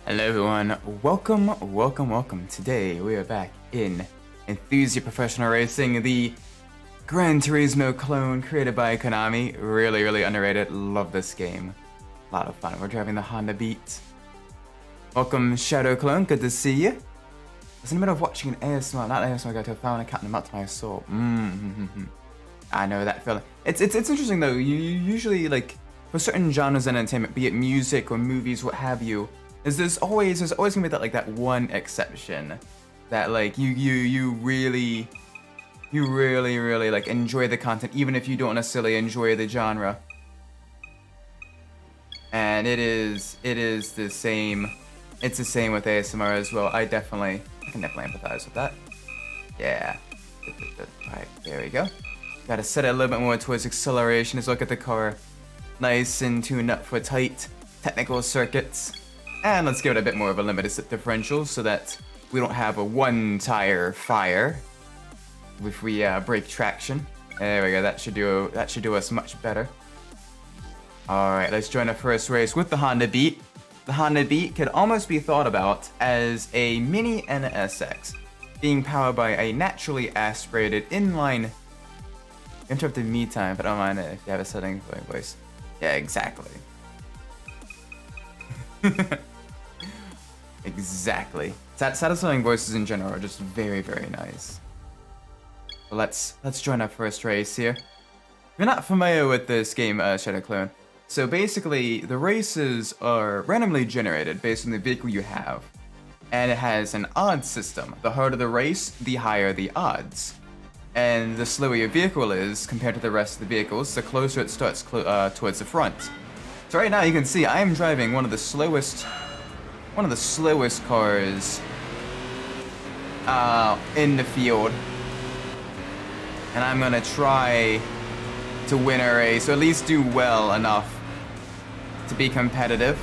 Hello everyone, welcome. Today we are back in Enthusia Professional Racing, the Gran Turismo clone created by Konami. Really underrated, love this game. A lot of fun. We're driving the Honda Beat. Welcome Shadow Clone, good to see you. I was in the middle of watching an ASMR, not ASMR, go to a found account and melt my soul. I know that feeling. It's interesting though, you usually like, for certain genres of entertainment, be it music or movies, what have you, there's always gonna be that like that one exception that like you really like enjoy the content even if you don't necessarily enjoy the genre. And it is the same. It's the same with ASMR as well. I can definitely empathize with that. Yeah. Alright, there we go. Gotta set it a little bit more towards acceleration. Let's look at the car. Nice and tuned up for tight technical circuits. And let's give it a bit more of a limited differential so that we don't have a one tire fire if we break traction. There we go, that should do us much better. Alright, let's join our first race with the Honda Beat. The Honda Beat could almost be thought about as a mini NSX, being powered by a naturally aspirated inline. Interrupted me time, but I don't mind it if you have a setting for your voice. Yeah, exactly. Exactly. Satisfying voices in general are just very nice. But let's join our first race here. If you're not familiar with this game, Shadow Clone, so basically the races are randomly generated based on the vehicle you have, and it has an odds system. The harder the race, the higher the odds, and the slower your vehicle is compared to the rest of the vehicles, the closer it starts towards the front. So right now you can see I am driving one of the slowest cars in the field, and I'm gonna try to win a race, or at least do well enough to be competitive.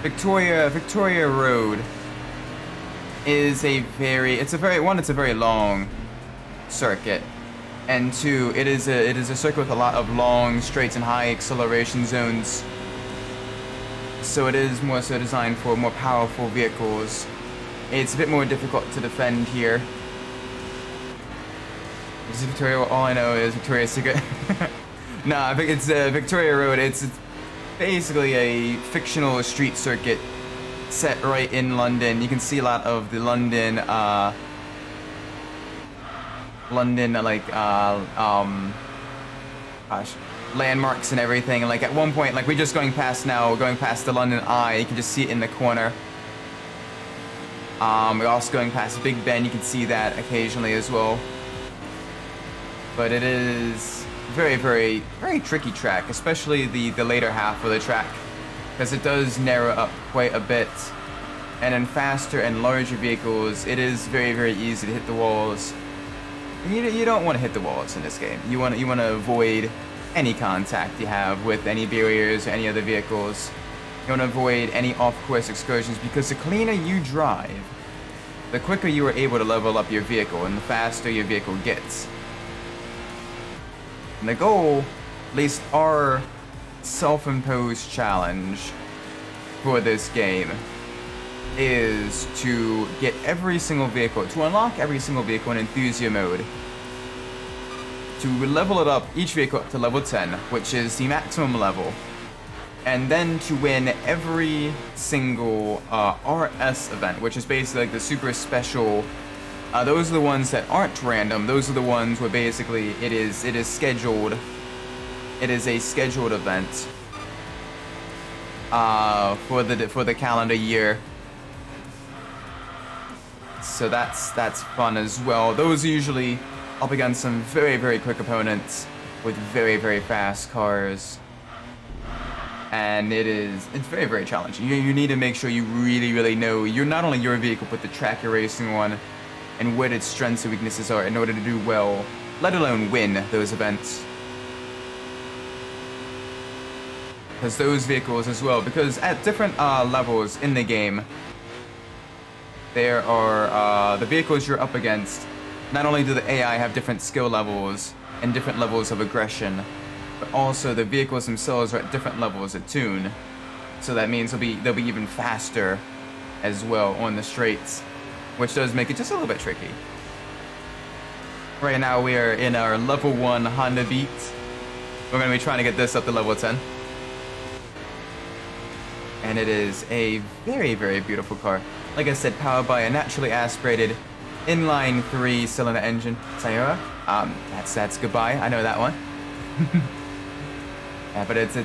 Victoria Road is a very long circuit, and two, it is a circuit with a lot of long straights and high acceleration zones. So it is more so designed for more powerful vehicles. It's a bit more difficult to defend here. Is it Victoria? All I know is Victoria's Secret. No, I think it's Victoria Road. It's basically a fictional street circuit set right in London. You can see a lot of the London landmarks and everything, and like at one point, like we're just going past the London Eye, you can just see it in the corner. We're also going past Big Ben, you can see that occasionally as well. But it is very tricky track, especially the later half of the track, because it does narrow up quite a bit. And in faster and larger vehicles, it is very easy to hit the walls. And you don't want to hit the walls in this game. You want to avoid any contact you have with any barriers or any other vehicles. You want to avoid any off-course excursions, because the cleaner you drive, the quicker you are able to level up your vehicle and the faster your vehicle gets. And the goal, at least our self-imposed challenge for this game, is to get every single vehicle, to unlock every single vehicle in Enthusia mode, to level it up, each vehicle up to level 10, which is the maximum level, and then to win every single RS event, which is basically like the super special. Those are the ones that aren't random. Those are the ones where basically it is scheduled. It is a scheduled event for the calendar year. So that's fun as well. Those are usually up against some very quick opponents with very fast cars, and it's very challenging. You need to make sure you really know not only your vehicle but the track you're racing on and what its strengths and weaknesses are in order to do well, let alone win those events. Because those vehicles as well, because at different levels in the game, there are the vehicles you're up against. Not only do the AI have different skill levels and different levels of aggression, but also the vehicles themselves are at different levels of tune. So that means they'll be even faster as well on the straights, which does make it just a little bit tricky. Right now we are in our level 1 Honda Beat. We're going to be trying to get this up to level 10. And it is a very, very beautiful car. Like I said, powered by a naturally aspirated inline 3-cylinder engine. Sayora, that's goodbye. I know that one. Yeah, but it's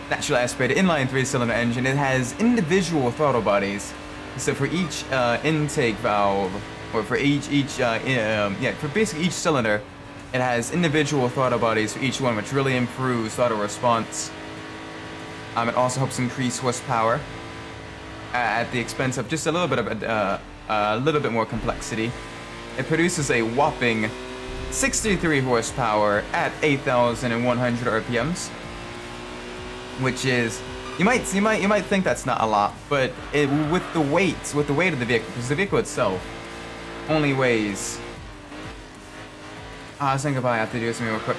naturally aspirated inline 3-cylinder engine. It has individual throttle bodies. So for each intake valve, or for for basically each cylinder, it has individual throttle bodies for each one, which really improves throttle response. It also helps increase horsepower at the expense of just a little bit of a little bit more complexity. It produces a whopping 63 horsepower at 8,100 RPMs, which is you might think that's not a lot, but with the weight of the vehicle, because the vehicle itself only weighs. I was saying goodbye. I have to do something real quick.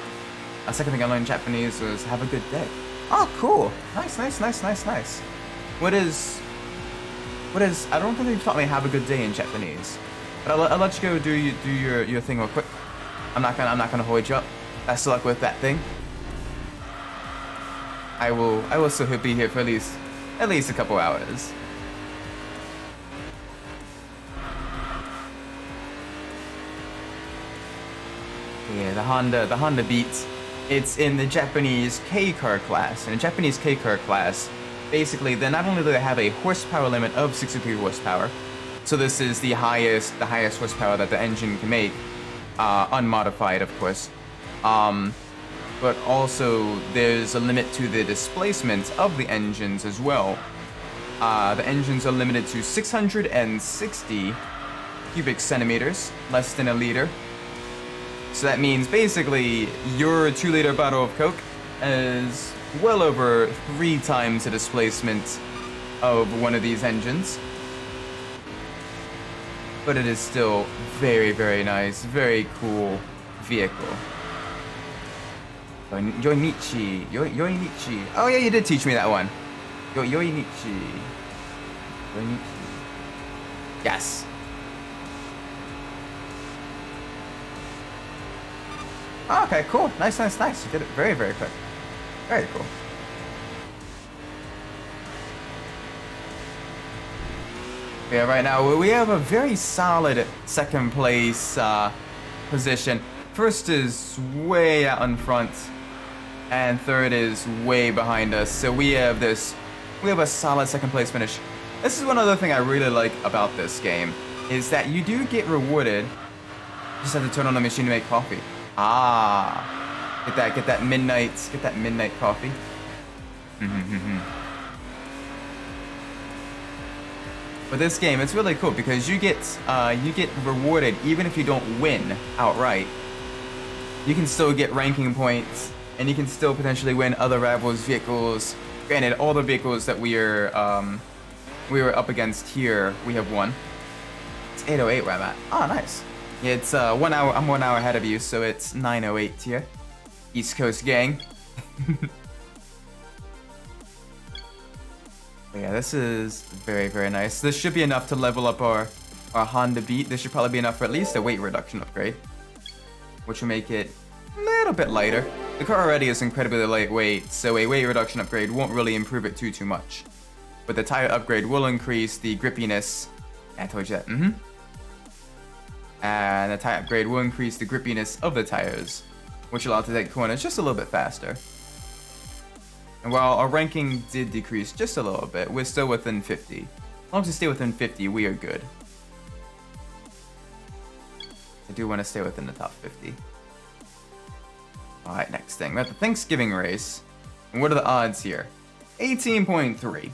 A second thing I learned in Japanese was "have a good day." Oh, cool. Nice. What is? I don't think you've taught me "have a good day" in Japanese. But I'll let you go do your thing real quick. I'm not gonna hold you up. Best of luck with that thing. I will still be here for at least a couple hours. Yeah, the Honda Beat. It's in the Japanese Kei car class. In the Japanese Kei car class, basically, they not only do they have a horsepower limit of 63 horsepower, so this is the highest horsepower that the engine can make, unmodified, of course. But also there's a limit to the displacement of the engines as well. The engines are limited to 660 cubic centimeters, less than a liter. So that means basically your 2-liter bottle of Coke is well over 3 times the displacement of one of these engines. But it is still very, very nice, very cool vehicle. Yoinichi. Oh yeah, you did teach me that one. Yoinichi. Yes. Oh, okay, cool. Nice. You did it very, very quick. Very cool. Yeah, right now we have a very solid second place position. First is way out in front, and third is way behind us. So we have a solid second place finish. This is one other thing I really like about this game, is that you do get rewarded. You just have to turn on the machine to make coffee. Get that midnight coffee. But this game, it's really cool because you get rewarded even if you don't win outright. You can still get ranking points, and you can still potentially win other rivals' vehicles. Granted, all the vehicles that we were up against here, we have won. It's 8:08 where I'm at. Oh, nice. Yeah, it's 1 hour. I'm 1 hour ahead of you, so it's 9:08 here. East Coast gang. But yeah, this is very, very nice. This should be enough to level up our Honda Beat. This should probably be enough for at least a weight reduction upgrade, which will make it a little bit lighter. The car already is incredibly lightweight, so a weight reduction upgrade won't really improve it too much. But the tire upgrade will increase the grippiness. I told you that. And the tire upgrade will increase the grippiness of the tires, which will allow it to take corners just a little bit faster. And while our ranking did decrease just a little bit, we're still within 50. As long as we stay within 50, we are good. I do want to stay within the top 50. Alright, next thing. We have the Thanksgiving race. And what are the odds here? 18.3.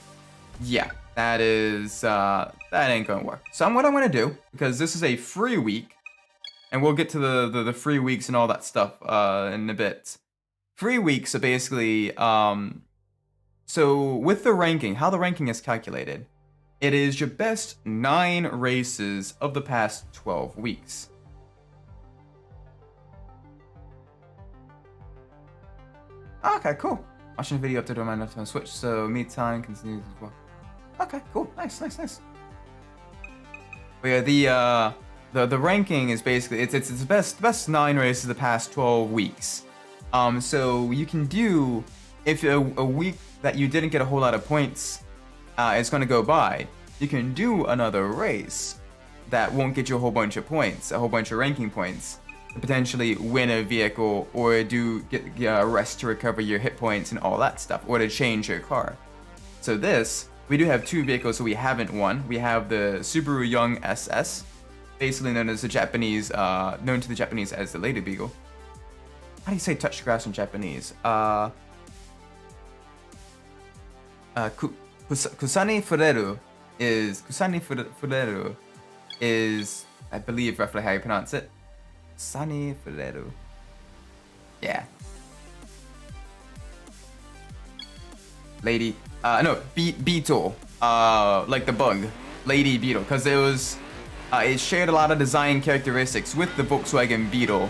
Yeah, that ain't gonna work. So what I'm gonna do, because this is a free week, and we'll get to the free weeks and all that stuff in a bit. Free weeks are basically, so with the ranking, how the ranking is calculated, it is your best 9 races of the past 12 weeks. Okay, cool. Watching a video up to remind us to switch, so me time continues as well. Okay, cool. Nice. But yeah, the ranking is basically it's the best 9 races of the past 12 weeks. So you can do, if a week that you didn't get a whole lot of points is going to go by, you can do another race that won't get you a whole bunch of points, a whole bunch of ranking points, to potentially win a vehicle or get a rest to recover your hit points and all that stuff, or to change your car. So we do have 2 vehicles that we haven't won. We have the Subaru Young SS, basically known to the Japanese as the Lady Beagle. How do you say touch grass in Japanese? Kusani Fureru is, I believe, roughly how you pronounce it. Kusani Fureru. Yeah. Lady, Beetle, like the bug, Lady Beetle, because it shared a lot of design characteristics with the Volkswagen Beetle.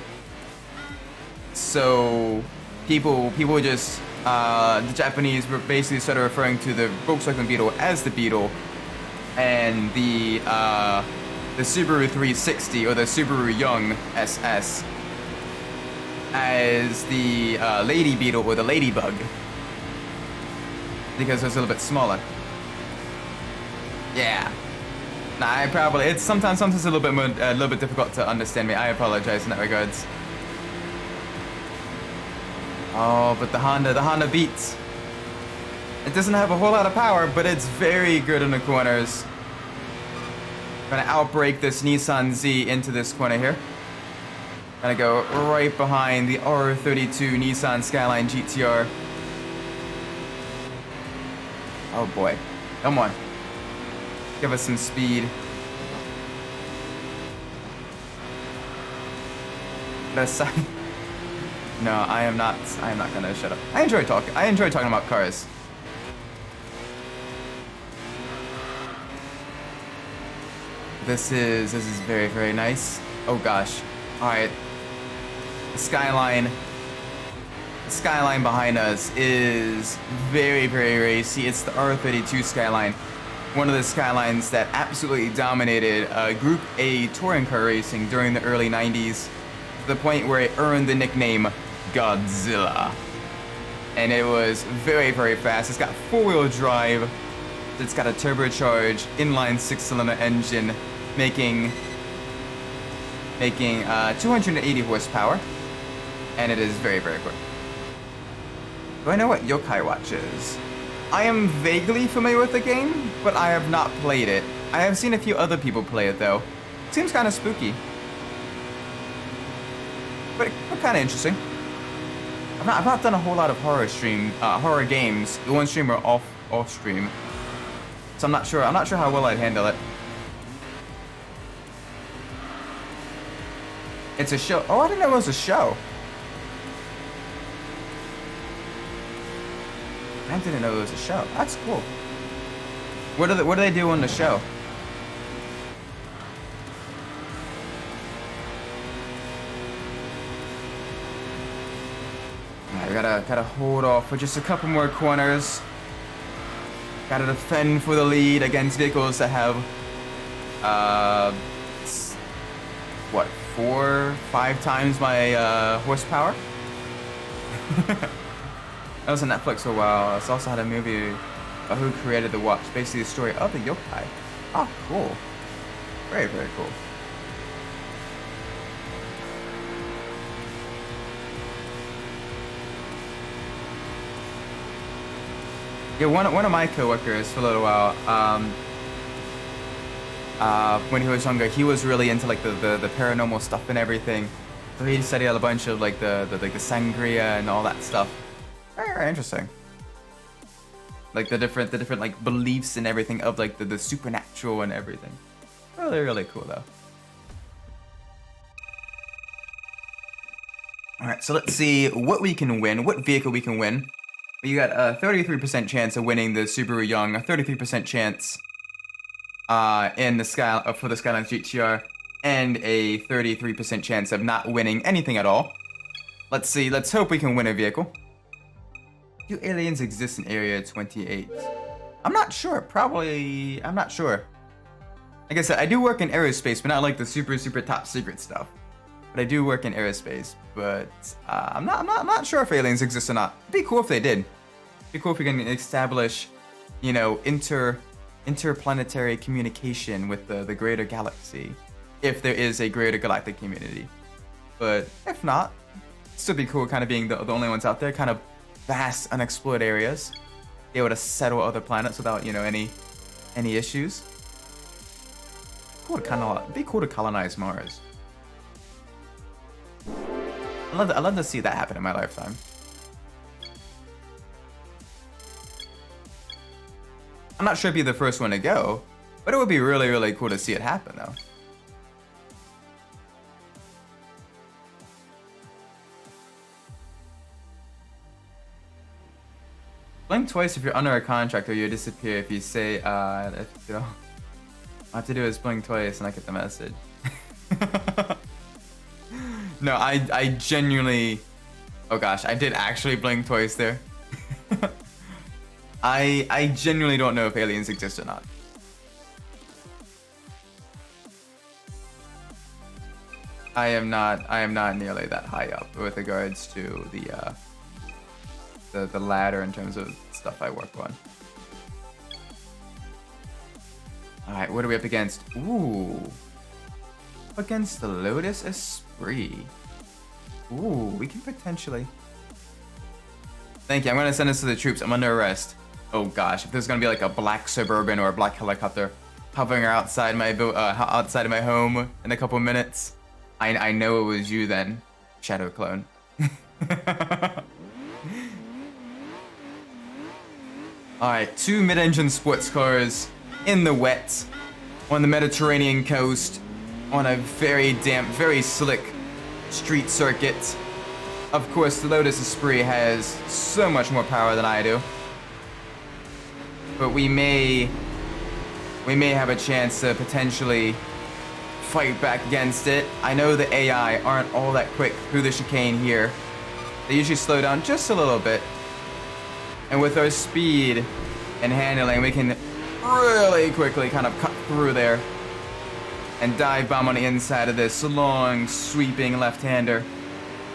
So people just, the Japanese were basically started referring to the Volkswagen Beetle as the Beetle, and the Subaru 360 or the Subaru Young SS as the Lady Beetle or the Ladybug, because it was a little bit smaller. Yeah. Nah, it's sometimes a little bit difficult to understand me. I apologize in that regards. Oh, but the Honda beats. It doesn't have a whole lot of power, but it's very good in the corners. Gonna outbrake this Nissan Z into this corner here. Gonna go right behind the R32 Nissan Skyline GTR. Oh boy. Come on. Give us some speed. No, I am not gonna shut up. I enjoy talking about cars. This is very, very nice. Oh gosh. Alright. The skyline behind us is very, very racy. It's the R32 Skyline. One of the skylines that absolutely dominated Group A touring car racing during the early 90s, to the point where it earned the nickname Godzilla. And it was very, very fast. It's got 4-wheel drive. It's got a turbocharged inline 6-cylinder engine, making 280 horsepower, and it is very, very quick. Do I know what Yokai Watch is? I am vaguely familiar with the game, but I have not played it. I have seen a few other people play it though. Seems kind of spooky, but kind of interesting. I've not done a whole lot of horror games. The one stream or off stream, so I'm not sure how well I'd handle it. It's a show. Oh, I didn't know it was a show. I didn't know it was a show. That's cool. What do they do on the show? Alright, we gotta hold off for just a couple more corners. Gotta defend for the lead against vehicles that have what, 4-5 times my horsepower. That was on Netflix for a while. It's also had a movie about who created the watch, basically the story of the yokai. Oh, cool. Very, very cool. Yeah, one of my coworkers for a little while, when he was younger, he was really into like the paranormal stuff and everything. So he studied a bunch of like the sangria and all that stuff. Very, very interesting. Like the different like beliefs and everything of like the supernatural and everything. Really, really cool though. All right, so let's see what we can win, what vehicle we can win. We got a 33% chance of winning the Subaru Young, a 33% chance in the for the Skyline GTR, and a 33% chance of not winning anything at all. Let's see. Let's hope we can win a vehicle. Do aliens exist in Area 28? I'm not sure. Probably. I'm not sure. Like I said, I do work in aerospace, but not like the super top secret stuff. But I do work in aerospace. But I'm not sure if aliens exist or not. It'd be cool if they did. It'd be cool if we can establish, you know, interplanetary communication with the greater galaxy, if there is a greater galactic community. But if not, it'd still be cool kind of being the only ones out there, kind of vast unexplored areas, be able to settle other planets without, you know, any issues. Cool to it'd be cool to colonize Mars. I'd love to see that happen in my lifetime. I'm not sure it'd be the first one to go, but it would be really cool to see it happen, though. Blink twice if you're under a contract or you disappear if you say, if you know, all I have to do is blink twice and I get the message. No, I genuinely, oh gosh, I did actually blink twice there. I genuinely don't know if aliens exist or not. I am not nearly that high up with regards to the ladder in terms of stuff I work on. Alright, what are we up against? Ooh. Against the Lotus Esprit. Ooh, we can potentially... Thank you, I'm gonna send this to the troops. I'm under arrest. Oh gosh, if there's gonna be like a black Suburban or a black helicopter hovering outside outside of my home in a couple minutes, I know it was you then, Shadow Clone. Alright, 2 mid-engine sports cars in the wet on the Mediterranean coast on a very damp, very slick street circuit. Of course, the Lotus Esprit has so much more power than I do. But we may have a chance to potentially fight back against it. I know the AI aren't all that quick through the chicane here. They usually slow down just a little bit. And with our speed and handling, we can really quickly kind of cut through there and dive bomb on the inside of this long, sweeping left-hander.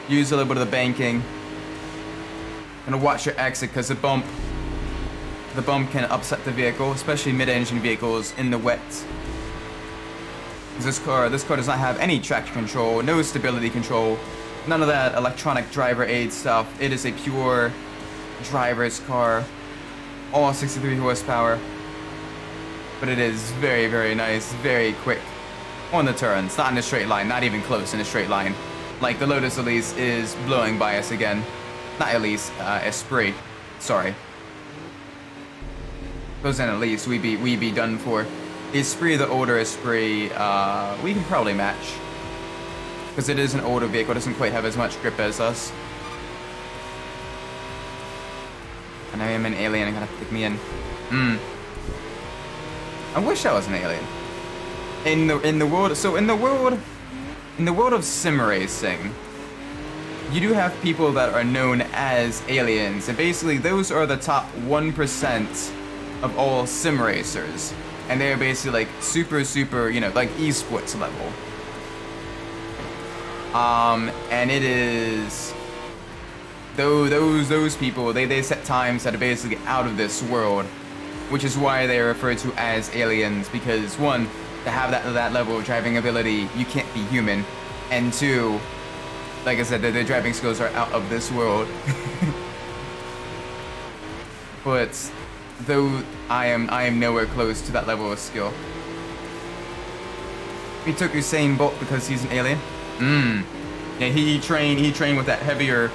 Use a little bit of the banking. Gonna watch your exit because the bump can upset the vehicle, especially mid-engine vehicles in the wet. This car does not have any traction control, no stability control, none of that electronic driver aid stuff. It is a pure driver's car, all 63 horsepower, but it is very nice, very quick on the turns, not in a straight line, not even close in a straight line. Like the Lotus Elise is blowing by us again. Not Elise, Esprit, sorry. Goes in Elise, we be done for. The Esprit, the older Esprit, we can probably match. Because it is an older vehicle, it doesn't quite have as much grip as us. And I am an alien, I gotta pick me in. I wish I was an alien. In the world of sim racing, you do have people that are known as aliens, and basically those are the top 1% of all sim racers. And they're basically like super, you know, like esports level. And it is those people, they set times that are basically out of this world, which is why they're referred to as aliens, because one, to have that level of driving ability, you can't be human, and two, like I said, their driving skills are out of this world. But though I am nowhere close to that level of skill. He took Usain Bolt because he's an alien. Yeah, he trained with that heavier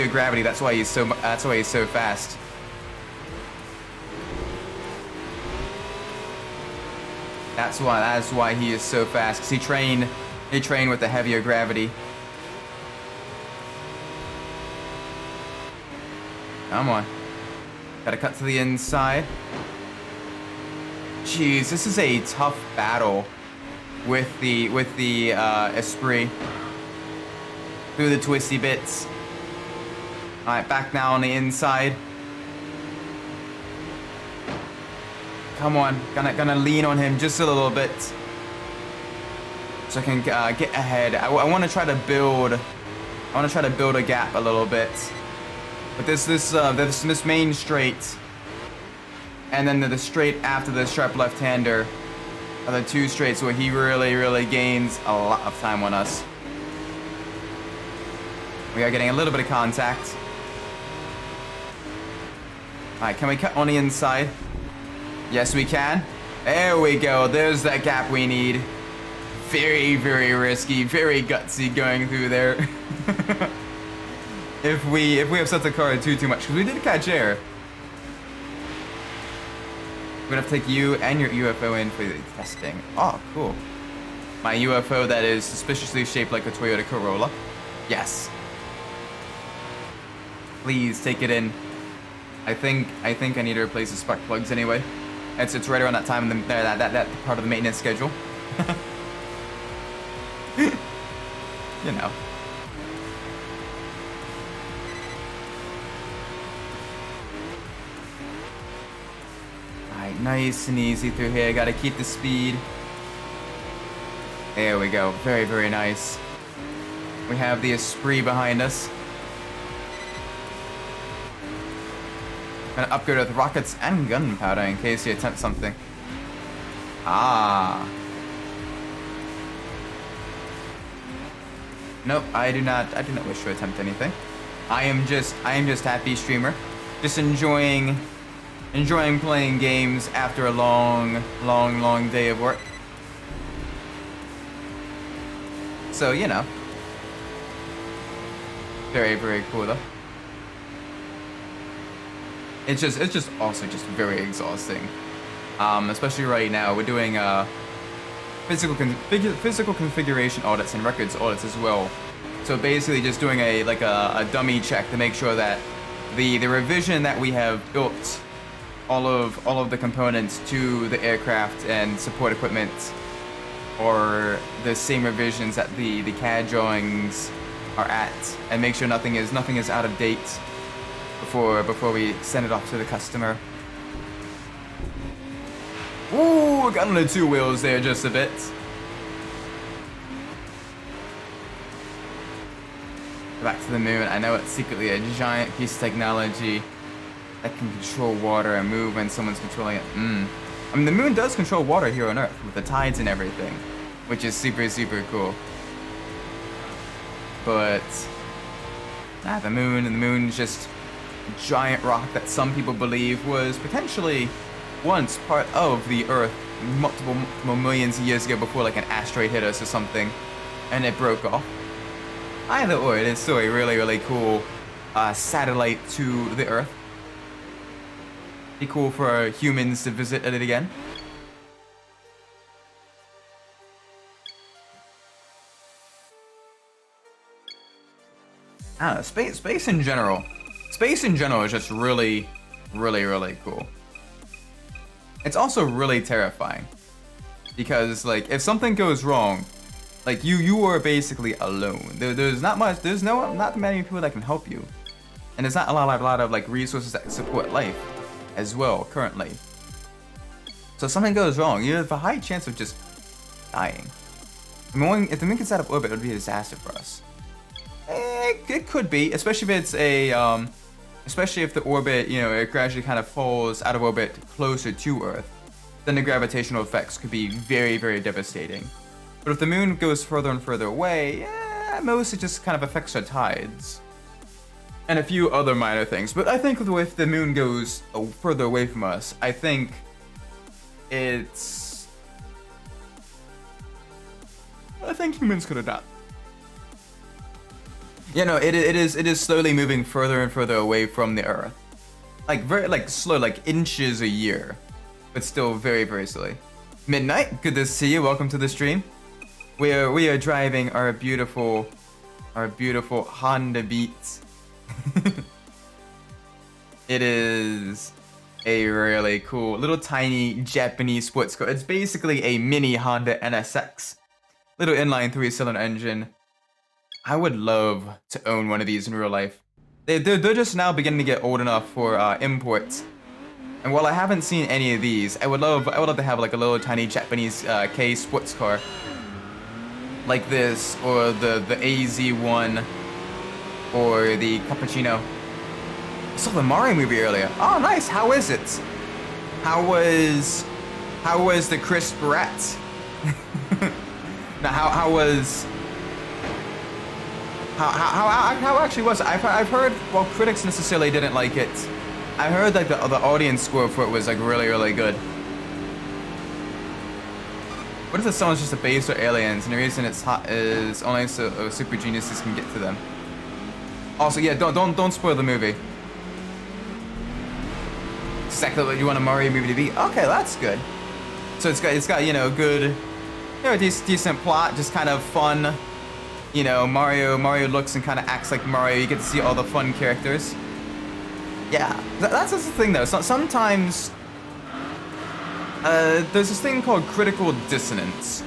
gravity. That's why he's so fast. That's why he is so fast. 'Cause he trained with the heavier gravity. Come on. Gotta cut to the inside. Jeez, this is a tough battle with the Esprit through the twisty bits. Alright, back now on the inside. Come on, gonna lean on him just a little bit. So I can get ahead. I want to try to build a gap a little bit. But this main straight, and then the straight after the sharp left-hander are the two straights where he really gains a lot of time on us. We are getting a little bit of contact. Alright, can we cut on the inside? Yes, we can. There we go. There's that gap we need. Very risky, very gutsy going through there. if we upset the car too much, because we did catch air. We're gonna have to take you and your UFO in for the testing. Oh, cool. My UFO that is suspiciously shaped like a Toyota Corolla. Yes. Please take it in. I think I need to replace the spark plugs anyway. It's right around that time in that part of the maintenance schedule. You know. Alright, nice and easy through here. Gotta keep the speed. There we go. Very nice. We have the Esprit behind us. Gonna upgrade with rockets and gunpowder in case you attempt something. Ah. Nope, I do not wish to attempt anything. I am just happy streamer. Just enjoying playing games after a long day of work. So, you know. Very cool though. It's just also just very exhausting. Especially right now, we're doing physical configuration audits and records audits as well. So basically, just doing a dummy check to make sure that the revision that we have built all of the components to the aircraft and support equipment are the same revisions that the CAD drawings are at, and make sure nothing is out of date before we send it off to the customer. Ooh, got on the two wheels there just a bit. Back to the moon. I know it's secretly a giant piece of technology that can control water and move when someone's controlling it. I mean, the moon does control water here on Earth with the tides and everything, which is super cool. But the moon's just a giant rock that some people believe was potentially once part of the Earth multiple millions of years ago before like an asteroid hit us or something, and it broke off. Either or, it is still a really cool satellite to the Earth. Be cool for humans to visit it again. I don't know, space in general. Space in general is just really cool. It's also really terrifying. Because like if something goes wrong, like you are basically alone. There's not many people that can help you. And there's not a lot of like resources that support life as well currently. So if something goes wrong, you have a high chance of just dying. If the moon gets out of orbit, it would be a disaster for us. It could be, especially if it's a especially if the orbit, you know, it gradually kind of falls out of orbit closer to Earth. Then the gravitational effects could be very devastating. But if the moon goes further and further away, most it just kind of affects our tides. And a few other minor things. But I think if the moon goes further away from us, I think humans could adapt. You know, it is slowly moving further and further away from the Earth. Like very slow, like inches a year. But still very slowly. Midnight, good to see you. Welcome to the stream. We are driving our beautiful Honda Beat. It is a really cool little tiny Japanese sports car. It's basically a mini Honda NSX. Little inline 3-cylinder engine. I would love to own one of these in real life. They're just now beginning to get old enough for imports. And while I haven't seen any of these, I would love to have like a little tiny Japanese Kei sports car, like this, or the AZ1, or the Cappuccino. I saw the Mario movie earlier. Oh, nice. How is it? How was the crisp rat? Now, how actually was it? I've heard, well, critics necessarily didn't like it. I heard like the audience score for it was like really good. What if the someone's just a base or aliens, and the reason it's hot is only so super geniuses can get to them? Also, yeah, don't spoil the movie. Exactly what you want a Mario movie to be. Okay, that's good. So it's got you know good, you know, decent plot, just kind of fun. You know, Mario looks and kind of acts like Mario. You get to see all the fun characters. Yeah, that's the thing though. Sometimes there's this thing called critical dissonance,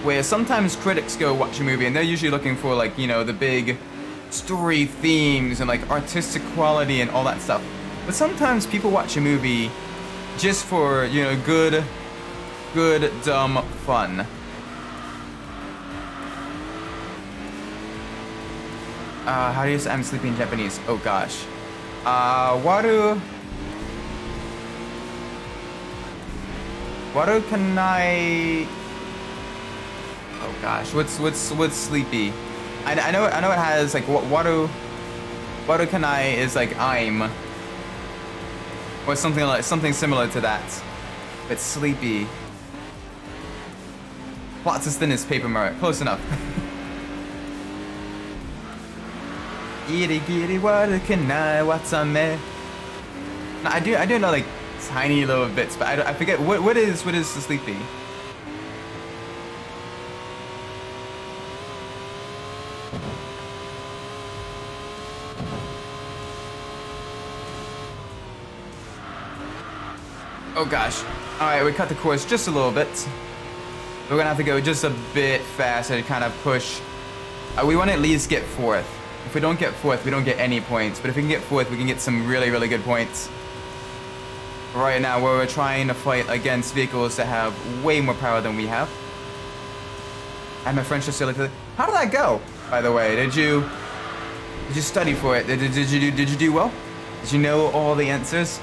where sometimes critics go watch a movie and they're usually looking for like, you know, the big story themes and like artistic quality and all that stuff. But sometimes people watch a movie just for, you know, good dumb fun. How do you say I'm sleepy in Japanese? Oh gosh. Waru can I? Oh gosh, what's sleepy? I know it has like waru can I is like I'm, or something similar to that. But sleepy. Plots as thin as paper Mario. Close enough. Giri waru can I? What's on me? No, I do know like tiny little bits, but I forget what is the sleepy. Oh gosh. Alright, we cut the course just a little bit. We're gonna have to go just a bit faster to kind of push. We want to at least get fourth. If we don't get fourth, we don't get any points. But if we can get fourth, we can get some really good points. Right now, where we're trying to fight against vehicles that have way more power than we have. And my French just like, how did that go? By the way, did you study for it? Did you do well? Did you know all the answers?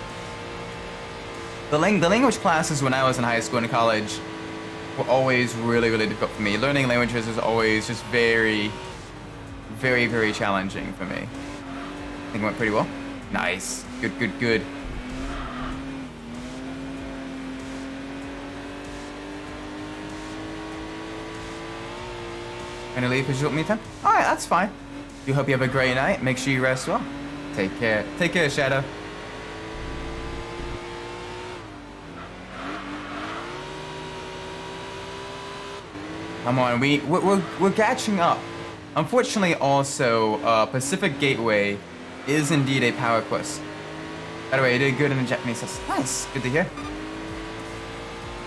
The language classes when I was in high school and college were always really difficult for me. Learning languages is always just very challenging for me. I think it went pretty well. Nice. Good. Gonna leave because you want me to? Alright, that's fine. Do hope you have a great night. Make sure you rest well. Take care. Take care, Shadow. Come on, we're catching up. Unfortunately, also, Pacific Gateway is indeed a power quest. By the way, you did good in the Japanese test. Nice, good to hear.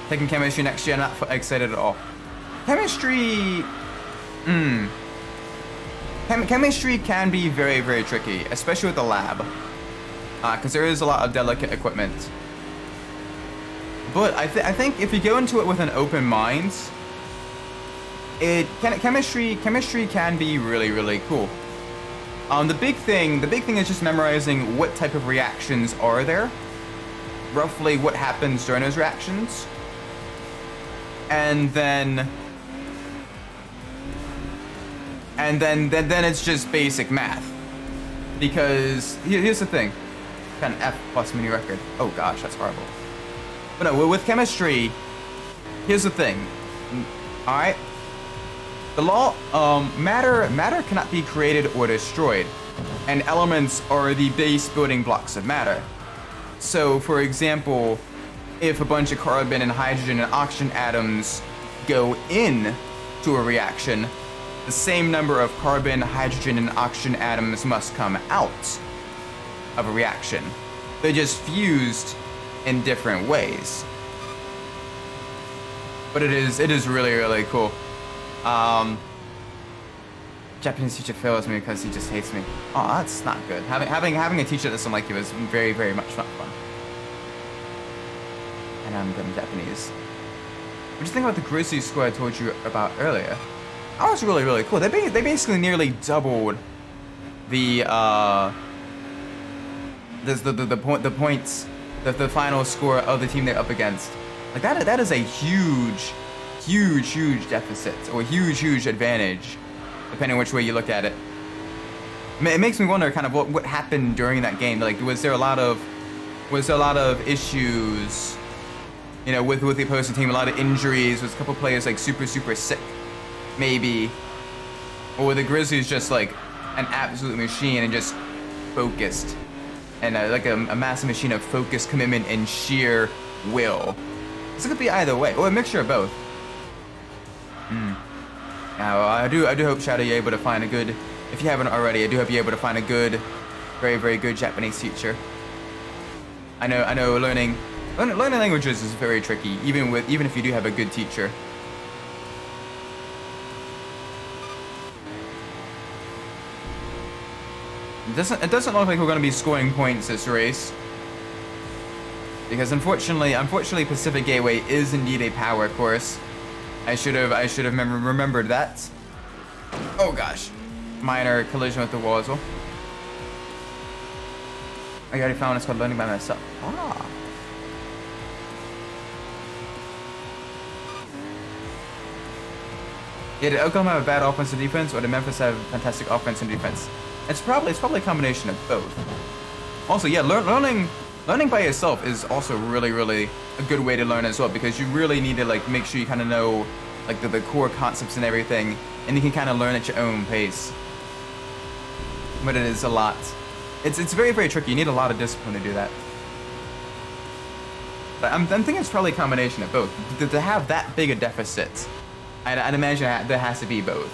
Taking chemistry next year, not excited at all. Chemistry, Chemistry can be very tricky, especially with the lab, because there is a lot of delicate equipment. But I think if you go into it with an open mind, chemistry can be really cool. The big thing is just memorizing what type of reactions are there, roughly what happens during those reactions, and then it's just basic math. Because here's the thing, got an F plus mini record. Oh gosh, that's horrible. But no, with chemistry, here's the thing. All right. The law, matter cannot be created or destroyed, and elements are the base building blocks of matter. So, for example, if a bunch of carbon and hydrogen and oxygen atoms go in to a reaction, the same number of carbon, hydrogen, and oxygen atoms must come out of a reaction. They're just fused in different ways. But it is really cool. Japanese teacher fails me because he just hates me. Oh, that's not good. Having a teacher that doesn't like you is very, very much not fun. And I'm good in Japanese. What do you think about the Grizzlies score I told you about earlier? That was really, really cool. They basically nearly doubled the points, the final score of the team they're up against. Like that is a huge deficit or huge advantage, depending on which way you look at it. It makes me wonder kind of what happened during that game. Like, was there a lot of issues, you know, with the opposing team? A lot of injuries. Was a couple players like super sick, maybe, or were the Grizzlies just like an absolute machine and just focused, and like a massive machine of focus, commitment, and sheer will? This could be either way, or a mixture of both. Now, I do hope, Shadow, you're able to find a good, if you haven't already, I do hope you're able to find a good, very good Japanese teacher. I know learning languages is very tricky, even if you do have a good teacher. It doesn't look like we're going to be scoring points this race, because unfortunately Pacific Gateway is indeed a power course. I should have remembered that. Oh gosh, minor collision with the wall as well. I already found it's called learning by myself. Ah. Yeah, did Oklahoma have a bad offense and defense, or did Memphis have fantastic offense and defense? It's probably a combination of both. Also, yeah, learning by yourself is also really a good way to learn as well, because you really need to like make sure you kind of know like the core concepts and everything, and you can kind of learn at your own pace. But it is a lot. It's very tricky. You need a lot of discipline to do that. But I'm thinking it's probably a combination of both. To have that big a deficit, I'd imagine there has to be both.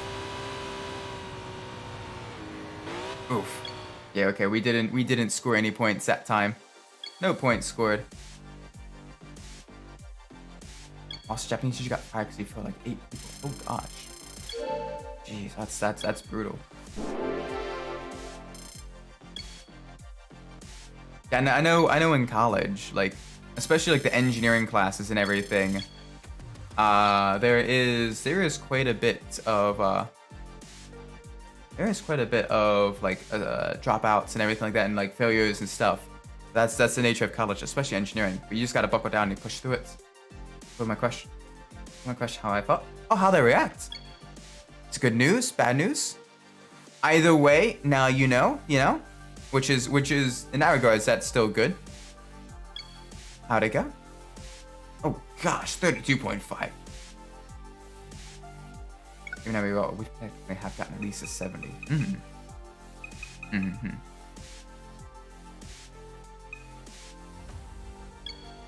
Oof. Yeah, okay, we didn't score any points that time. No points scored. Also, Japanese teacher got fired because he felt like 8 people. Oh gosh. Jeez, that's brutal. Yeah, I know in college, like, especially like the engineering classes and everything, there is quite a bit of like dropouts and everything like that, and like failures and stuff. That's the nature of college, especially engineering. But you just gotta buckle down and push through it. What my question? How I felt? Oh, how they react. It's good news, bad news. Either way, now you know, which is in that regards, that's still good. How'd it go? Oh gosh, 32.5. Even though we technically have gotten at least a 70.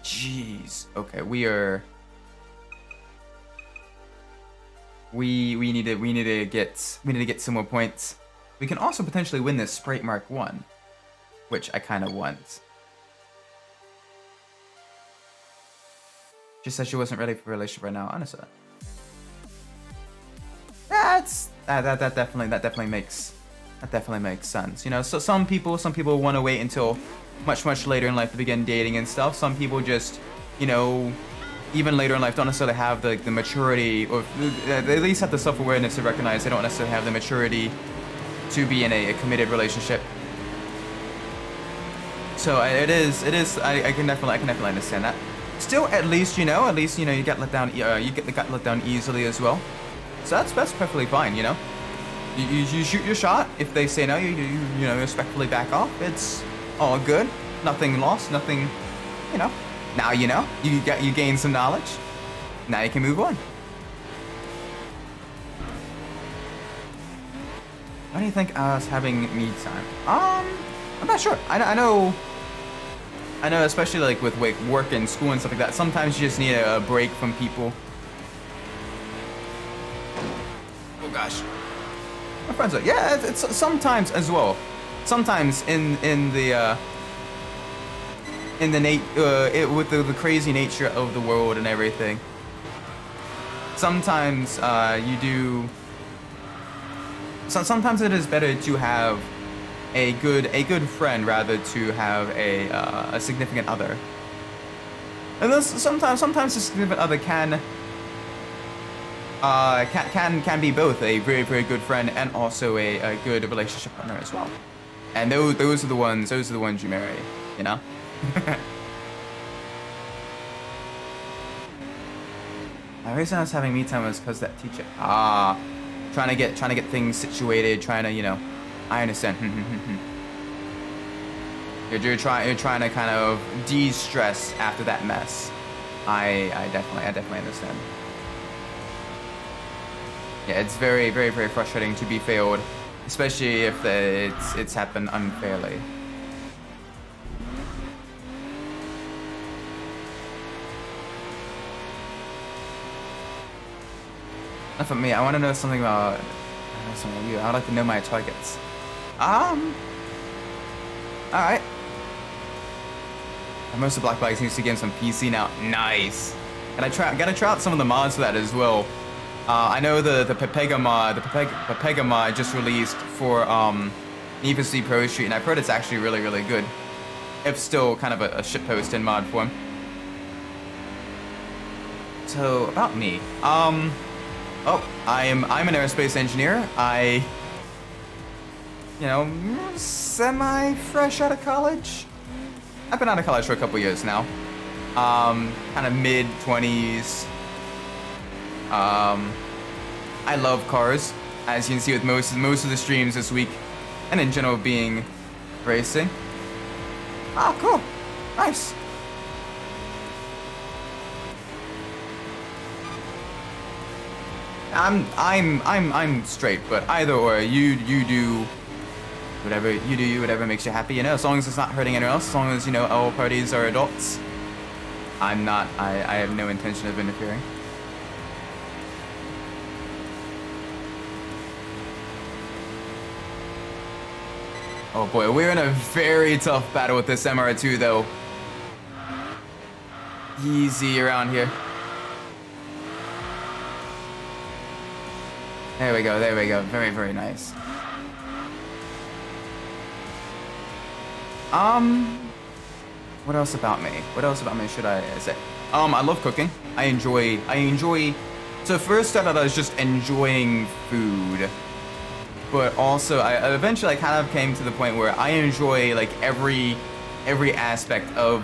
Jeez. Okay, we need to get some more points. We can also potentially win this Sprite Mark 1, which I kind of want. Just said she wasn't ready for a relationship right now, honestly. That definitely makes sense. You know, so some people want to wait until much later in life to begin dating and stuff. Some people just, you know, even later in life don't necessarily have the maturity, or they at least have the self-awareness to recognize they don't necessarily have the maturity to be in a committed relationship. So it is. I can definitely understand that. Still, at least you got let down. You got let down easily as well. So that's perfectly fine. You know, you shoot your shot. If they say no, you respectfully back off. It's all good. Nothing lost. Nothing. You know. Now you gain some knowledge. Now you can move on. Why do you think us having me time? I'm not sure. I know, especially like with work and school and stuff like that, sometimes you just need a break from people. Oh gosh. My friends are, yeah, it's sometimes as well. Sometimes with the crazy nature of the world and everything. Sometimes you So sometimes it is better to have a good friend rather to have a significant other. And then sometimes a significant other can be both a very good friend and also a good relationship partner as well. And those are the ones you marry, you know. The reason I was having me time was because that teacher. Trying to get things situated, trying to, you know, I understand. you're trying to kind of de-stress after that mess. I definitely understand. Yeah, it's very frustrating to be failed, especially if it's happened unfairly. Enough of me. I want to know something about you. I would like to know my targets. Alright. Most of Black Flag seems to get some PC now. Nice. Gotta try out some of the mods for that as well. I know the Pepega mod just released for Need for Speed Pro Street, and I've heard it's actually really good. If still kind of a shitpost in mod form. So about me. I'm an aerospace engineer. You know, semi-fresh out of college. I've been out of college for a couple years now. Kind of mid-20s. I love cars, as you can see with most of the streams this week, and in general being racing. Ah, cool, nice. I'm straight, but either or, you do whatever makes you happy, you know, as long as it's not hurting anyone else, as long as, you know, all parties are adults. I have no intention of interfering. Oh boy, we're in a very tough battle with this MR2 though. Easy around here. There we go, very nice. What else about me? What else about me should I say? I love cooking. I enjoy, so first started I was just enjoying food. But also, I eventually kind of came to the point where I enjoy like every aspect of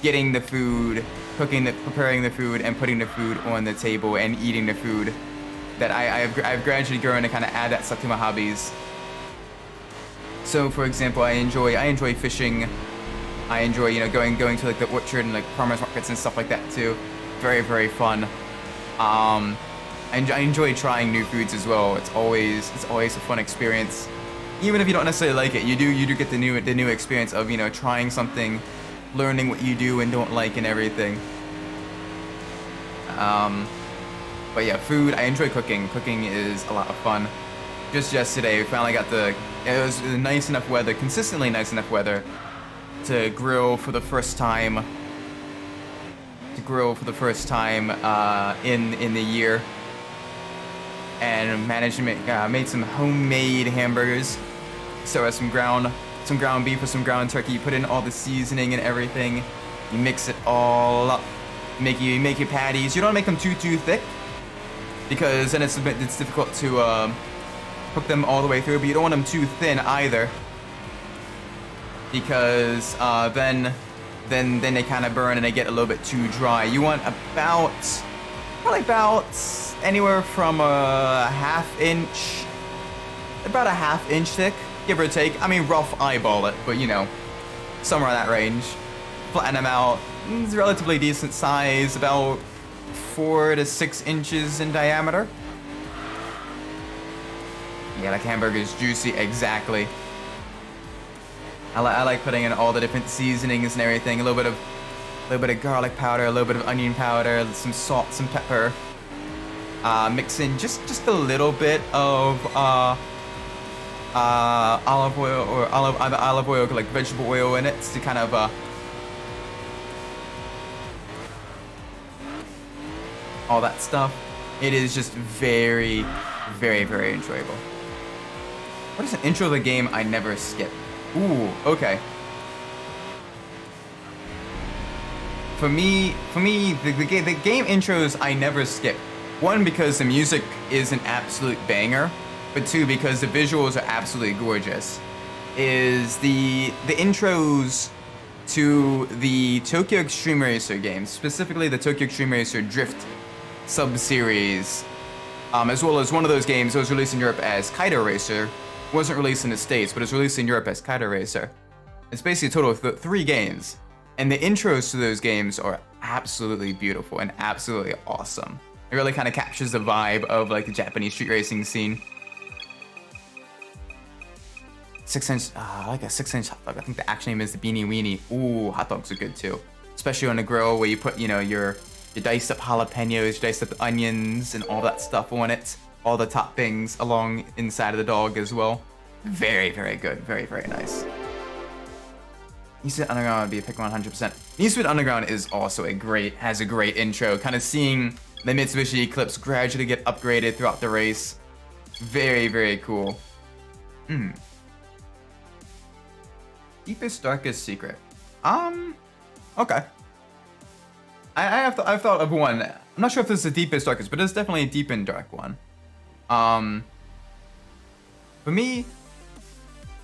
getting the food, preparing the food, and putting the food on the table and eating the food. That I've gradually grown to kind of add that stuff to my hobbies. So, for example, I enjoy fishing. I enjoy, you know, going to like the orchard and like farmers markets and stuff like that too. Very fun. I enjoy trying new foods as well. It's always a fun experience. Even if you don't necessarily like it, you do get the new experience of, you know, trying something, learning what you do and don't like and everything. But yeah, food, I enjoy cooking. Cooking is a lot of fun. Just yesterday, we finally got it was nice enough weather, consistently nice enough weather to grill for the first time. In the year. And managed to made some homemade hamburgers. So as some ground beef with some ground turkey. You put in all the seasoning and everything. You mix it all up. You make your patties. You don't make them too thick, because then it's difficult to cook them all the way through. But you don't want them too thin either, because then they kind of burn and they get a little bit too dry. You want probably about anywhere from a half inch thick, give or take. I mean, rough eyeball it, but you know, somewhere in that range. Flatten them out. It's a relatively decent size, about 4 to 6 inches in diameter. Yeah, like hamburger's juicy, exactly. I like putting in all the different seasonings and everything. A little bit of garlic powder, a little bit of onion powder, some salt, some pepper. Mix in just a little bit of olive oil or either olive oil or like vegetable oil in it to kind of all that stuff. It is just very enjoyable. What is an intro of the game I never skip? Ooh, okay. For me, the game intros I never skip. One, because the music is an absolute banger, but two, because the visuals are absolutely gorgeous. Is the intros to the Tokyo Extreme Racer games, specifically the Tokyo Extreme Racer Drift sub-series, as well as one of those games that was released in Europe as Kaido Racer. Wasn't released in the States, but it's released in Europe as Kaido Racer. It's basically a total of 3 games, and the intros to those games are absolutely beautiful and absolutely awesome. It really kind of captures the vibe of like the Japanese street racing scene. 6-inch, I like a 6-inch hot dog. I think the actual name is the Beanie Weenie. Ooh, hot dogs are good too, especially on the grill where you put, you know, your diced up jalapenos, your diced up onions, and all that stuff on it. All the toppings along inside of the dog as well. Very, very good. Very, very nice. Need for Speed Underground would be a pick 100%. Need for Speed Underground is also has a great intro. Kind of seeing the Mitsubishi Eclipse gradually get upgraded throughout the race. Very, very cool. Deepest, darkest secret. Okay. I've thought of one. I'm not sure if this is the deepest, darkest, but it's definitely a deep and dark one. For me,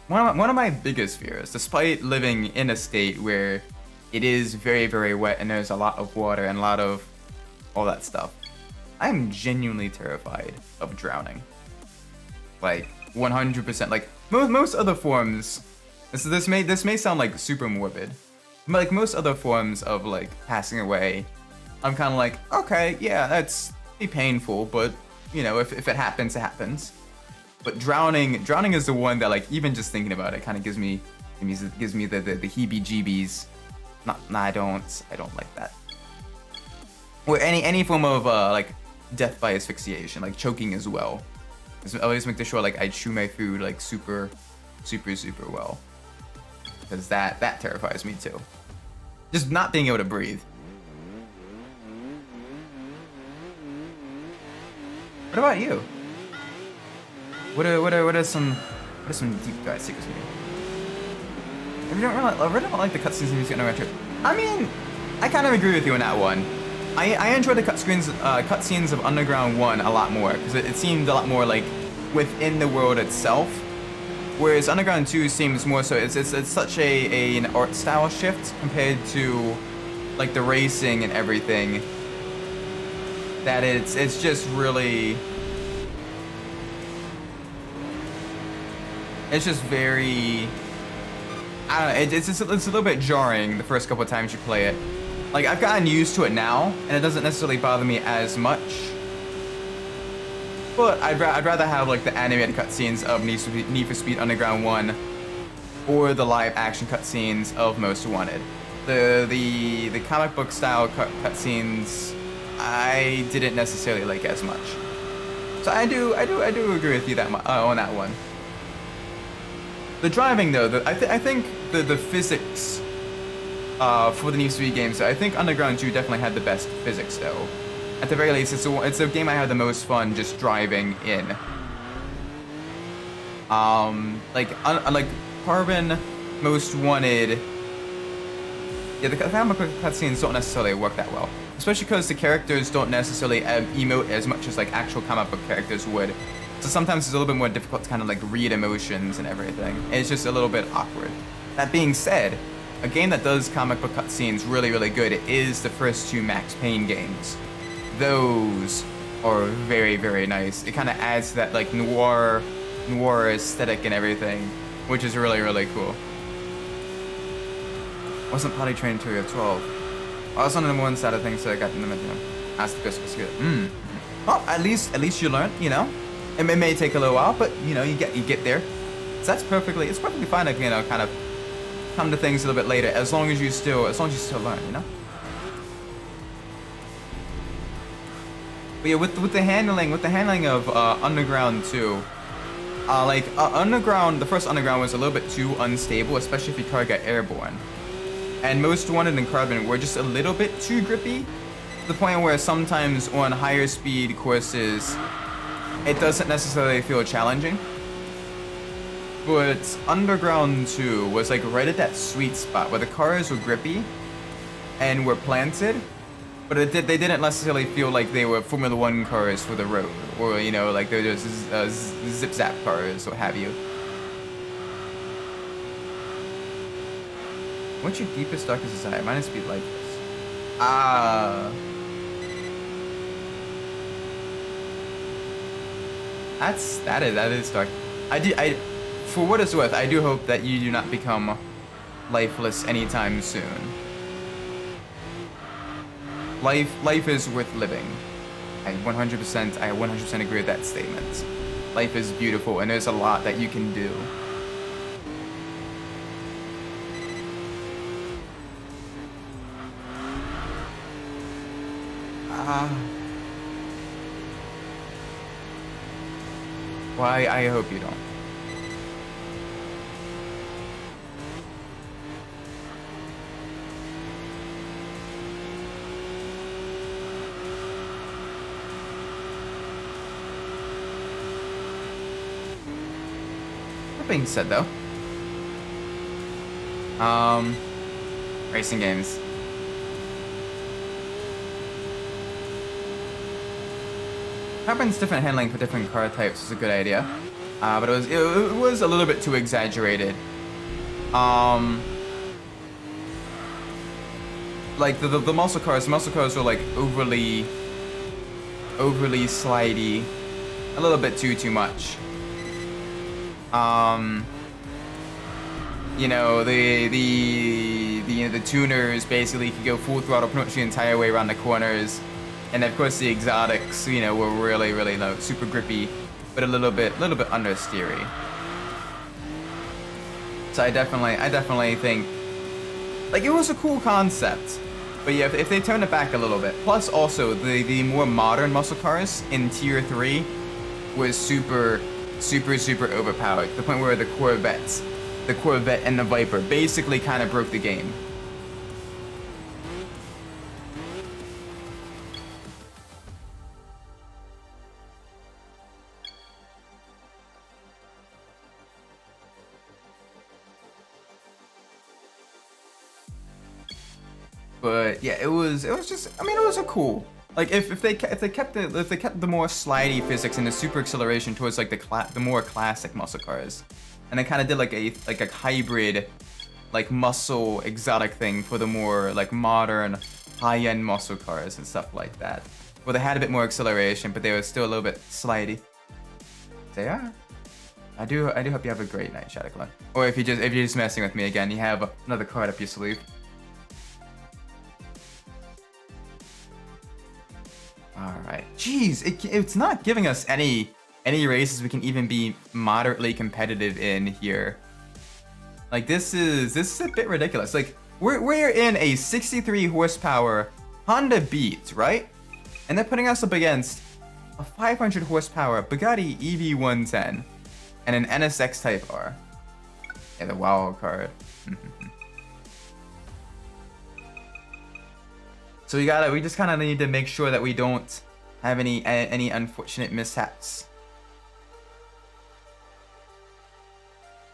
one of my biggest fears, despite living in a state where it is very, very wet and there's a lot of water and a lot of all that stuff, I'm genuinely terrified of drowning. Like 100%. Like most other forms, this may sound like super morbid, but like most other forms of like passing away, I'm kind of like, okay, yeah, that's be painful, but you know, if it happens, it happens. But drowning is the one that, like, even just thinking about it kind of gives me the heebie-jeebies. I don't like that. Or any form of like death by asphyxiation, like choking as well. I always make sure like I chew my food like super well, because that terrifies me too. Just not being able to breathe. What about you? What are some deep dive secrets for you? I really don't like the cutscenes in Music Underground 2. I mean, I kind of agree with you on that one. I enjoyed the cutscenes of Underground 1 a lot more, because it seemed a lot more like within the world itself. Whereas Underground 2 seems more so, it's such an art style shift compared to like the racing and everything, that it's just really, it's just very, I don't know, it's a little bit jarring the first couple of times you play it. Like, I've gotten used to it now, and it doesn't necessarily bother me as much. But I'd rather have like the animated cutscenes of Need for Speed Underground 1 or the live action cutscenes of Most Wanted. The comic book style cutscenes I didn't necessarily like as much. So I do agree with you on that one. The driving though, I think the physics for the Need for Speed games, I think Underground 2 definitely had the best physics though. At the very least, it's a game I had the most fun just driving in. Like Carbon, Most Wanted. Yeah, the comic book cutscenes don't necessarily work that well, especially because the characters don't necessarily emote as much as like actual comic book characters would. So sometimes it's a little bit more difficult to kind of like read emotions and everything. And it's just a little bit awkward. That being said, a game that does comic book cutscenes really, really good is the first 2 Max Payne games. Those are very, very nice. It kind of adds to that like noir aesthetic and everything, which is really, really cool. Wasn't potty trained until you're 12. I was on the one side of things, so I got in the middle. Asked the biscuits. Well, at least you learn, you know. It may take a little while, but you know, you get there. So it's perfectly fine to, you know, kind of come to things a little bit later, as long as you still learn, you know. But yeah, with the handling of Underground 2, Underground, the first Underground was a little bit too unstable, especially if your car got airborne. And Most Wanted and Carbon were just a little bit too grippy, to the point where sometimes on higher speed courses, it doesn't necessarily feel challenging. But Underground 2 was like right at that sweet spot where the cars were grippy and were planted, but they didn't necessarily feel like they were Formula One cars for the road, or you know, like they're just zip zap cars, what have you. What's your deepest, darkest desire? Mine is to be lifeless. That is dark. For what it's worth, I do hope that you do not become lifeless anytime soon. Life is worth living. I 100% agree with that statement. Life is beautiful, and there's a lot that you can do. Well, I hope you don't. That being said, though, racing games. Happens different handling for different car types is a good idea, but it was a little bit too exaggerated. Like the muscle cars were like overly slidey, a little bit too much. You know, the tuners basically could go full throttle pretty much the entire way around the corners. And of course the exotics, you know, were really like, super grippy, but a little bit understeery. So I definitely think, like, it was a cool concept. But yeah, if they turn it back a little bit. Plus also, the more modern muscle cars in Tier 3 was super overpowered. To the point where the Corvette and the Viper basically kind of broke the game. But yeah, it was just, I mean, it was a cool. Like if they kept the more slidey physics and the super acceleration towards like the more classic muscle cars, and they kind of did like a hybrid, like muscle exotic thing for the more like modern high-end muscle cars and stuff like that, where they had a bit more acceleration, but they were still a little bit slidey. So yeah, I do hope you have a great night, Shadowclaw. Or if you're just messing with me again, you have another card up your sleeve. Alright. Jeez, it's not giving us any races we can even be moderately competitive in here. Like, this is a bit ridiculous. Like, we're in a 63 horsepower Honda Beat, right? And they're putting us up against a 500 horsepower Bugatti EV110 and an NSX Type R. Yeah, the wild card. So we just kind of need to make sure that we don't have any unfortunate mishaps.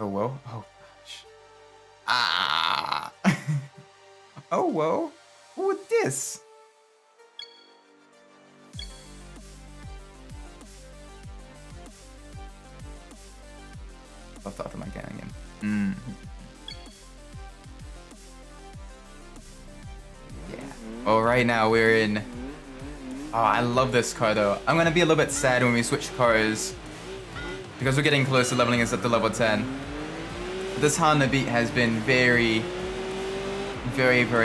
Oh whoa! Oh gosh! Ah! Oh whoa! What's this? Left off of my cannon. Yeah. Well, right now we're in. Oh, I love this car though. I'm gonna be a little bit sad when we switch cars because we're getting close to leveling us up to level 10. But this Honda Beat has been very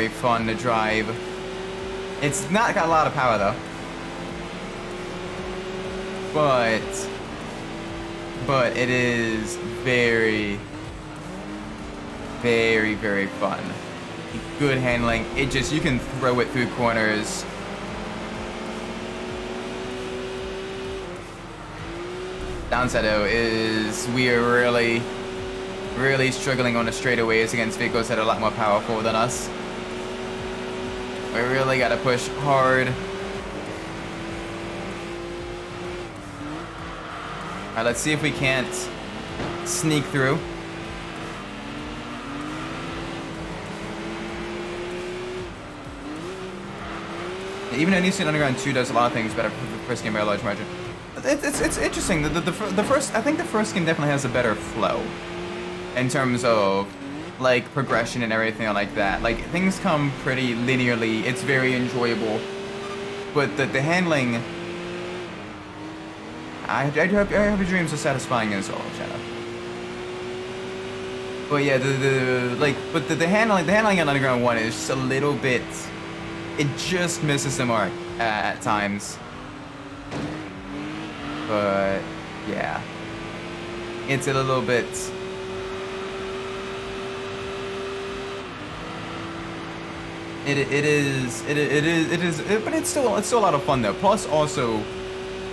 fun to drive. It's not got a lot of power though, but it is very fun. Good handling. It just, you can throw it through corners. Downside though is we are really struggling on the straightaways against vehicles that are a lot more powerful than us. We really gotta push hard. Alright, let's see if we can't sneak through. Even though Enthusia Underground 2 does a lot of things better for the first game by a large margin. It's interesting. The first, I think the first game definitely has a better flow in terms of like progression and everything like that. Like things come pretty linearly. It's very enjoyable, but the handling. I hope your dreams are satisfying as well, Shadow. But yeah, the handling on Underground 1 is just a little bit. It just misses the mark at times. But yeah, it's a little bit. It is, but it's still a lot of fun though. Plus, also,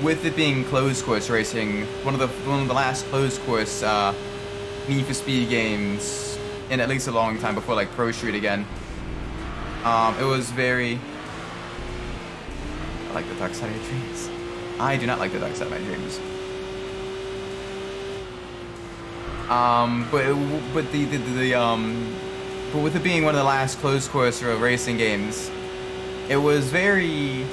with it being closed course racing, one of the last closed course Need for Speed games in at least a long time before like Pro Street again. It was very. I like the dark side of your dreams. I do not like the dark side of my dreams. But with it being one of the last closed course racing games, it was very.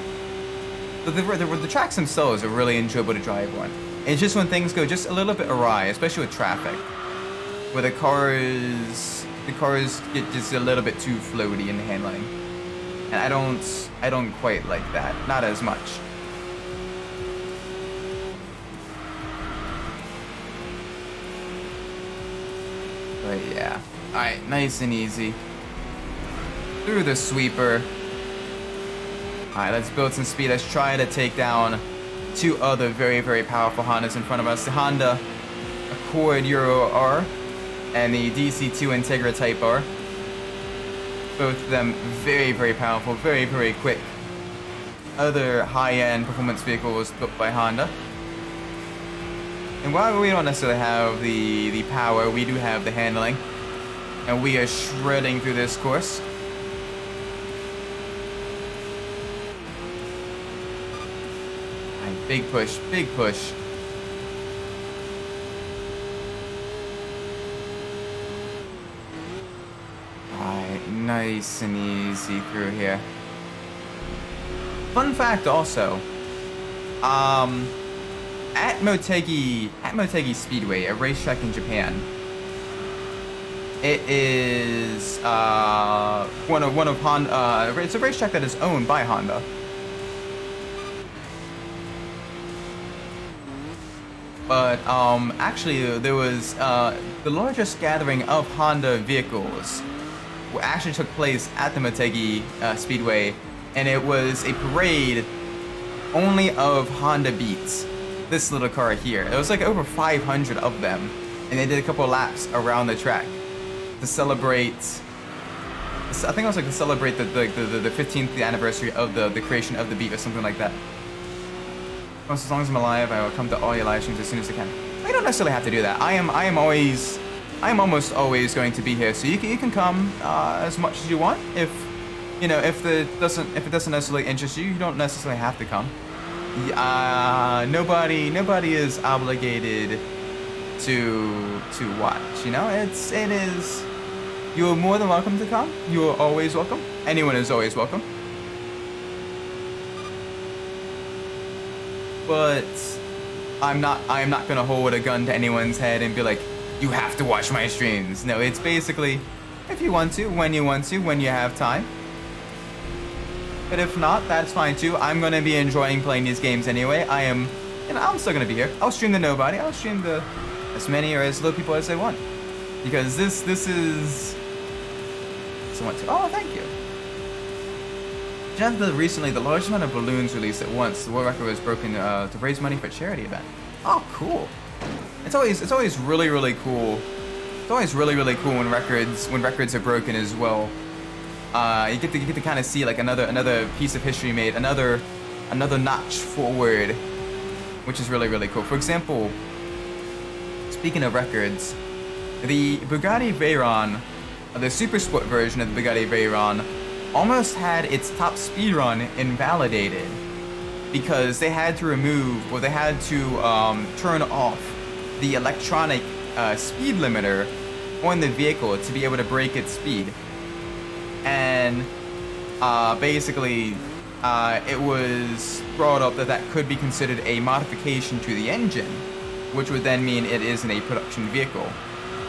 The tracks themselves are really enjoyable to drive on. It's just when things go just a little bit awry, especially with traffic, where the cars get just a little bit too floaty in the handling, and I don't quite like that, not as much. But yeah, all right, nice and easy through the sweeper. All right, let's build some speed. Let's try to take down two other very, very powerful Hondas in front of us: the Honda Accord Euro R and the DC2 Integra Type R. Both of them very, very powerful, very, very quick. Other high-end performance vehicles built by Honda. And while we don't necessarily have the power, we do have the handling. And we are shredding through this course. Right, big push, big push. Nice and easy through here. Fun fact also, at Motegi Speedway, a racetrack in Japan, it is one of Honda. It's a racetrack that is owned by Honda. But actually, there was the largest gathering of Honda vehicles actually took place at the Motegi Speedway, and it was a parade only of Honda Beats. This little car here. There was like over 500 of them, and they did a couple of laps around the track to celebrate. I think it was like to celebrate the 15th anniversary of the creation of the Beat or something like that. As long as I'm alive, I will come to all your live streams as soon as I can. I don't necessarily have to do that. I am almost always going to be here, so you can come as much as you want. If it doesn't necessarily interest you, you don't necessarily have to come. Nobody is obligated to watch. You know, it is. You are more than welcome to come. You are always welcome. Anyone is always welcome. But I'm not gonna hold a gun to anyone's head and be like, you have to watch my streams. No, it's basically, if you want to, when you want to, when you have time. But if not, that's fine too. I'm gonna be enjoying playing these games anyway. I'm still gonna be here. I'll stream the nobody. I'll stream the as many or as little people as they want, because this is. Someone too. Oh, thank you. Just recently, the largest amount of balloons released at once. The world record was broken to raise money for a charity event. Oh, cool. It's always really cool. It's always really cool when records are broken as well. You get to kind of see like another piece of history made, another notch forward, which is really cool. For example, speaking of records, the Bugatti Veyron, the Super Sport version of the Bugatti Veyron, almost had its top speed run invalidated because they had to remove, or they had to turn off the electronic speed limiter on the vehicle to be able to brake its speed. And basically, it was brought up that that could be considered a modification to the engine, which would then mean it isn't a production vehicle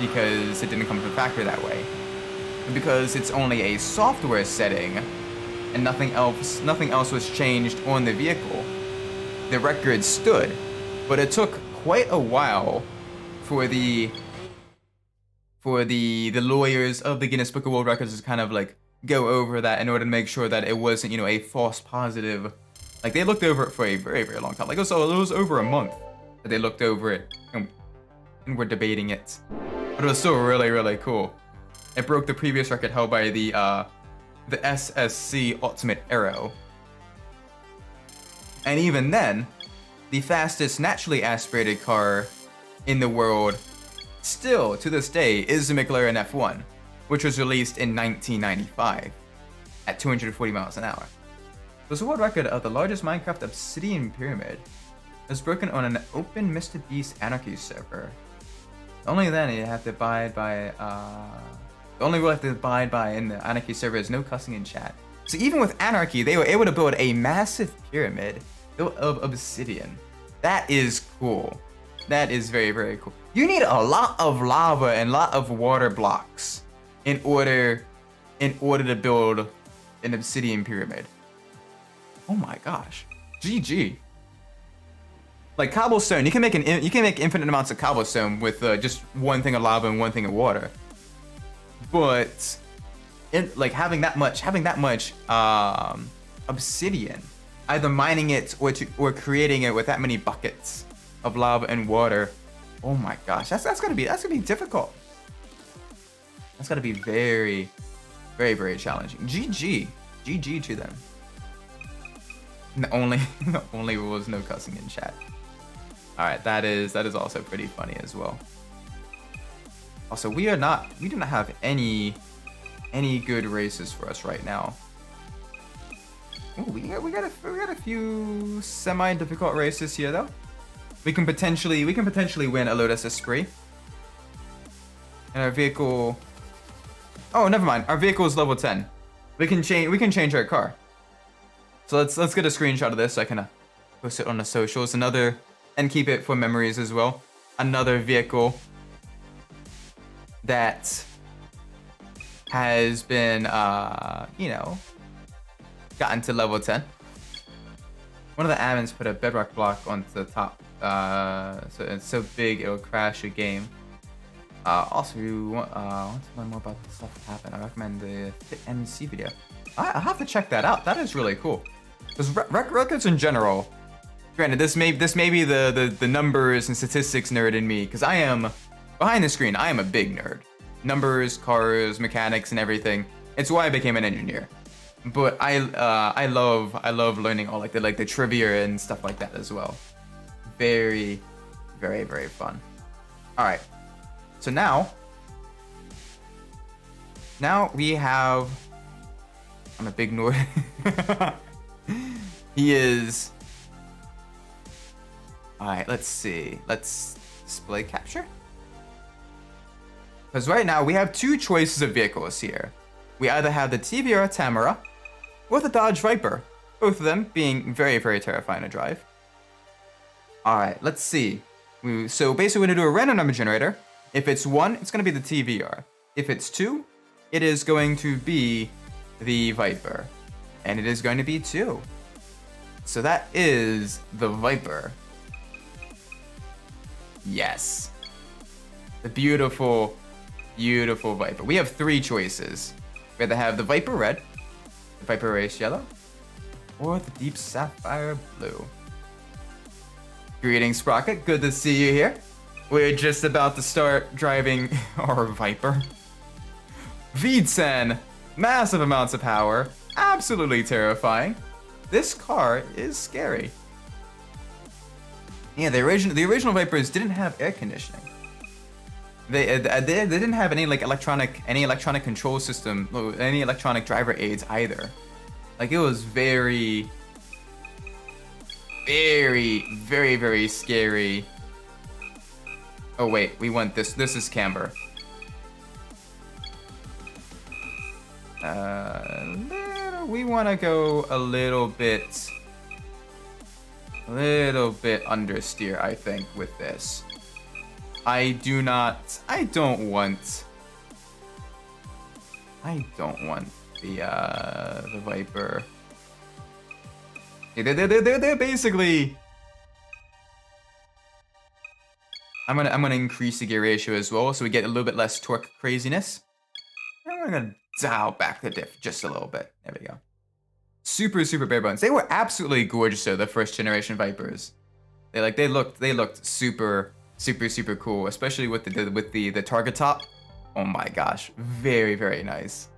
because it didn't come from the factory that way. And because it's only a software setting and nothing else was changed on the vehicle, the record stood. But it took quite a while for the lawyers of the Guinness Book of World Records to kind of like go over that in order to make sure that it wasn't, you know, a false positive. Like, they looked over it for a very, very long time. Like, it was over a month that they looked over it and were debating it. But it was still really, really cool. It broke the previous record held by the SSC Ultimate Aero. And even then, the fastest naturally aspirated car in the world still, to this day, is the McLaren F1, which was released in 1995 at 240 miles an hour. It was a world record of the largest Minecraft obsidian pyramid. It was broken on an open Mr. Beast Anarchy server. Only then you have to abide by, the only rule you have to abide by in the Anarchy server is no cussing in chat. So even with Anarchy, they were able to build a massive pyramid built of obsidian. That is cool. That is very, very cool. You need a lot of lava and a lot of water blocks in order to build an obsidian pyramid. Oh my gosh. GG. Like cobblestone, you can make infinite amounts of cobblestone with just one thing of lava and one thing of water. But like having that much obsidian, either mining it or creating it with that many buckets of lava and water. Oh my gosh, that's gonna be difficult. That's gotta be very, very, very challenging. GG to them. And the only rule is no cussing in chat. All right, that is also pretty funny as well. Also, we do not have any good races for us right now. Ooh, we got a few semi-difficult races here though. We can potentially win a Lotus Esprit. And our vehicle. Oh, never mind. Our vehicle is level 10. We can change our car. So let's get a screenshot of this so I can post it on the socials. And keep it for memories as well. Another vehicle that has been gotten to level 10. One of the admins put a bedrock block onto the top, so it's so big it'll crash a game. Also, if you want to learn more about the stuff that happened, I recommend the Fit MC video. I'll have to check that out. That is really cool. Because records in general, granted, this may be the numbers and statistics nerd in me, because I am behind the screen. I am a big nerd. Numbers, cars, mechanics, and everything. It's why I became an engineer. But I love learning all like the trivia and stuff like that as well. Very, very, very fun. All right. So now we have. I'm a big nerd. He is. All right. Let's see. Let's display capture. Because right now we have two choices of vehicles here. We either have the TVR Tamara or the Dodge Viper, both of them being very, very terrifying to drive. All right, let's see. So basically, we're gonna do a random number generator. If it's 1, it's gonna be the TVR. If it's 2, it is going to be the Viper, and it is going to be 2. So that is the Viper. Yes, the beautiful, beautiful Viper. We have 3 choices. We either have the Viper Red, the Viper Race Yellow, or the Deep Sapphire Blue. Greetings, Sprocket. Good to see you here. We're just about to start driving our Viper. V10, massive amounts of power, absolutely terrifying. This car is scary. Yeah, the original Vipers didn't have air conditioning. They didn't have any like electronic control system, any electronic driver aids either. Like, it was very, very, very, very scary. Oh wait, we want this. This is camber. We want to go a little bit understeer, I think, with this. I don't want the Viper. They're basically. I'm gonna increase the gear ratio as well, so we get a little bit less torque craziness. And we're gonna dial back the diff just a little bit. There we go. Super bare bones. They were absolutely gorgeous though, the first generation Vipers. They looked super cool, especially with the target top. Oh my gosh, very nice.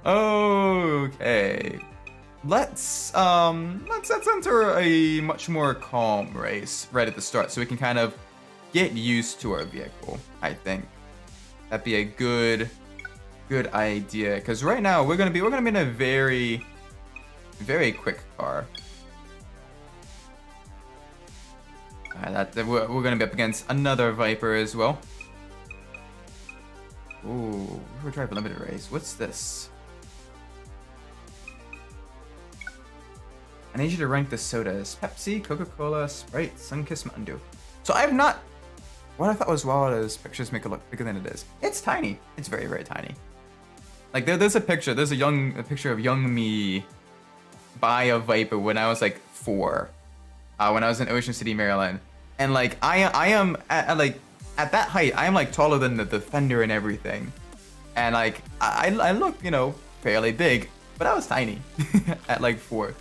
Okay. Let's enter a much more calm race right at the start, so we can kind of get used to our vehicle. I think that'd be a good idea, because right now we're gonna be in a very quick car. We're gonna be up against another Viper as well. Ooh, we're driving a limited race. What's this? I need you to rank the sodas: Pepsi, Coca-Cola, Sprite, Sunkist, Mountain Dew. So I have not. What I thought was wild is pictures make it look bigger than it is. It's tiny. It's very tiny. Like there's a picture. There's a picture of young me by a Viper when I was like 4, when I was in Ocean City, Maryland, and like I am at that height. I am like taller than the Defender and everything, and like I look fairly big, but I was tiny at like 4.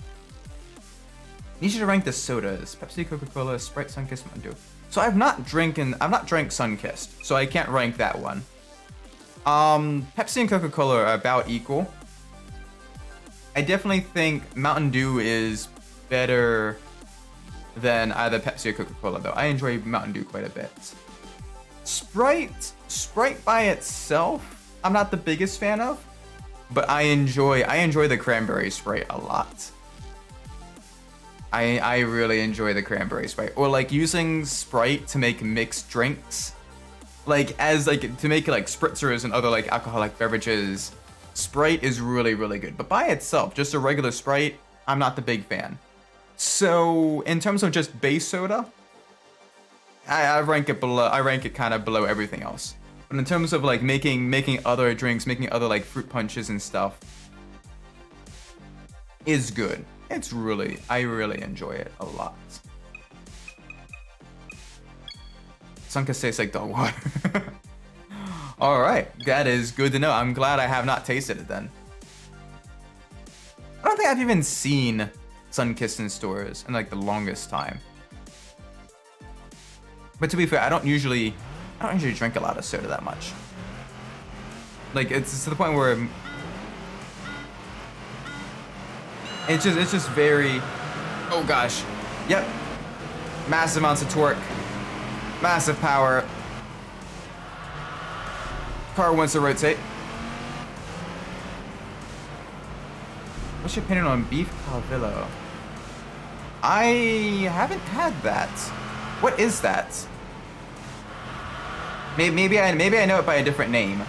I need you to rank the sodas: Pepsi, Coca-Cola, Sprite, Sunkist, Mountain Dew. So I've not drank Sunkist, so I can't rank that one. Pepsi and Coca-Cola are about equal. I definitely think Mountain Dew is better than either Pepsi or Coca-Cola, though. I enjoy Mountain Dew quite a bit. Sprite by itself, I'm not the biggest fan of, but I enjoy the cranberry Sprite a lot. I really enjoy the cranberry Sprite, or like using Sprite to make mixed drinks, like to make like spritzers and other like alcoholic beverages. Sprite is really good, but by itself, just a regular Sprite, I'm not the big fan. So in terms of just base soda, I rank it below. I rank it kind of below everything else. But in terms of like making other drinks, making other like fruit punches and stuff, is good. I really enjoy it a lot. Sunkist tastes like dog water. Alright, that is good to know. I'm glad I have not tasted it then. I don't think I've even seen Sunkist in stores in like the longest time. But to be fair, I don't usually drink a lot of soda that much. Like it's to the point where it's just very, oh gosh, yep, massive amounts of torque, massive power. Car wants to rotate. What's your opinion on beef calvillo? I haven't had that. What is that? Maybe I know it by a different name.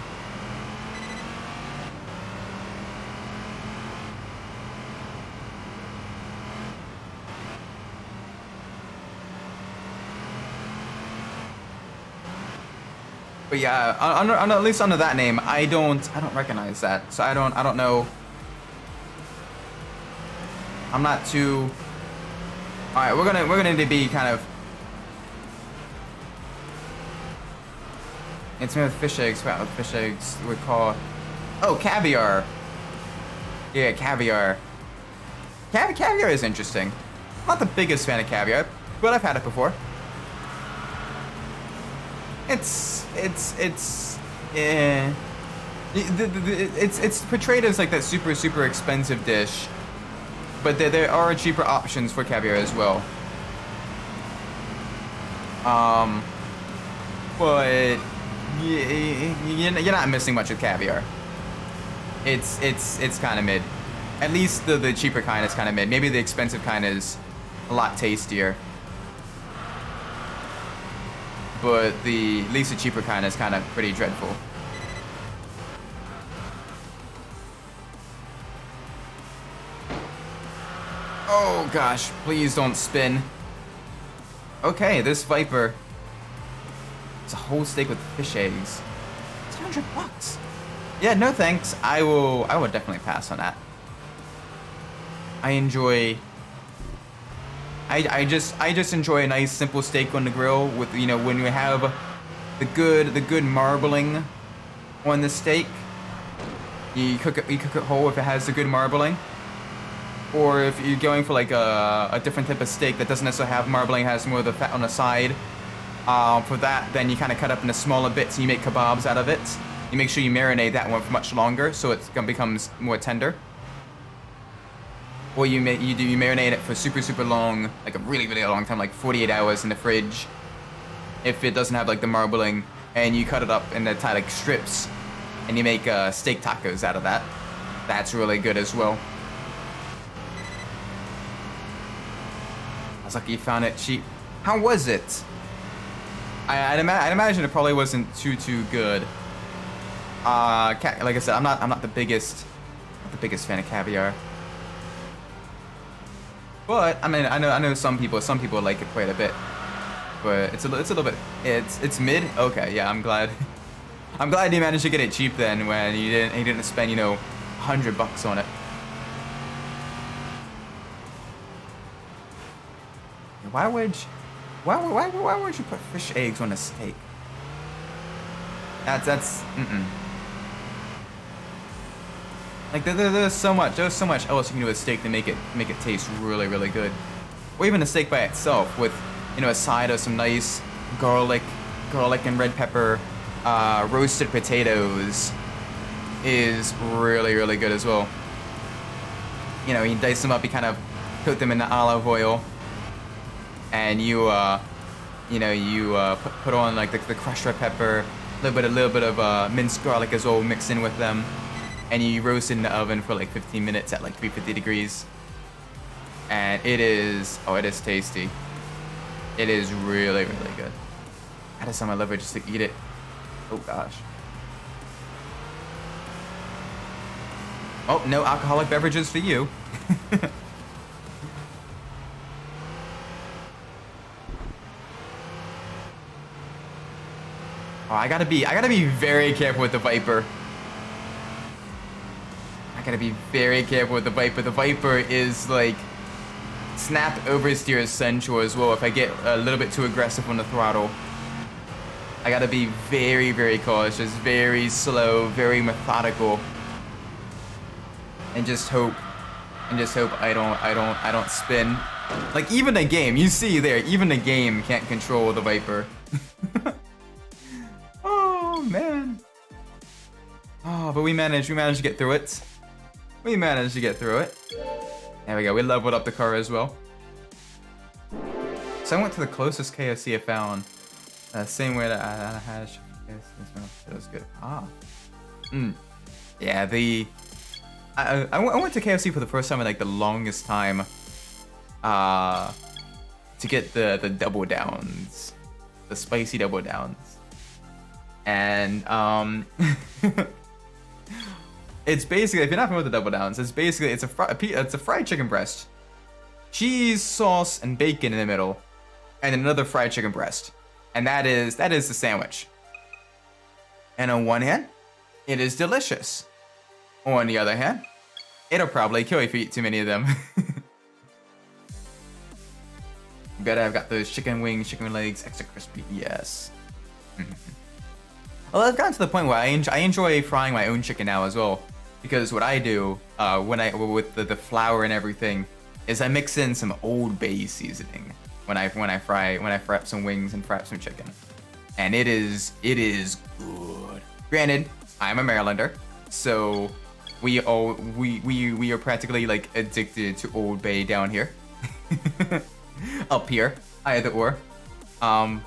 But yeah, at least under that name, I don't recognize that. So I don't know. I'm not too. All right, we're gonna need to be kind of. It's made with fish eggs. Wow, fish eggs we call. Oh, caviar. Yeah, caviar. Caviar is interesting. I'm not the biggest fan of caviar, but I've had it before. It's portrayed as like that super expensive dish, but there are cheaper options for caviar as well. But you're not missing much with caviar. It's kind of mid. At least the cheaper kind is kind of mid. Maybe the expensive kind is a lot tastier. But the Lisa cheaper kind is kind of pretty dreadful. Oh gosh, please don't spin. Okay, this Viper. It's a whole steak with fish eggs. It's $100. Yeah, no thanks. I would definitely pass on that. I enjoy. I just enjoy a nice simple steak on the grill with, you know, when you have the good marbling on the steak. You cook it whole if it has the good marbling. Or if you're going for like a different type of steak that doesn't necessarily have marbling, has more of the fat on the side. For that, then you kind of cut up into smaller bits and you make kebabs out of it. You make sure you marinate that one for much longer so it becomes more tender. Or you marinate it for super long, like a really long time, like 48 hours in the fridge. If it doesn't have like the marbling, and you cut it up into like strips, and you make steak tacos out of that. That's really good as well. I was lucky you found it cheap. How was it? I'd imagine it probably wasn't too good. Like I said, I'm not the biggest fan of caviar. But I mean, I know some people like it quite a bit. But it's a little bit. It's mid. Okay, yeah, I'm glad. I'm glad you managed to get it cheap then when you didn't spend, you know, $100 on it. Why would you put fish eggs on a steak? That's Like there's so much else you can do with steak to make it taste really good. Or even a steak by itself with, you know, a side of some nice garlic and red pepper, roasted potatoes is really good as well. You know, you dice them up, you kind of coat them in the olive oil, and you put on like the crushed red pepper, a little bit of minced garlic as well mixed in with them. And you roast it in the oven for like 15 minutes at like 350 degrees. And it is tasty. It is really good. I just on my liver just to eat it. Oh gosh. Oh, no alcoholic beverages for you. Oh, I gotta be very careful with the Viper. Gotta be very careful with the Viper. The Viper is like snap oversteer essential as well. If I get a little bit too aggressive on the throttle, I gotta be very cautious, very slow, very methodical, and just hope I don't spin. Like even the game, you see there, even the game can't control the Viper. Oh man. Oh, but we managed to get through it. We managed to get through it. There we go. We leveled up the car as well. So I went to the closest KFC I found. Same way that I had. It was good. Ah. Yeah. I went to KFC for the first time in like the longest time. To get the double downs, the spicy double downs, and It's basically, if you're not familiar with the double downs, it's a fried chicken breast, cheese, sauce, and bacon in the middle, and another fried chicken breast, and that is the sandwich. And on one hand, it is delicious. On the other hand, it'll probably kill you if you eat too many of them. You gotta have got those chicken wings, chicken legs, extra crispy. Yes. Well, I've gotten to the point where I enjoy frying my own chicken now as well. Because what I do with the flour and everything is I mix in some Old Bay seasoning when I fry up some wings and fry up some chicken, and it is good. Granted, I'm a Marylander, so we are practically like addicted to Old Bay down here, up here, either or. But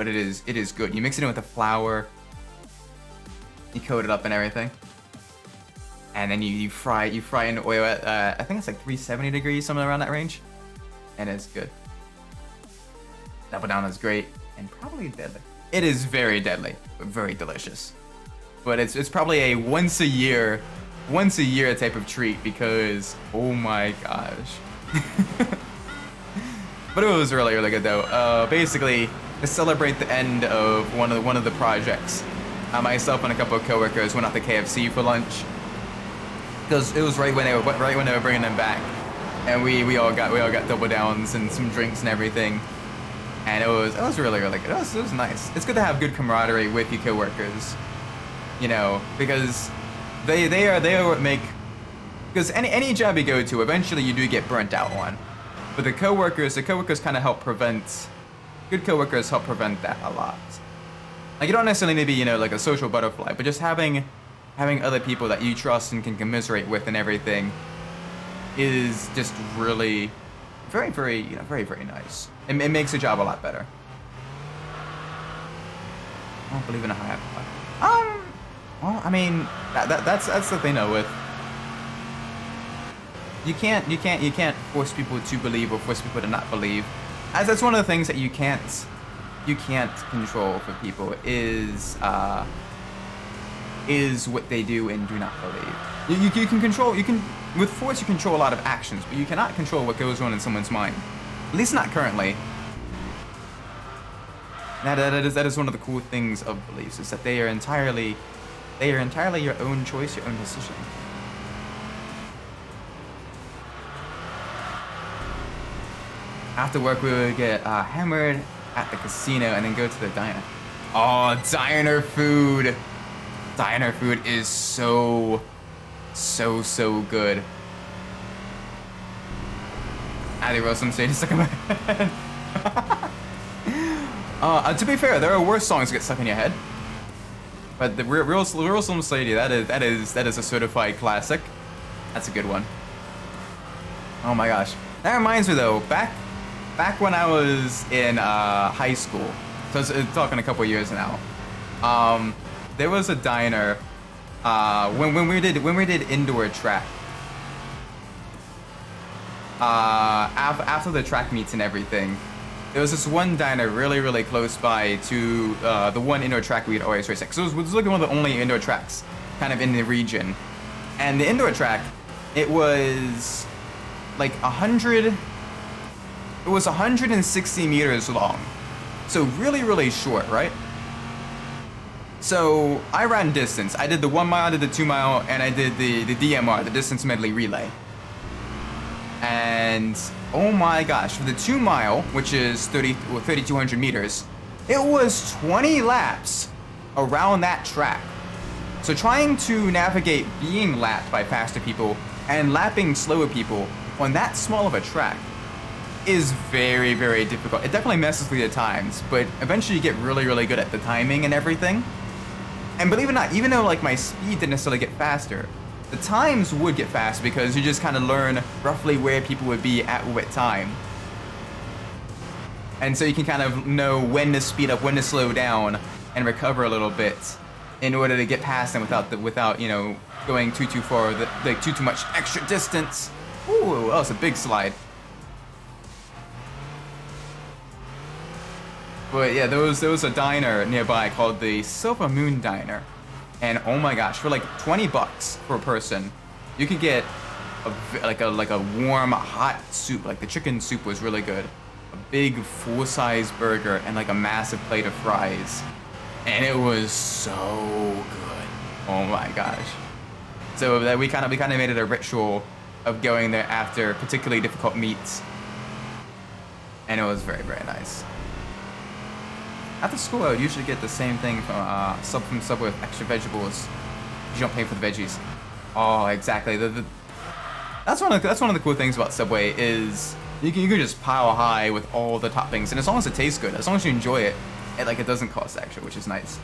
it is good. You mix it in with the flour, you coat it up and everything. And then you fry in the oil at I think it's like 370 degrees, somewhere around that range. and it's good. Double down is great and probably deadly. It is very deadly, but very delicious. But it's probably a once a year type of treat because oh my gosh. But it was really good though. Basically, to celebrate the end of one of the projects, myself and a couple of coworkers went out to KFC for lunch because it was right when they were bringing them back, and we all got double downs and some drinks and everything, and it was really good. It was nice. It's good to have good camaraderie with your coworkers, you know, because they are what make, because any job you go to, eventually you do get burnt out on. But the coworkers kind of help prevent, good coworkers help prevent that a lot. Like, you don't necessarily need to be, you know, like a social butterfly, but just having other people that you trust and can commiserate with and everything is just really very nice. It makes the job a lot better. I don't believe in a high. Well, I mean, that's the thing though with. You can't force people to believe or force people to not believe. As that's one of the things that you can't control for people is what they do and do not believe. You can control, with force you control a lot of actions, but you cannot control what goes on in someone's mind. At least not currently. That is one of the cool things of beliefs, is that they are entirely your own choice, your own decision. After work, we would get hammered at the casino and then go to the diner. Oh, diner food! Diner food is so good. They wrote some stage stuck in my head. To be fair, there are worse songs that get stuck in your head. But the real Slim Shady, that is a certified classic. That's a good one. Oh my gosh. That reminds me though, back when I was in high school, so it's talking a couple years now. There was a diner when we did indoor track. After the track meets and everything, there was this one diner really close by to the one indoor track we'd always race at. Because it was like one of the only indoor tracks kind of in the region. And the indoor track, it was like 160 meters long. So really short, right? So I ran distance. I did the 1 mile, I did the 2 mile, and I did the DMR, the distance medley relay. And oh my gosh, for the 2 mile, which is 3,200 meters, it was 20 laps around that track. So trying to navigate being lapped by faster people and lapping slower people on that small of a track is very difficult. It definitely messes with your times, but eventually you get really good at the timing and everything. And believe it or not, even though like my speed didn't necessarily get faster, the times would get faster because you just kind of learn roughly where people would be at what time. And so you can kind of know when to speed up, when to slow down, and recover a little bit in order to get past them without you know, going too far, like too much extra distance. Ooh, that was a big slide. But yeah, there was a diner nearby called the Silver Moon Diner. And oh my gosh, for like 20 bucks per person, you could get like a warm, hot soup. Like the chicken soup was really good. A big full-size burger and like a massive plate of fries. And it was so good. Oh my gosh. So that we kind of made it a ritual of going there after particularly difficult meets. And it was very nice. After school, I would usually get the same thing from Subway with extra vegetables. You don't pay for the veggies. Oh, exactly. That's one of the cool things about Subway is you can just pile high with all the toppings, and as long as it tastes good, as long as you enjoy it, it doesn't cost extra, which is nice.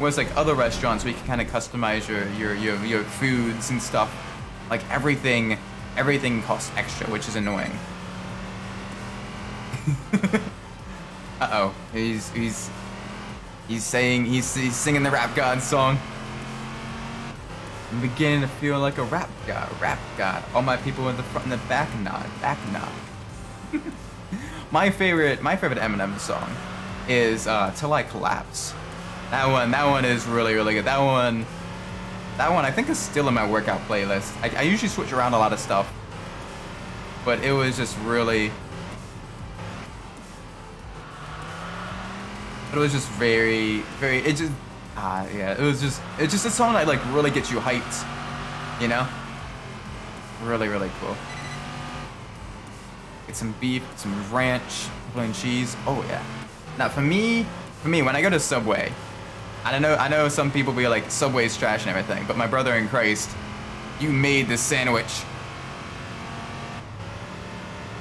Whereas like other restaurants, where you can kind of customize your foods and stuff, like everything costs extra, which is annoying. Uh-oh, he's singing the Rap God song. I'm beginning to feel like a rap god. All my people in the front and the back nod. my favorite Eminem song is "Till I Collapse." That one is really really good. That one I think is still in my workout playlist. I usually switch around a lot of stuff, but it was just really. But it was just very, very. It just, yeah. It's just a song that like really gets you hyped, you know. Really, really cool. Get some beef, some ranch, plain cheese. Oh yeah. Now for me, when I go to Subway, I know some people be like Subway's trash and everything, but my brother in Christ, you made this sandwich.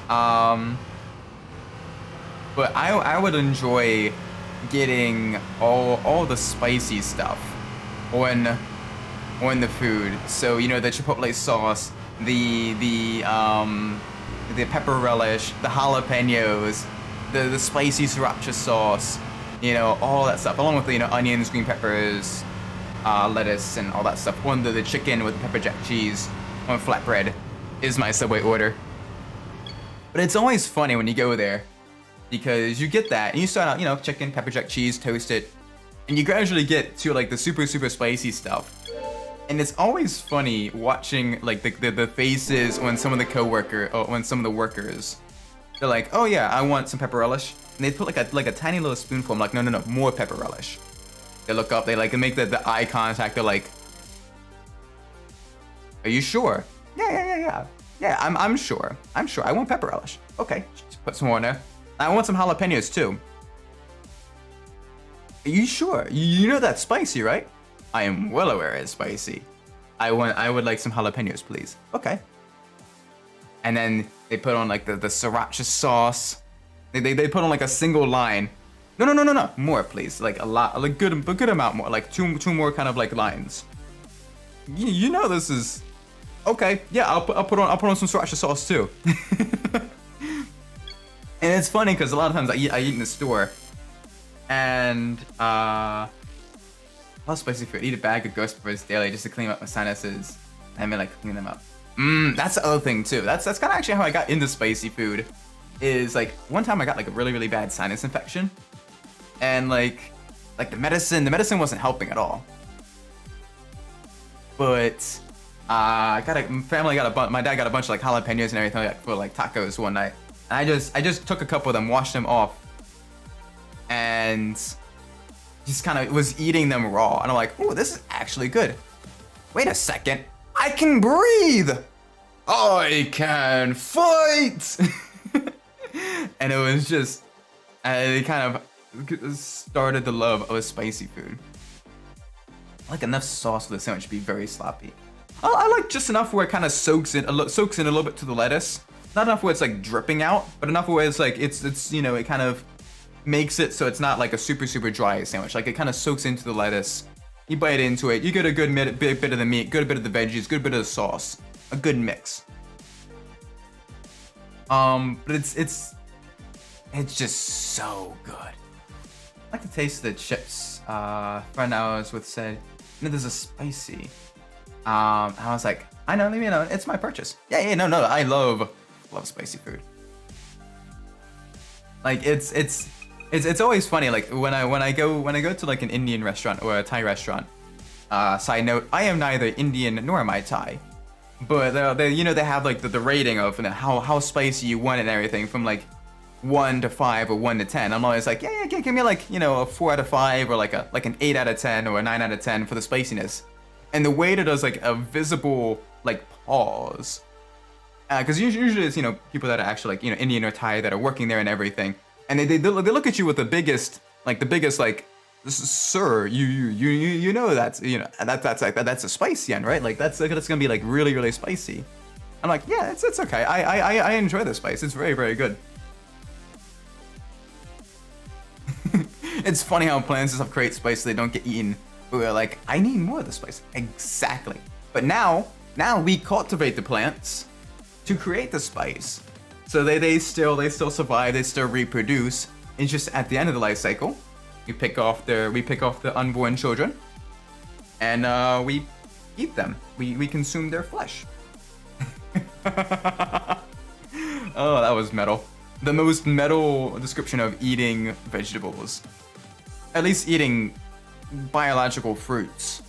But I would enjoy getting all the spicy stuff on the food. So you know the chipotle sauce, the pepper relish, the jalapenos, the spicy sriracha sauce, you know, all that stuff, along with the, you know, onions, green peppers, lettuce, and all that stuff. On the chicken with the pepper jack cheese on flatbread is my Subway order. But it's always funny when you go there, because you get that and you start out, you know, chicken, pepper jack cheese, toast it, and you gradually get to like the super spicy stuff. And it's always funny watching like the faces when some of the when some of the workers, they're like, oh yeah, I want some pepper relish, and they put like a tiny little spoonful. I'm like, no, more pepper relish. They look up, they like make the eye contact. They're like, are you sure? Yeah. I'm sure. I want pepper relish. Okay, just put some more in there. I want some jalapenos too. Are you sure? You know that's spicy, right? I am well aware it's spicy. I would like some jalapenos, please. Okay. And then they put on like the sriracha sauce. They put on like a single line. No. More, please. Like a lot, like a good amount more. Like two more kind of like lines. You know this is okay. Yeah, I'll put on some sriracha sauce too. And it's funny because a lot of times I eat in the store, and I love spicy food. I eat a bag of ghost peppers daily just to clean up my sinuses. I mean, like clean them up. That's the other thing too. That's kind of actually how I got into spicy food. Is like one time I got like a really bad sinus infection, and like the medicine wasn't helping at all. But my dad got a bunch of like jalapenos and everything like, for like tacos one night. And I just took a couple of them, washed them off, and just kind of was eating them raw. And I'm like, oh, this is actually good. Wait a second, I can breathe. I can fight. And it was just, it kind of started the love of a spicy food. I like enough sauce for the sandwich to be very sloppy. I like just enough where it kind of soaks in a little bit to the lettuce. Not enough where it's like dripping out, but enough where it's like it's you know, it kind of makes it so it's not like a super dry sandwich. Like it kind of soaks into the lettuce. You bite into it, you get a good bit of the meat, good bit of the veggies, good bit of the sauce, a good mix. But it's just so good. I like the taste of the chips. Friend I was with said, no, this is spicy. I was like, I know, leave me alone. It's my purchase. Yeah, no, I love spicy food. Like it's always funny. Like when I go to like an Indian restaurant or a Thai restaurant. Side note, I am neither Indian nor am I Thai, but they you know they have like the rating of, you know, how spicy you want and everything from like 1 to 5 or 1 to 10. I'm always like, yeah, give me like, you know, a 4 out of 5 or like an 8 out of 10 or a 9 out of 10 for the spiciness. And the waiter does like a visible like pause, because usually it's, you know, people that are actually like, you know, Indian or Thai that are working there and everything, and they look at you with the biggest like, sir, you know that's, you know, that's a spicy one, right? Like that's gonna be like really spicy. I'm like, yeah, it's okay. I enjoy the spice. It's very good. It's funny how plants and stuff create spice so they don't get eaten. We're like, I need more of the spice. Exactly. But now we cultivate the plants to create the spice. So they still survive, they still reproduce. It's just at the end of the life cycle, we pick off the unborn children, and we eat them. We consume their flesh. Oh, that was metal. the most metal description of eating vegetables. At least eating biological fruits.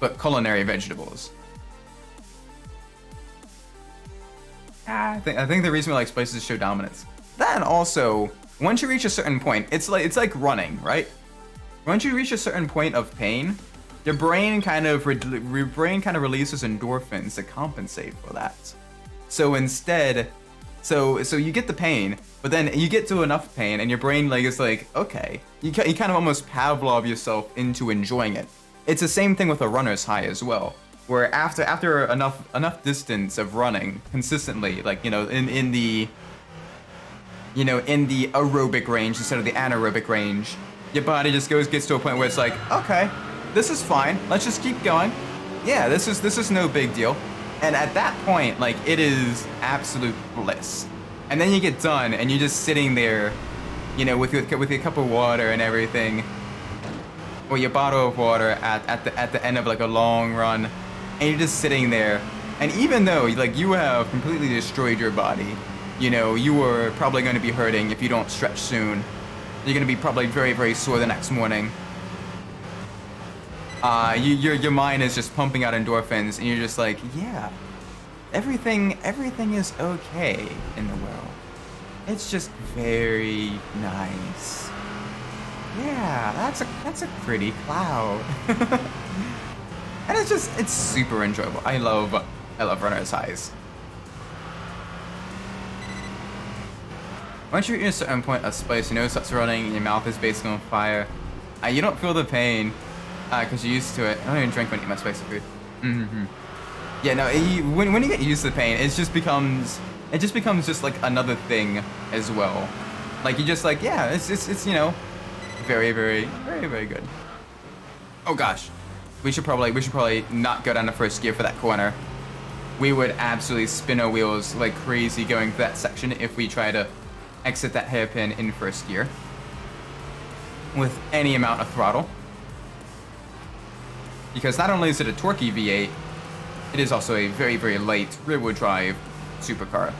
But culinary vegetables. I think the reason we like spices is show dominance. Then also, once you reach a certain point, it's like running, right? Once you reach a certain point of pain, your brain kind of releases endorphins to compensate for that. So instead, so you get the pain, but then you get to enough pain, and your brain is like, okay, you kind of almost Pavlov yourself into enjoying it. It's the same thing with a runner's high as well, where after enough distance of running consistently, in the aerobic range instead of the anaerobic range, your body just gets to a point where it's like, okay, this is fine. Let's just keep going. Yeah, this is no big deal. And at that point, it is absolute bliss. And then you get done, and you're just sitting there, with your cup of water and everything, or your bottle of water at the end of a long run, and you're just sitting there. And even though you have completely destroyed your body, you are probably going to be hurting if you don't stretch soon. You're going to be probably very, very sore the next morning. Your mind is just pumping out endorphins, and you're just like, yeah, everything is okay in the world. It's just very nice. Yeah, that's a pretty cloud. And it's super enjoyable. I love runner's highs. Once you reach a certain point of spice, your nose starts running, and your mouth is basically on fire. You don't feel the pain. Because you're used to it. I don't even drink when I eat my spicy food. Yeah, no, when you get used to the pain, it just becomes just another thing as well. You just yeah, it's very, very, very, very good. Oh gosh, we should probably not go down to first gear for that corner. We would absolutely spin our wheels like crazy going through that section if we try to exit that hairpin in first gear with any amount of throttle. Because not only is it a torquey V8, it is also a very, very light rear-wheel drive supercar.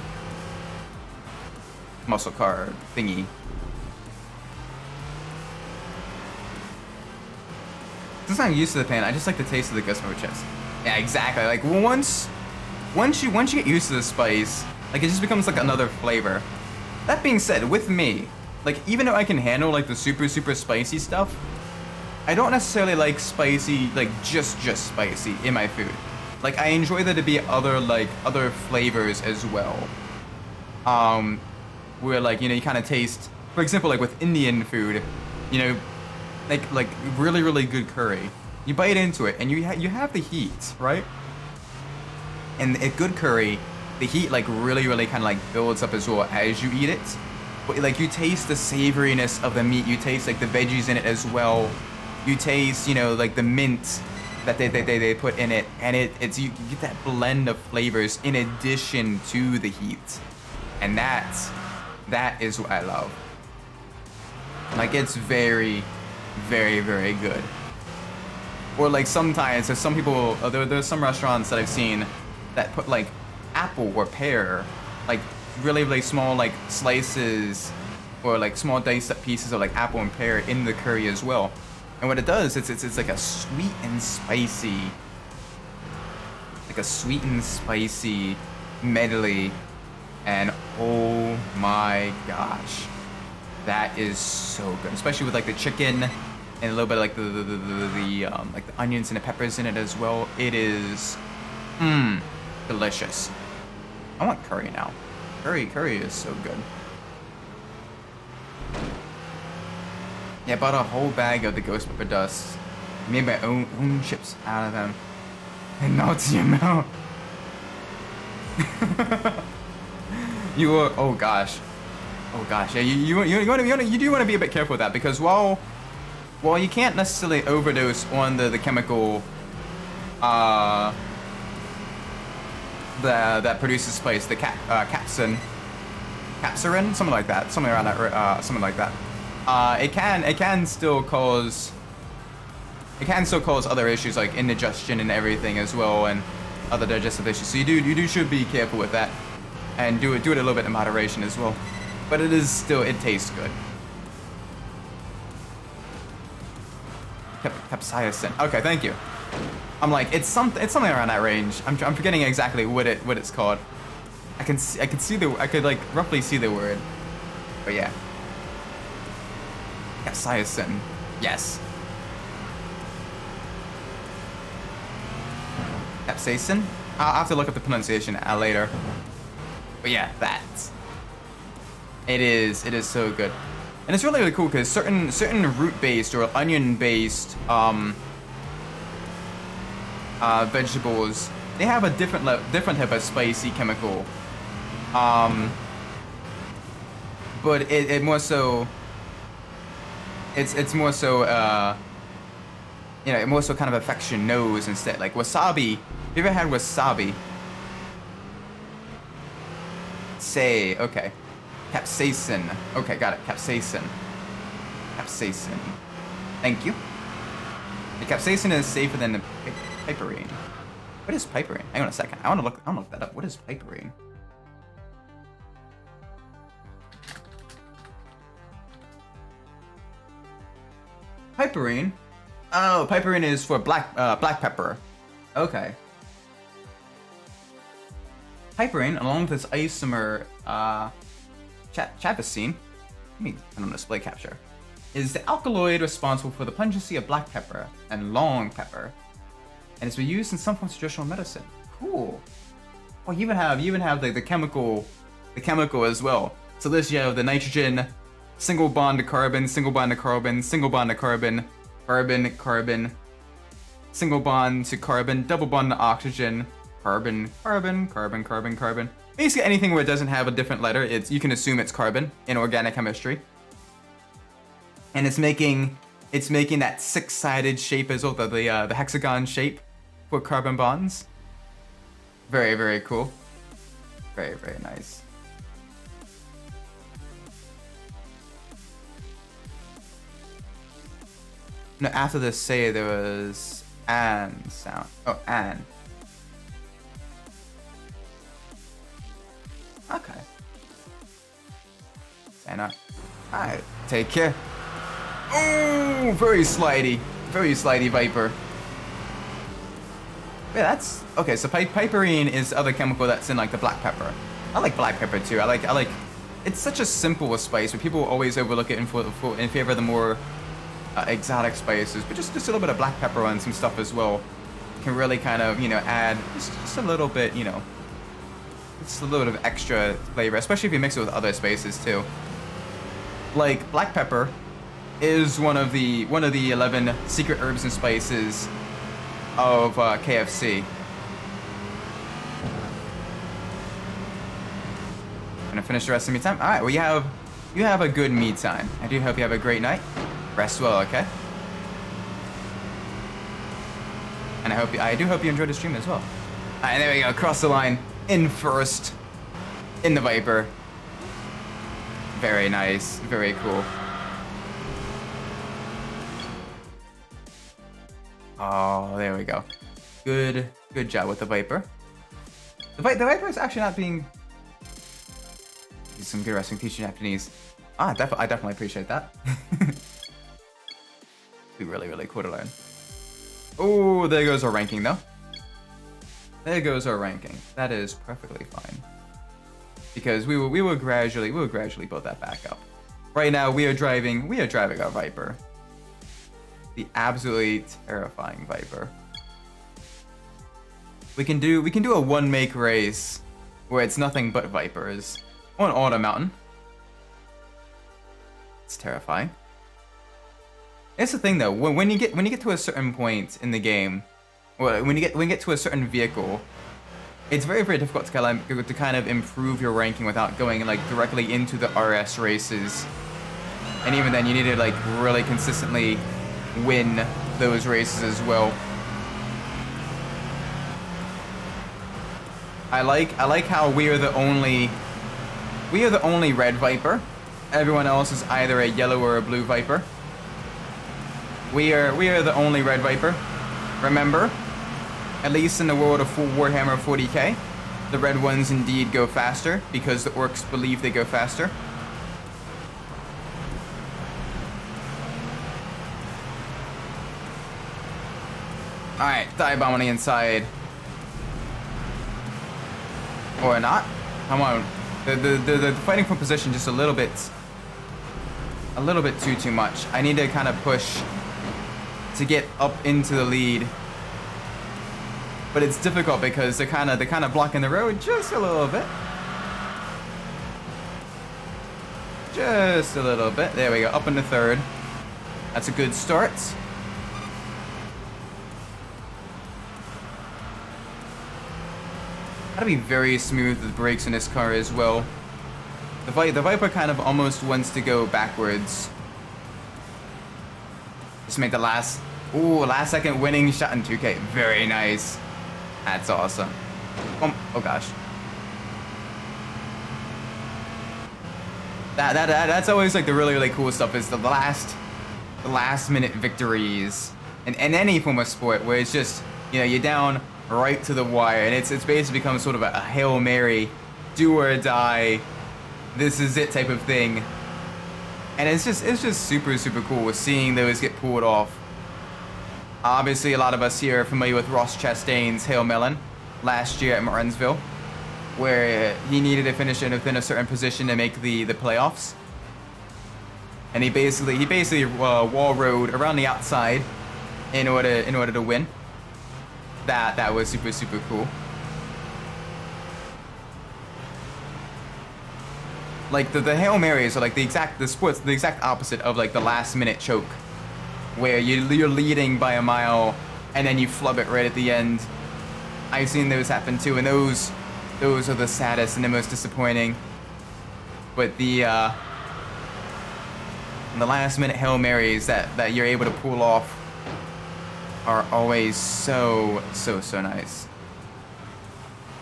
Muscle car thingy. Since I'm used to the pain, I just like the taste of the gust motor chest. Yeah, exactly. Once you get used to the spice, it just becomes another flavor. That being said, with me, even though I can handle the super, super spicy stuff, I don't necessarily like spicy, just spicy in my food. I enjoy there to be other flavors as well. Where you kind of taste, for example, with Indian food, really, really good curry. You bite into it, and you have the heat, right? And a good curry, the heat really, really kind of builds up as well as you eat it. But you taste the savoriness of the meat. You taste the veggies in it as well. You taste, the mint that they put in it, and it's you get that blend of flavors in addition to the heat, and that is what I love. It's very, very, very good. Or sometimes there's some people, there's some restaurants that I've seen that put apple or pear, really, really small slices or small diced up pieces of apple and pear in the curry as well. And what it does, it's a sweet and spicy, medley, and oh my gosh, that is so good. Especially with the chicken and a little bit of the onions and the peppers in it as well. It is, delicious. I want curry now. Curry is so good. Yeah, I bought a whole bag of the ghost pepper dust. Made my own chips out of them. And now it's your mouth. You are, oh gosh. Yeah, you do want to be a bit careful with that, because while you can't necessarily overdose on the chemical that produces spice, the capsaicin, something like that, something around that, something like that. It can still cause other issues like indigestion and everything as well, and other digestive issues. So you should be careful with that. and do it a little bit in moderation as well. But it is still, it tastes good. Capsaicin. Okay, thank you. I'm like, it's something around that range. I'm forgetting exactly what it's called. I could like roughly see the word. But yeah. Capsaicin. Yes. Capsaicin? I'll have to look up the pronunciation later. But yeah, that. It is so good. And it's really cool because certain root-based or onion-based vegetables, they have a different type of spicy chemical. But it more so, it's more so you know, it more so kind of affects your nose instead. Like wasabi. Have you ever had wasabi? Say, okay. Capsaicin. Okay, got it. Capsaicin. Capsaicin. Thank you. The capsaicin is safer than the piperine. What is piperine? Hang on a second. I wanna look that up. What is piperine? Piperine? Oh, piperine is for black pepper. Okay. Piperine, along with its isomer, chapacine, let me turn on display capture, is the alkaloid responsible for the pungency of black pepper and long pepper, and it's been used in some forms of traditional medicine. Cool. Oh, you even have the chemical as well. So this, you have the nitrogen, single bond to carbon, single bond to carbon, single bond to carbon, carbon, carbon, single bond to carbon, double bond to oxygen, carbon, carbon, carbon, carbon, carbon. Basically anything where it doesn't have a different letter, you can assume it's carbon in organic chemistry. And it's making that six-sided shape as well, the hexagon shape for carbon bonds. Very, very cool. Very, very nice. No, after this say there was an sound. Oh, an. Okay. Stand up. Alright, take care. Oh, very slidey. Very slidey Viper. Yeah, that's... Okay, so piperine is the other chemical that's in, like, the black pepper. I like black pepper, too. I like... It's such a simple spice, but people always overlook it in favor of the more exotic spices. But just a little bit of black pepper on some stuff as well can really kind of, you know, add just a little bit, you know... It's a little bit of extra flavor, especially if you mix it with other spices too. Like black pepper is one of the 11 secret herbs and spices of KFC. Gonna finish the rest of me time. All right, well you have a good me time. I do hope you have a great night. Rest well, okay? And I do hope you enjoyed the stream as well. All right, there we go. Cross the line. In first, in the Viper. Very nice, very cool. Oh, there we go. Good job with the Viper. The Viper is actually not being... Some good wrestling teaching Japanese. I definitely appreciate that. Be really, really cool to learn. Oh, there goes our ranking though. There goes our ranking. That is perfectly fine. Because we will gradually build that back up. Right now we are driving our Viper. The absolutely terrifying Viper. We can do a one-make race where it's nothing but Vipers on Autumn Mountain. It's terrifying. It's the thing though, when you get to a certain point in the game, well, when you get to a certain vehicle, it's very, very difficult to kind of improve your ranking without going like directly into the RS races. And even then, you need to like really consistently win those races as well. I like how we are the only red Viper. Everyone else is either a yellow or a blue Viper. We are the only red Viper. Remember, at least in the world of Warhammer 40k, The red ones indeed go faster because the orcs believe they go faster. Alright, dive bomb on the inside. Or not. Come on. The fighting for position just a little bit too much. I need to kind of push to get up into the lead. But it's difficult because they're kind of blocking the road just a little bit. Just a little bit. There we go. Up into third. That's a good start. Gotta be very smooth with the brakes in this car as well. The Viper kind of almost wants to go backwards. Just make the last second winning shot in 2K. Very nice. That's awesome. Oh gosh. That's always like the really cool stuff is the last minute victories in any form of sport where it's just, you know, you're down right to the wire and it's basically become sort of a Hail Mary, do or die, this is it type of thing. And it's just super cool seeing those get pulled off. Obviously, a lot of us here are familiar with Ross Chastain's Hail Melon last year at Martinsville, where he needed to finish within a certain position to make the playoffs. And he basically wall rode around the outside in order to win. That was super cool. Like the Hail Marys are like the exact opposite of like the last minute choke, where you're leading by a mile and then you flub it right at the end. I've seen those happen too, and those are the saddest and the most disappointing. But the last minute Hail Marys that you're able to pull off are always so nice.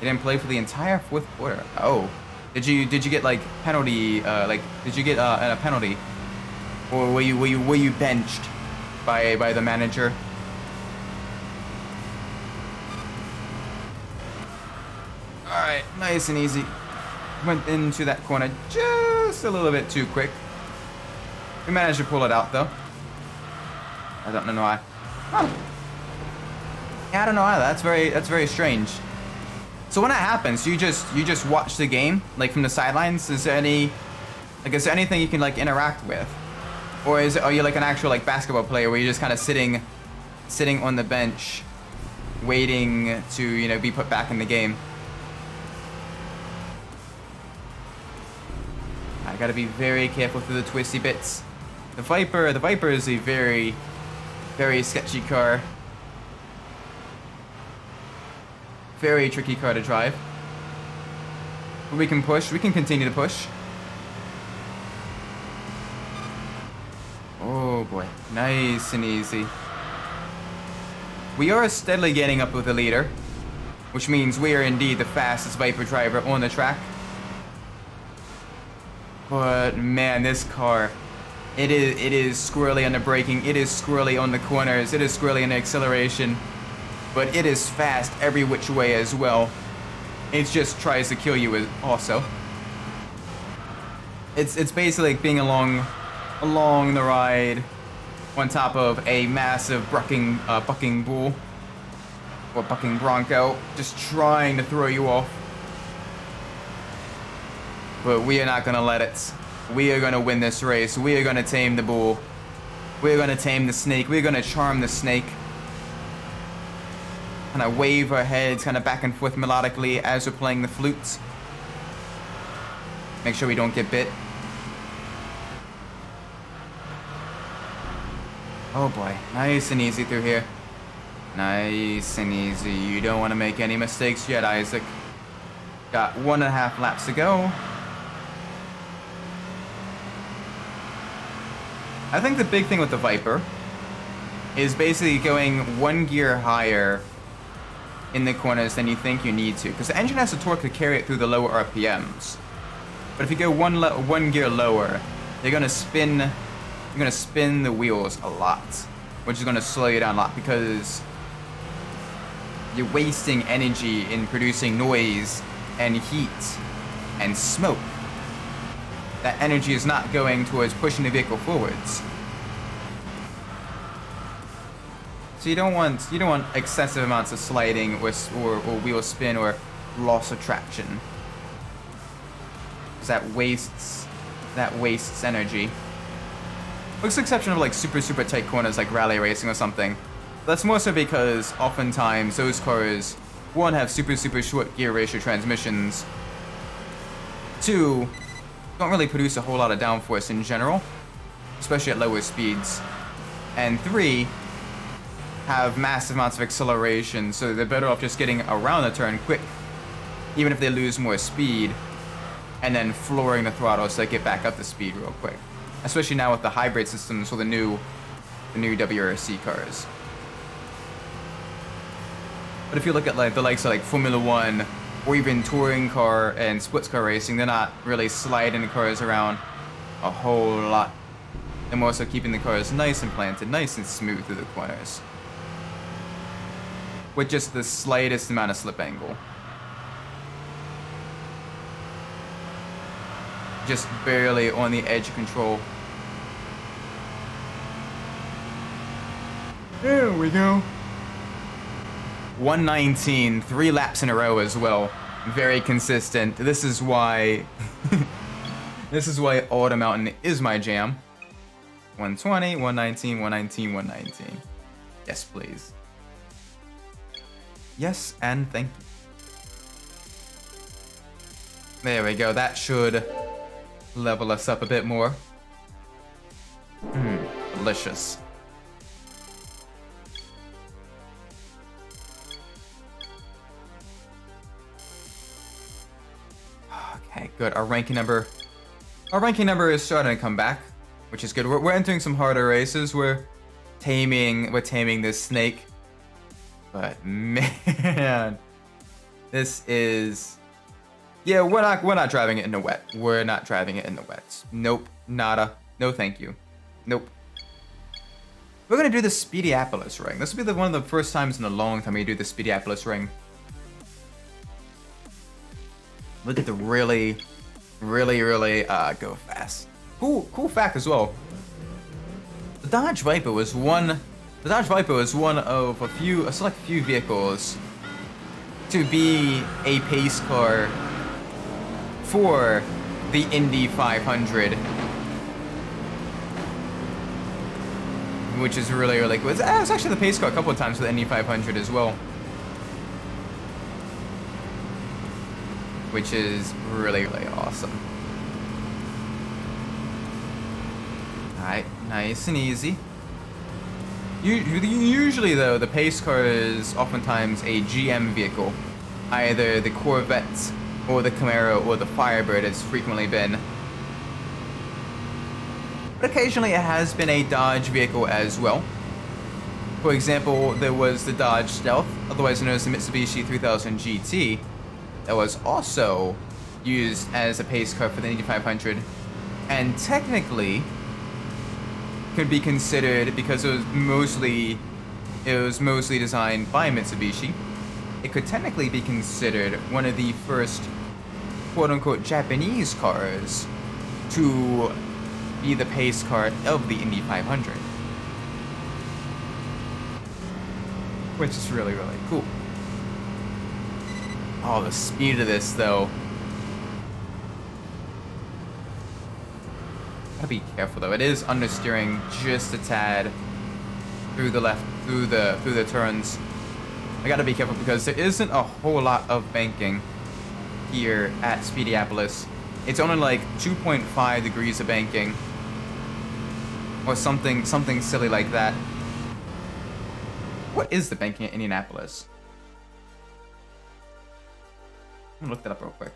You didn't play for the entire fourth quarter. Oh, did you get like penalty? Did you get a penalty, or were you benched by the manager? All right, nice and easy. Went into that corner just a little bit too quick. We managed to pull it out though. I don't know why. Huh. Yeah, I don't know either. That's very strange. So when that happens, you just watch the game like from the sidelines. Is there anything you can like interact with, or are you like an actual like basketball player where you're just kind of sitting on the bench, waiting to, you know, be put back in the game? I gotta be very careful through the twisty bits. The Viper is a very sketchy car. Very tricky car to drive. But we can push. We can continue to push. Oh boy. Nice and easy. We are steadily getting up with the leader, which means we are indeed the fastest Viper driver on the track. But man, this car, it is squirrely on the braking, it is squirrely on the corners, it is squirrely on the acceleration, but it is fast every which way as well. It just tries to kill you also. It's basically like being along the ride on top of a massive bucking bull or bucking bronco, just trying to throw you off. But we are not going to let it. We are going to win this race. We are going to tame the bull. We are going to tame the snake. We are going to charm the snake. Kind of wave our heads kind of back and forth melodically as we're playing the flutes. Make sure we don't get bit. Oh boy, nice and easy through here. Nice and easy. You don't want to make any mistakes yet, Isaac. Got 1.5 laps to go. I think the big thing with the Viper is basically going 1 gear higher in the corners than you think you need to, because the engine has the torque to carry it through the lower RPMs. But if you go one gear lower, you're gonna spin the wheels a lot, which is gonna slow you down a lot because you're wasting energy in producing noise and heat and smoke. That energy is not going towards pushing the vehicle forwards. So you don't want excessive amounts of sliding or wheel spin or loss of traction. Because that wastes energy. With the exception of like super tight corners like rally racing or something. That's more so because oftentimes those cars, one, have super short gear ratio transmissions. Two, don't really produce a whole lot of downforce in general, especially at lower speeds. And three, have massive amounts of acceleration, so they're better off just getting around the turn quick, even if they lose more speed, and then flooring the throttle so they get back up to speed real quick. Especially now with the hybrid systems for the new WRC cars. But if you look at like the likes of like Formula 1 or even touring car and sports car racing, they're not really sliding the cars around a whole lot. They're more so keeping the cars nice and planted, nice and smooth through the corners, with just the slightest amount of slip angle. Just barely on the edge of control. There we go. 119, 3 laps in a row as well. Very consistent. This is why Autumn Mountain is my jam. 120, 119, 119, 119. Yes, please. Yes, and thank you. There we go. That should level us up a bit more. Delicious. Okay, good. Our ranking number is starting to come back, which is good. We're entering some harder races. We're taming this snake. But man, this is, yeah, we're not driving it in the wet. We're not driving it in the wet. Nope, nada. No, thank you. Nope. We're gonna do the Speediopolis ring. This will be one of the first times in a long time we do the Speediopolis ring. Look at the really go fast. Cool fact as well. The Dodge Viper was one of a select few vehicles to be a pace car for the Indy 500, which is really cool. It was actually the pace car a couple of times for the Indy 500 as well, which is really awesome. Alright, nice and easy. Usually though, the pace car is oftentimes a GM vehicle. Either the Corvette or the Camaro or the Firebird has frequently been. But occasionally it has been a Dodge vehicle as well. For example, there was the Dodge Stealth, otherwise known as the Mitsubishi 3000 GT, that was also used as a pace car for the Indy 500, and technically could be considered, because it was mostly designed by Mitsubishi, it could technically be considered one of the first quote-unquote Japanese cars to be the pace car of the Indy 500, which is really cool. Oh, the speed of this though. Gotta be careful though. It is understeering just a tad through the turns. I gotta be careful because there isn't a whole lot of banking here at Speediopolis. It's only like 2.5 degrees of banking, or something silly like that. What is the banking at Indianapolis? I'm gonna look that up real quick.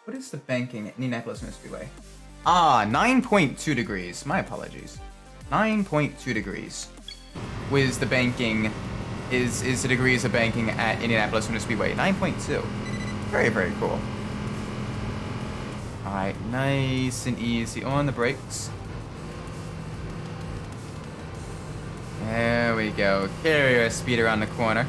What is the banking at Indianapolis Speedway? Ah, 9.2 degrees. My apologies. 9.2 degrees was the banking, is the degrees of banking at Indianapolis Speedway. 9.2. Very cool. Alright, nice and easy on the brakes. There we go. Carry our speed around the corner.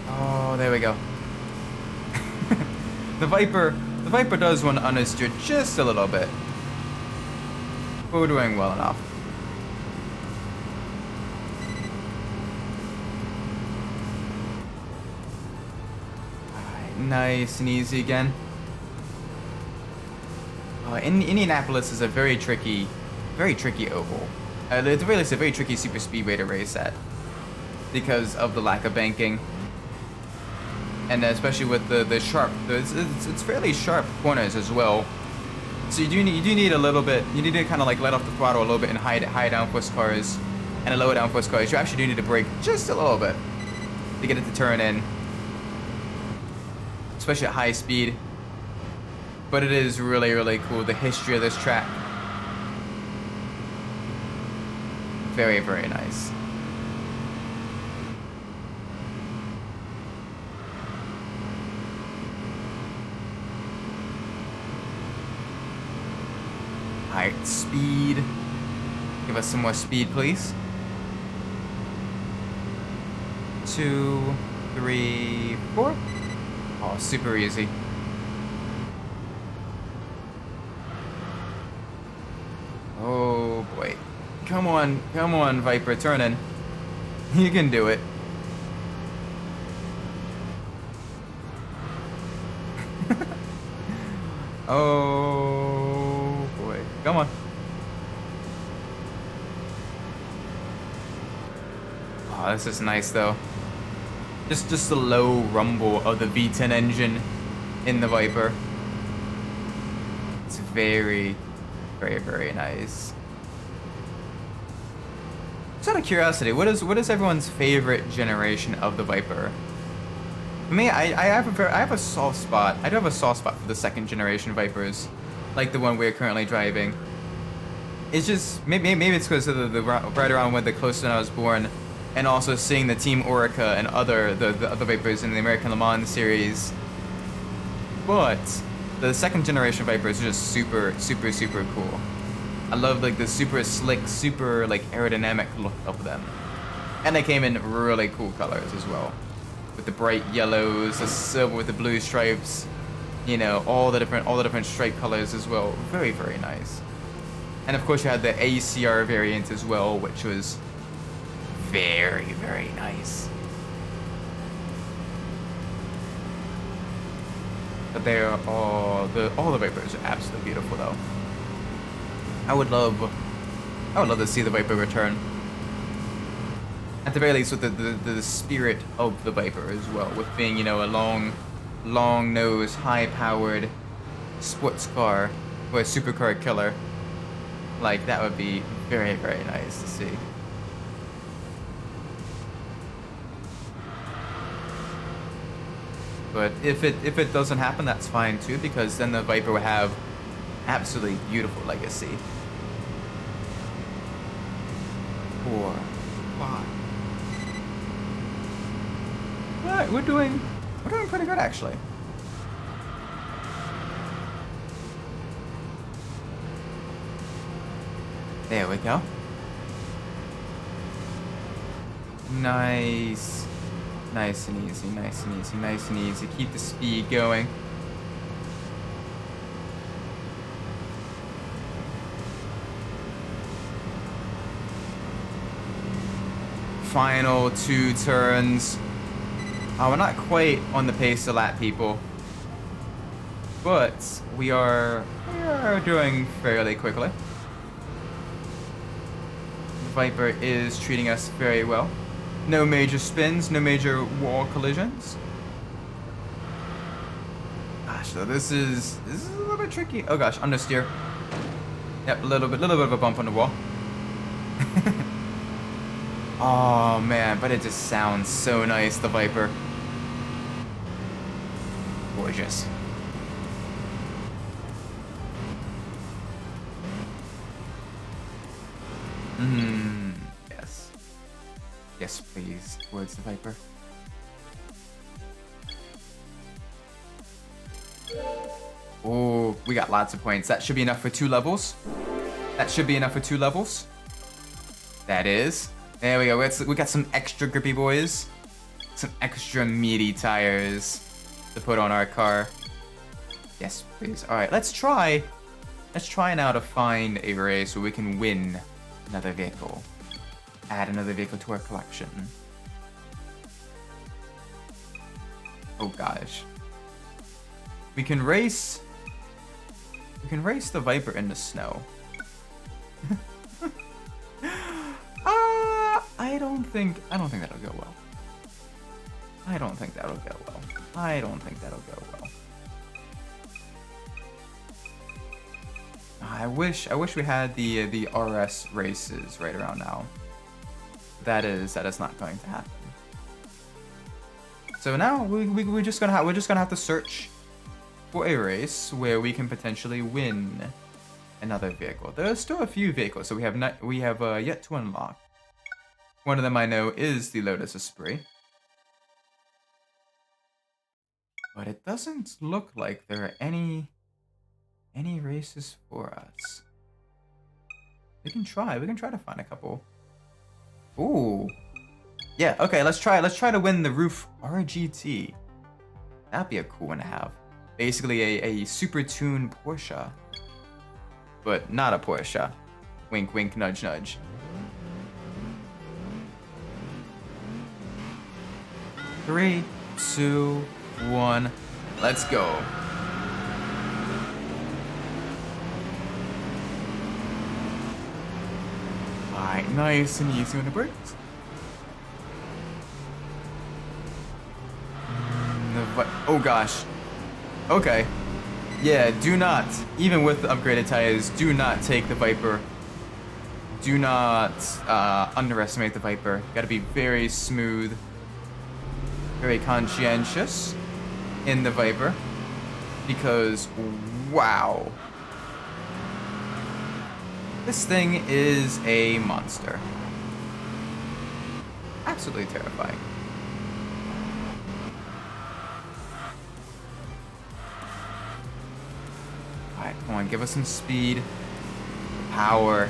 Oh, there we go. The Viper does want to understeer just a little bit. We're doing well enough. Alright, nice and easy again. Indianapolis is a very tricky oval. It's really a very tricky super speedway to race at because of the lack of banking. And especially with the sharp, it's fairly sharp corners as well. So you do need a little bit. You need to kind of like let off the throttle a little bit in high downforce cars, and lower downforce cars. You actually do need to brake just a little bit to get it to turn in, especially at high speed. But it is really cool. The history of this track, very nice. Alright, speed. Give us some more speed, please. 2, 3, 4. Oh, super easy. Oh boy. Come on, Viper, turn in. You can do it. Oh boy. Come on. Oh, this is nice though. Just the low rumble of the V10 engine in the Viper. It's very nice. Just out of curiosity, what is everyone's favorite generation of the Viper? For me, I have a soft spot. I do have a soft spot for the second generation Vipers, like the one we're currently driving. It's just maybe it's because of the right around when the close to when I was born, and also seeing the Team Orica and the other Vipers in the American Le Mans series. But the second generation Vipers are just super cool. I love like the super slick, super like aerodynamic look of them, and they came in really cool colors as well, with the bright yellows, the silver with the blue stripes, you know, all the different stripe colors as well. Very nice. And of course you had the ACR variant as well, which was very nice. But they are all the Vipers are absolutely beautiful though. I would love to see the Viper return. At the very least with the spirit of the Viper as well, with being, you know, a long nose, high powered sports car or a supercar killer. Like that would be very nice to see. But if it doesn't happen, that's fine too, because then the Viper will have absolutely beautiful legacy. 4, 5. Alright, we're doing pretty good actually. There we go. Nice. Nice and easy, nice and easy, nice and easy. Keep the speed going. Final 2 turns. Oh, we're not quite on the pace to lap people, but we are doing fairly quickly. The Viper is treating us very well. No major spins, no major wall collisions. Gosh, though, this is a little bit tricky. Oh gosh, understeer. Yep, a little bit of a bump on the wall. Oh man, but it just sounds so nice, the Viper. Gorgeous. Yes. Yes, please. Towards the Viper. Oh, we got lots of points. That should be enough for 2 levels. That should be enough for 2 levels. That is. There we go. We got some extra grippy boys. Some extra meaty tires to put on our car. Yes, please. All right, let's try now to find a race where we can win another vehicle. Add another vehicle to our collection. Oh gosh. We can race the Viper in the snow. I don't think that'll go well. I don't think that'll go well. I wish we had the RS races right around now. That is not going to happen. So now we're just gonna have to search for a race where we can potentially win another vehicle. There's still a few vehicles, so we have yet to unlock. One of them I know is the Lotus Esprit, but it doesn't look like there are any races for us. We can try to find a couple. Ooh. Yeah, okay, let's try to win the Roof RGT. That'd be a cool one to have. Basically a super tuned Porsche. But not a Porsche. Wink wink nudge nudge. Three, 2, 1, let's go. Alright, nice and easy on the brakes. Oh gosh. Okay. Yeah, do not, even with the upgraded tires, do not take the Viper. Do not underestimate the Viper. Gotta be very smooth, very conscientious in the Viper. Because, wow. This thing is a monster. Absolutely terrifying. Alright, come on, give us some speed. Power.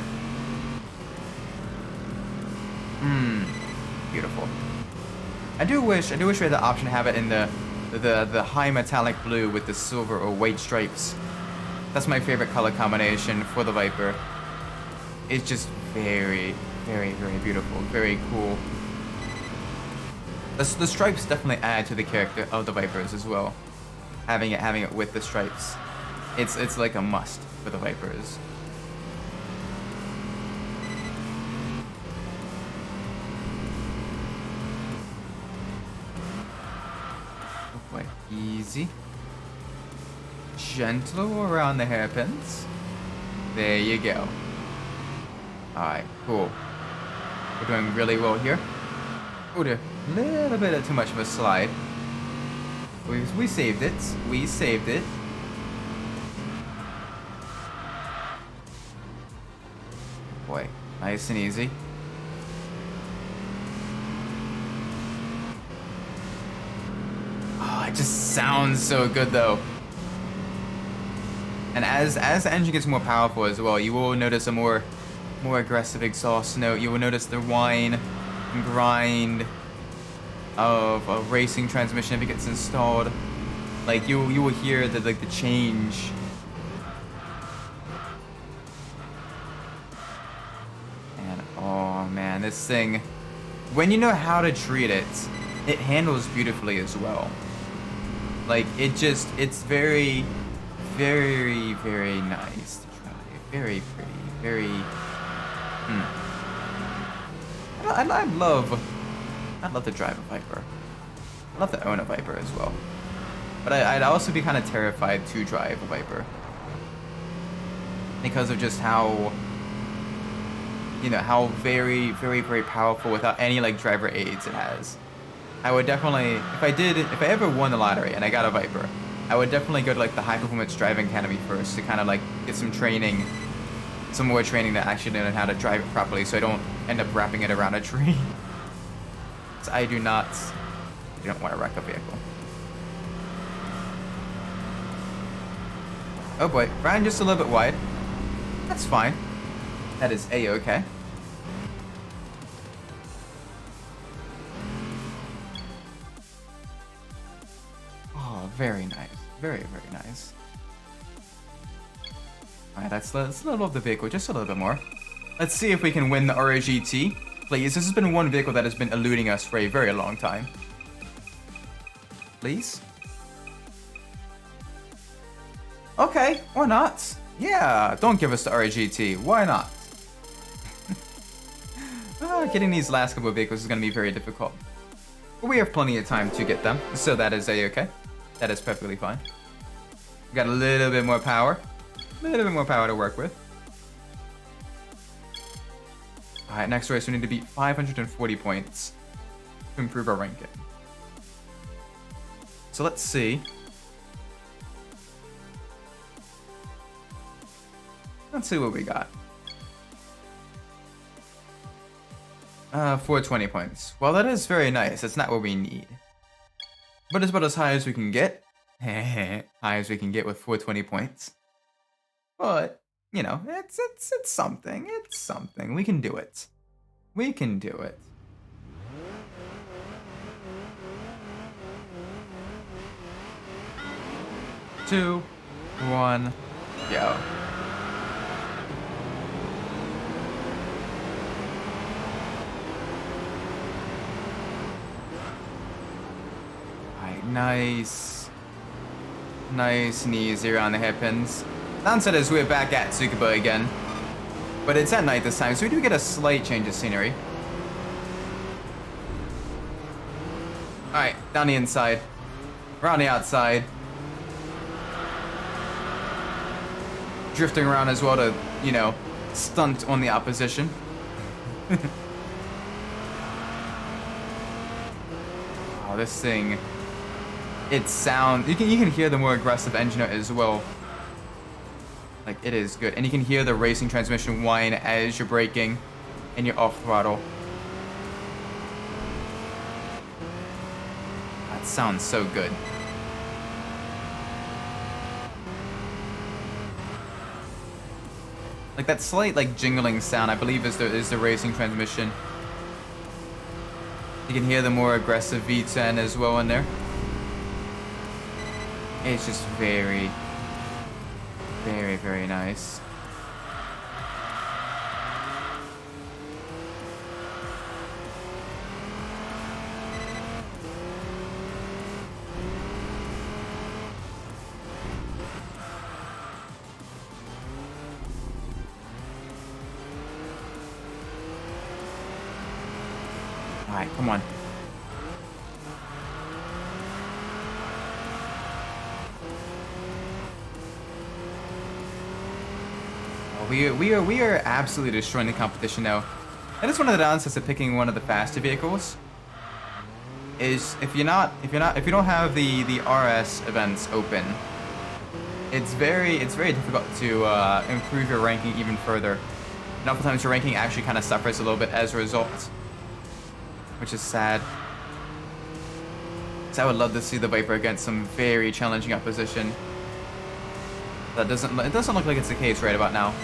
Beautiful. I do wish we had the option to have it in the high metallic blue with the silver or white stripes. That's my favorite color combination for the Viper. It's just very, very, very beautiful, very cool. The stripes definitely add to the character of the Vipers as well. Having it with the stripes, it's like a must for the Vipers. Quite easy. Gentle around the hairpins. There you go. Alright, cool. We're doing really well here. Oh dear, a little bit too much of a slide. We saved it. We saved it. Boy, nice and easy. Oh, it just sounds so good though. And as the engine gets more powerful as well, you will notice a more aggressive exhaust note. You will notice the whine and grind of a racing transmission if it gets installed. Like you will hear the change. And oh man, this thing, when you know how to treat it, it handles beautifully as well. Like it's very, very, very nice to drive. Very pretty. Very. I'd love to drive a Viper. I'd love to own a Viper as well. But I'd also be kind of terrified to drive a Viper. Because of just how, how very, very, very powerful without any driver aids it has. I would definitely, if I ever won the lottery and I got a Viper, I would definitely go to the high performance driving academy first to kind of get some training, some more training to actually learn how to drive it properly so I don't end up wrapping it around a tree. I do not want to wreck a vehicle. Oh boy, ran just a little bit wide. That's fine. That is A-okay. Oh, very nice. Very, very nice. Alright, let's level up the vehicle just a little bit more. Let's see if we can win the RGT. Please, this has been one vehicle that has been eluding us for a very long time. Please? Okay, why not? Yeah, don't give us the RGT. Why not? Getting these last couple of vehicles is going to be very difficult. But we have plenty of time to get them, so that is A-okay. That is perfectly fine. We got a little bit more power. A little bit more power to work with. Alright, next race we need to beat 540 points to improve our ranking. So let's see. Let's see what we got. 420 points. Well, that is very nice. That's not what we need. But it's about as high as we can get. High as we can get with 420 points. But, you know, it's something. It's something. We can do it. We can do it. Two, one, go. Nice. Nice and easy around the hairpins. Downside is we're back at Tsukuba again. But it's at night this time, so we do get a slight change of scenery. Alright, down the inside. We're on the outside. Drifting around as well to, you know, stunt on the opposition. Oh, this thing... It sounds... You can hear the more aggressive engine as well. Like, it is good. And you can hear the racing transmission whine as you're braking and you're off throttle. That sounds so good. Like, that slight, like, jingling sound, I believe, is the racing transmission. You can hear the more aggressive V10 as well in there. It's just very, very, very nice. All right, come on. We are absolutely destroying the competition now. That is one of the downsides of picking one of the faster vehicles. Is if you don't have the RS events open, it's very difficult to improve your ranking even further. And oftentimes your ranking actually kind of suffers a little bit as a result, which is sad. So I would love to see the Viper against some very challenging opposition. It doesn't look like it's the case right about now,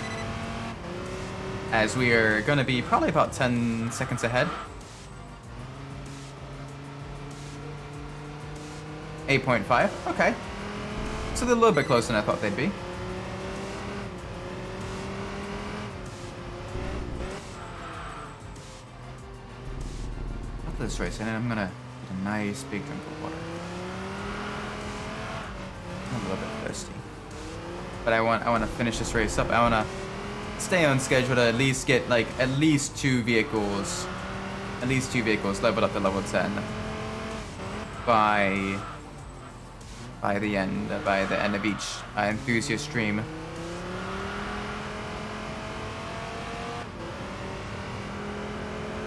as we are going to be probably about 10 seconds ahead. 8.5, okay. So they're a little bit closer than I thought they'd be. After this race, and then I'm going to get a nice big drink of water. I'm a little bit thirsty. But I want to finish this race up. I want to stay on schedule to at least get like at least two vehicles leveled up to level 10 by the end of each Enthusia stream.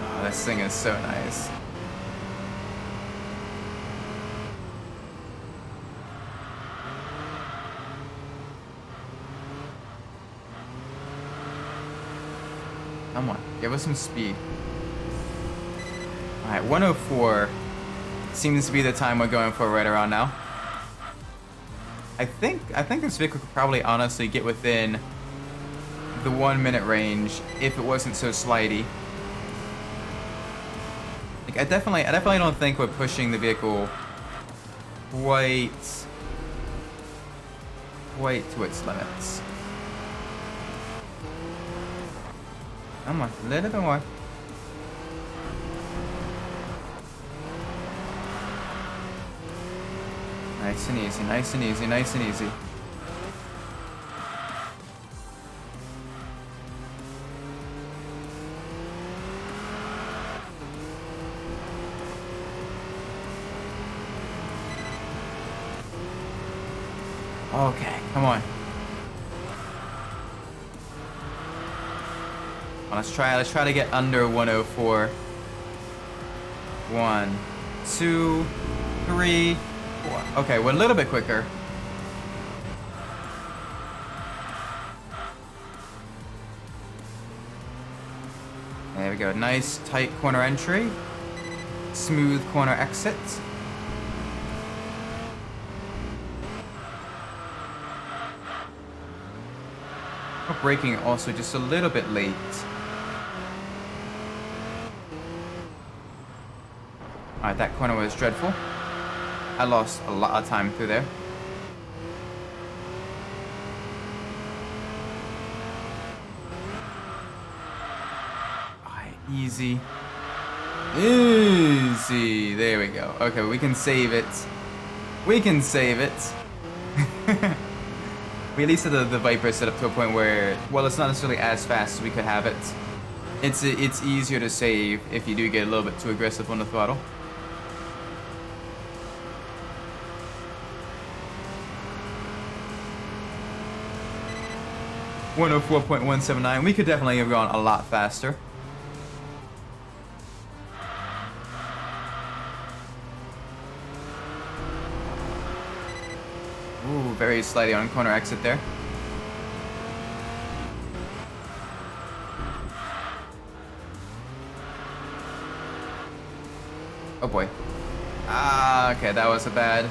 Oh, this thing is so nice. Come on, give us some speed. Alright, 104 seems to be the time we're going for right around now. I think this vehicle could probably honestly get within the 1 minute range if it wasn't so slidey. Like I definitely don't think we're pushing the vehicle quite to its limits. Come on, a little bit more. Nice and easy, nice and easy, nice and easy. Okay, come on. Well, let's try to get under 104. 1, 2, 3, 4. Okay, we're a little bit quicker. There we go. Nice tight corner entry. Smooth corner exit. Our braking also just a little bit late. Alright, that corner was dreadful. I lost a lot of time through there. Alright, easy. Easy. There we go. Okay, we can save it. We can save it. We at least had the Viper set up to a point where, well, it's not necessarily as fast as we could have it. It's easier to save if you do get a little bit too aggressive on the throttle. .104.179. We could definitely have gone a lot faster. Ooh, very slidey on corner exit there. Oh boy. Ah, okay, that was bad.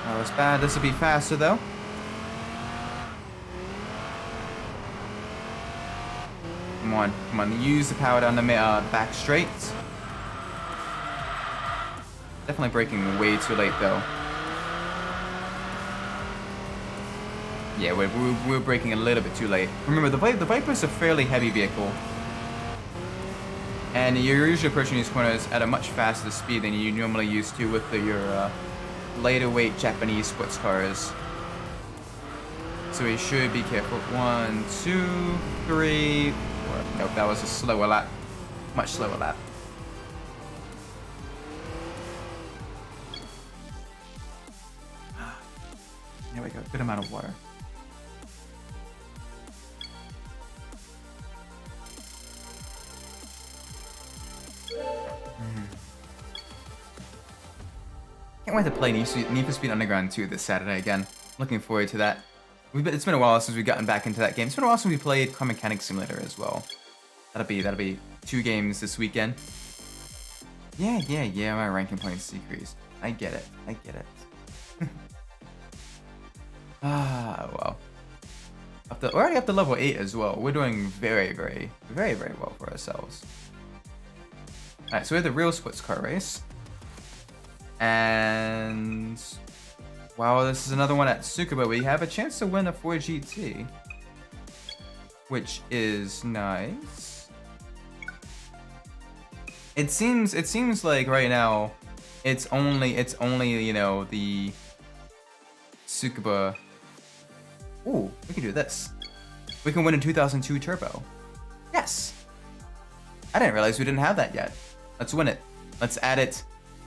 That was bad. This will be faster though. Come on, come on. Use the power down the back straight. Definitely braking way too late though. Yeah, we're braking a little bit too late. Remember, the Viper is a fairly heavy vehicle. And you're usually approaching these corners at a much faster speed than you normally used to with your lighter weight Japanese sports cars. So we should be careful. 1, 2, 3, 4. Nope, that was a slower lap. Much slower lap. There we go, good amount of water. Can't wait to play Need for Speed Underground 2 this Saturday again. Looking forward to that. It's been a while since we've gotten back into that game. It's been a while since we played Car Mechanic Simulator as well. That'll be 2 games this weekend. Yeah, my ranking points decreased. I get it. Ah, well. We're already up to level 8 as well. We're doing very well for ourselves. Alright, so we have the real sports car race. And wow, this is another one at Tsukuba. We have a chance to win a 4GT, which is nice. It seems like right now it's only you know the Tsukuba. Ooh, we can do this. We can win a 2002 Turbo. Yes. I didn't realize we didn't have that yet. Let's win it. Let's add it.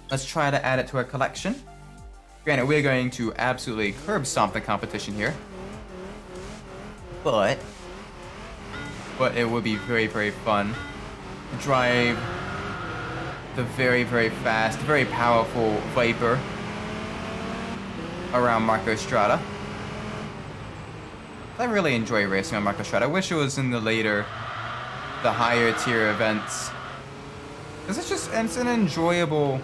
Let's try to add it to our collection. Granted, we're going to absolutely curb stomp the competition here. But it would be very fun to drive the very fast, very powerful Viper around Marco Strada. I really enjoy racing on Marco Strada. I wish it was in the higher tier events. This is just, it's an enjoyable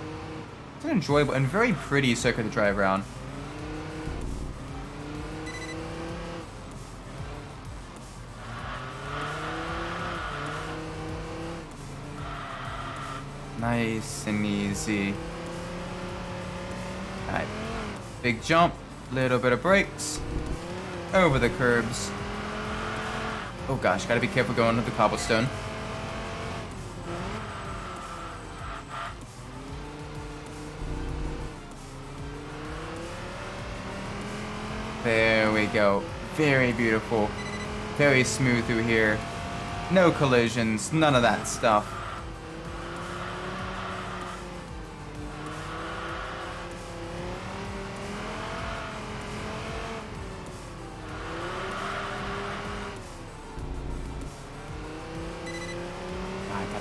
and very pretty circuit to drive around. Nice and easy. Alright. Big jump, little bit of brakes. Over the curbs. Oh gosh, gotta be careful going to the cobblestone. There we go. Very beautiful. Very smooth through here. No collisions, none of that stuff.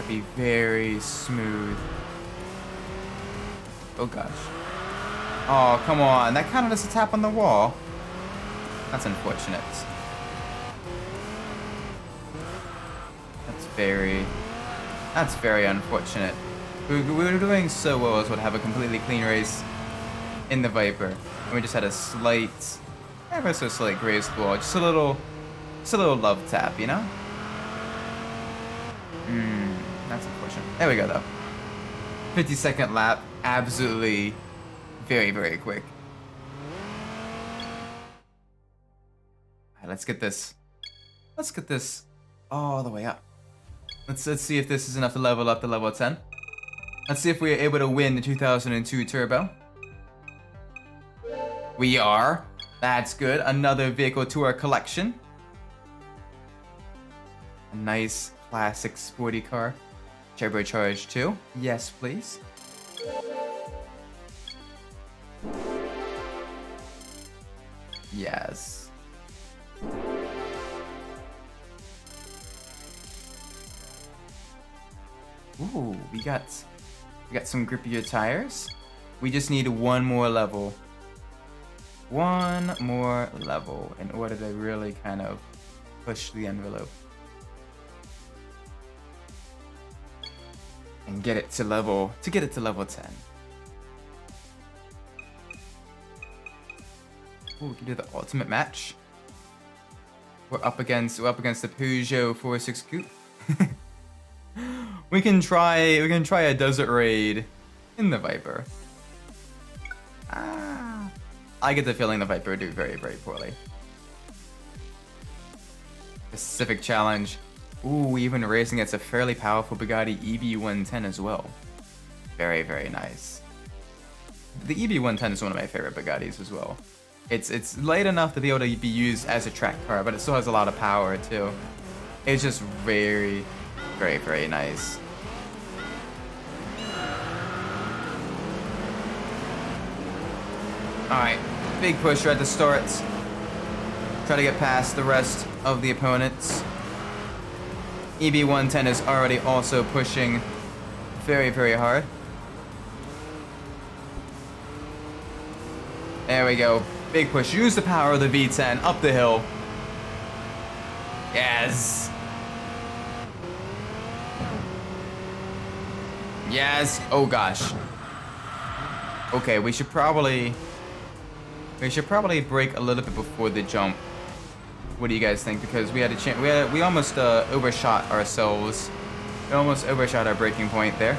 Be very smooth. Oh gosh. Oh, come on. That counted as a tap on the wall. That's unfortunate. That's very unfortunate. We were doing so well as would have a completely clean race in the Viper. And we just had a slight, ever so slight graze the wall. Just a little love tap, you know? That's unfortunate. There we go, though. 50-second lap. Absolutely very, very quick. Alright, let's get this. Let's get this all the way up. Let's see if this is enough to level up to level 10. Let's see if we are able to win the 2002 Turbo. We are. That's good. Another vehicle to our collection. A nice classic sporty car. Turbocharged too. Yes, please. Yes. Ooh, we got some grippier tires. We just need one more level. One more level in order to really kind of push the envelope. And get it to level 10. Ooh, we can do the ultimate match. We're up against the Peugeot 46 Coupe. we can try a desert raid in the Viper. I get the feeling the Viper will do very, very poorly. Pacific Challenge. Ooh, even racing against a fairly powerful Bugatti EB110 as well. Very, very nice. The EB110 is one of my favorite Bugattis as well. It's light enough to be able to be used as a track car, but it still has a lot of power too. It's just very, very, very nice. Alright, big push right at the start. Try to get past the rest of the opponents. EB110 is already also pushing very, very hard. There we go. Big push. Use the power of the V10 up the hill. Yes. Yes. Oh gosh. Okay, we should probably brake a little bit before the jump. What do you guys think? Because we had a chance. We almost overshot ourselves. We almost overshot our braking point there.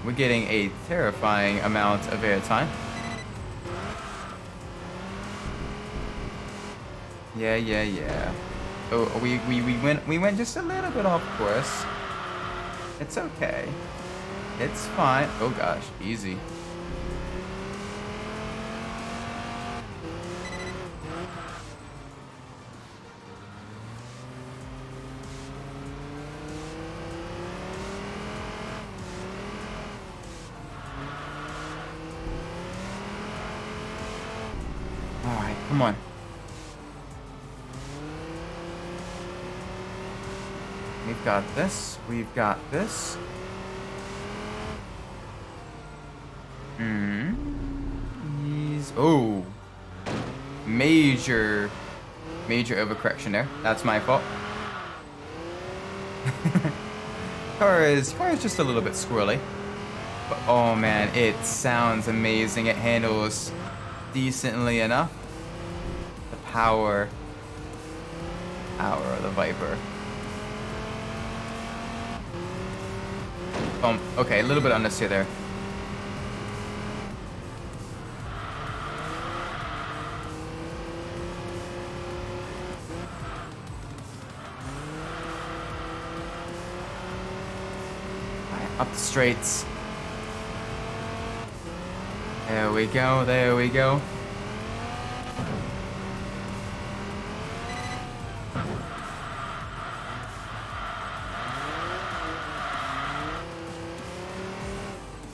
We're getting a terrifying amount of airtime. Yeah. Oh, we went just a little bit off course. It's okay. It's fine. Oh gosh, easy. Alright, come on. We've got this. We've got this. Oh. Major overcorrection there. That's my fault. Car is just a little bit squirrely. But oh man, it sounds amazing. It handles decently enough. The power of the Viper. Okay, a little bit understeer there. Up the straights. There we go, there we go.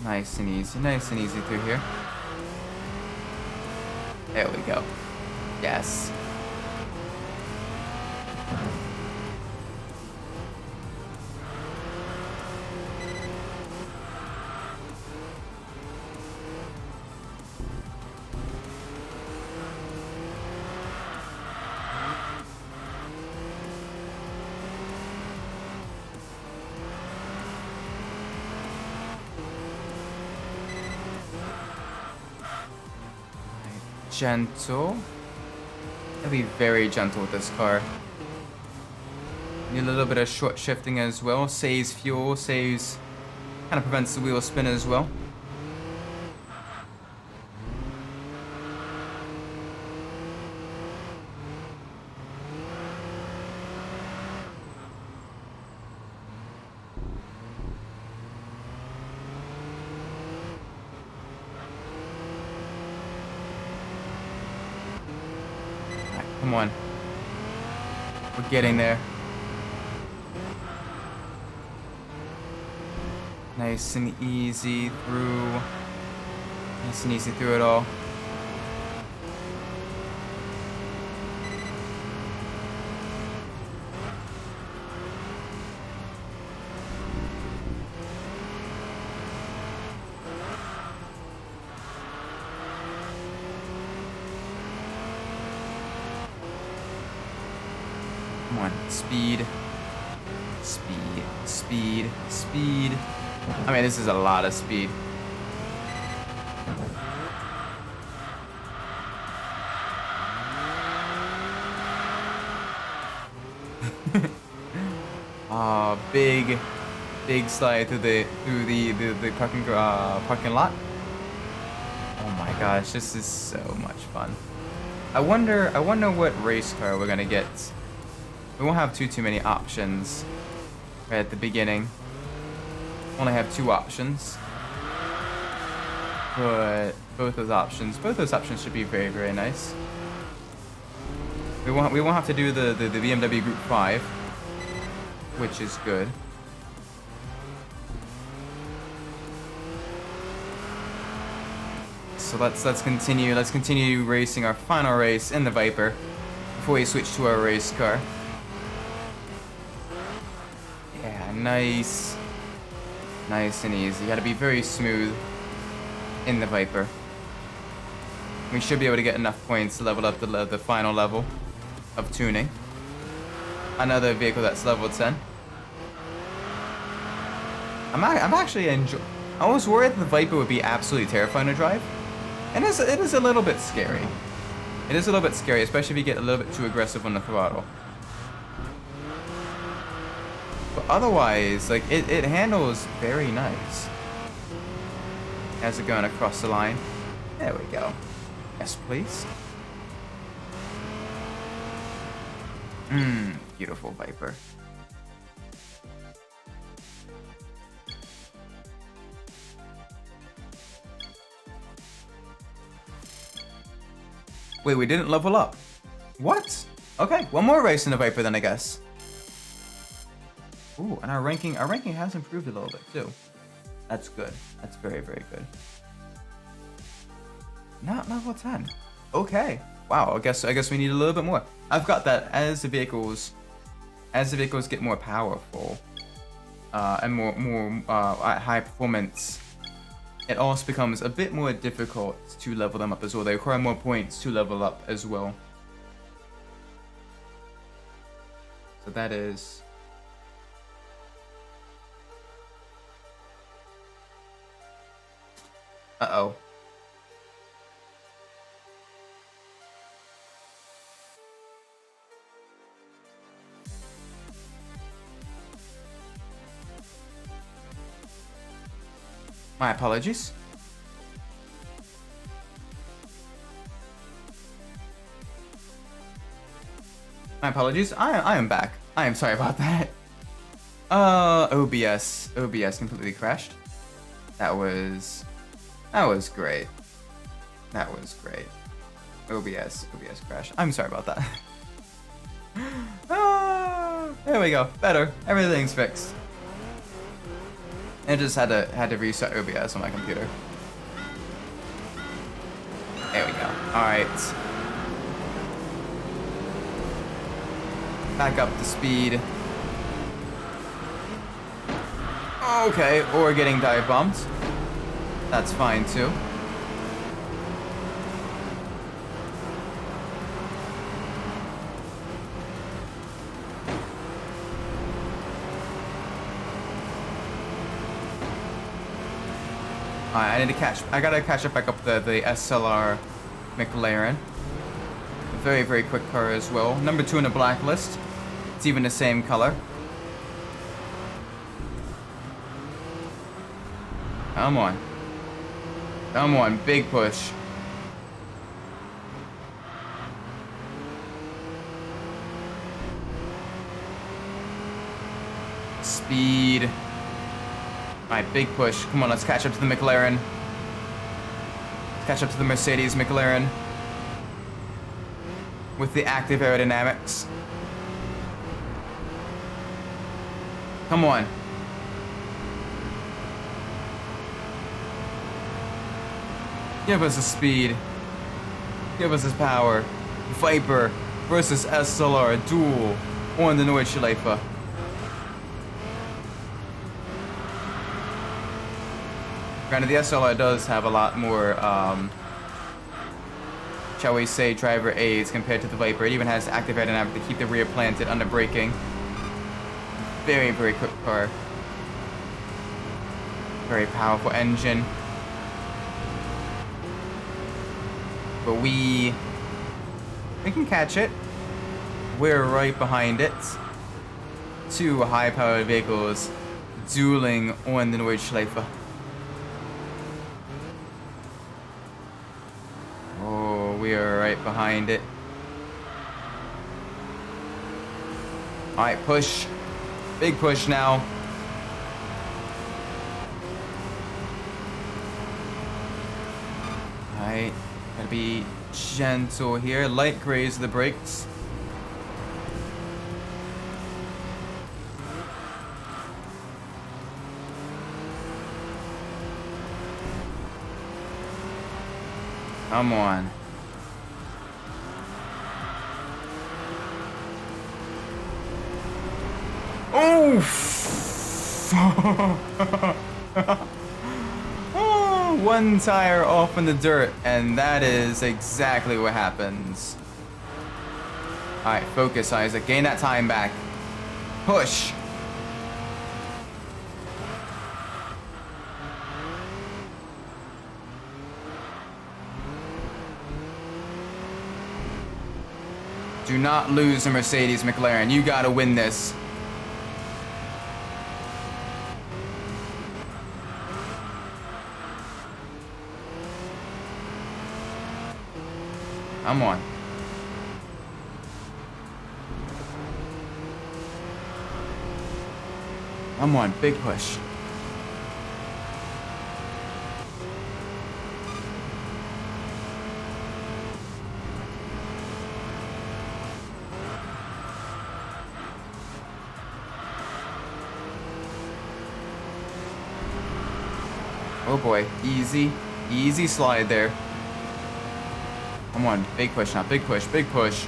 Nice and easy through here. There we go. Yes. Gentle. I'll be very gentle with this car. Need a little bit of short shifting as well. Saves fuel, kind of prevents the wheel spin as well. Come on. We're getting there. Nice and easy through. Nice and easy through it all. Come on, speed. Speed, speed, speed. I mean, this is a lot of speed. Big slide through the parking lot. Oh my gosh, this is so much fun. I wonder what race car we're gonna get. We won't have too many options right at the beginning. Only have 2 options, but both those options should be very, very nice. We won't have to do the BMW Group 5, which is good. So let's continue racing our final race in the Viper before we switch to our race car. Yeah, nice and easy. You gotta be very smooth in the Viper. We should be able to get enough points to level up the final level of tuning. Another vehicle that's level 10. I'm actually enjoying. I was worried that the Viper would be absolutely terrifying to drive, and it is a little bit scary. It is a little bit scary, especially if you get a little bit too aggressive on the throttle. But otherwise, like it handles very nice. As it going across the line. There we go. Yes, please. Beautiful Viper. Wait, we didn't level up. What? Okay, one more race in the Viper then, I guess. Ooh, and our ranking has improved a little bit too. That's good. That's very, very good. Not level 10. Okay. Wow, I guess we need a little bit more. I've got that as the vehicles get more powerful and more high performance, it also becomes a bit more difficult to level them up as well. They require more points to level up as well. So that is Uh-oh. My apologies. My apologies. I am back. I am sorry about that. OBS completely crashed. That was great. That was great. OBS crashed. I'm sorry about that. There we go. Better. Everything's fixed. I just had to reset OBS on my computer. There we go. Alright. Back up to speed. Okay, or getting dive bombed. That's fine too. I gotta catch up back up the SLR McLaren. A very, very quick car as well. Number 2 in the blacklist. It's even the same color. Come on. Come on, big push. Speed. Alright, big push. Come on, let's catch up to the McLaren. Let's catch up to the Mercedes McLaren. With the active aerodynamics. Come on. Give us the speed. Give us this power. Viper versus SLR duel on the Nordschleife. Granted, the SLR does have a lot more, shall we say, driver aids compared to the Viper. It even has active aerodynamic to keep the rear planted under braking. Very, very quick car. Very powerful engine. But we can catch it. We're right behind it. 2 high-powered vehicles dueling on the Nordschleife. Oh, we are right behind it. Alright, push. Big push now. Alright. Gotta be gentle here. Light graze the brakes. Come on. Oh, one tire off in the dirt, and that is exactly what happens. Alright, focus, Isaac. Gain that time back. Push. Do not lose the Mercedes McLaren. You gotta win this. Come on. Come on, big push. Oh boy, easy slide there. Come on, big push now, big push, big push.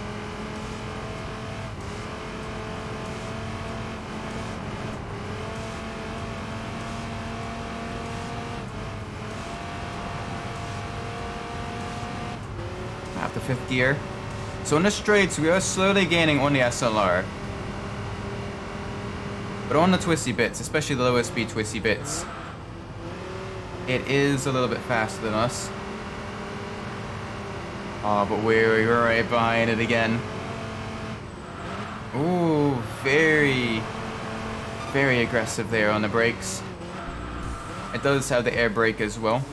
After 5th gear. So in the straights, we are slowly gaining on the SLR. But on the twisty bits, especially the lower speed twisty bits, It is a little bit faster than us. Oh, but we're right behind it again. Ooh, very, very aggressive there on the brakes. It does have the air brake as well.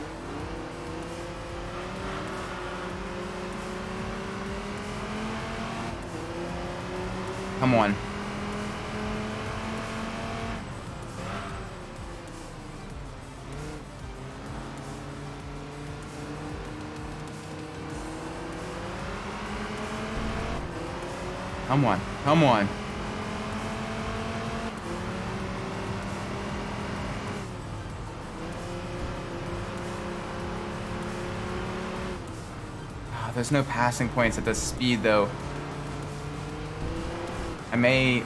Come on. Come on. Come on. Oh, there's no passing points at this speed, though. I may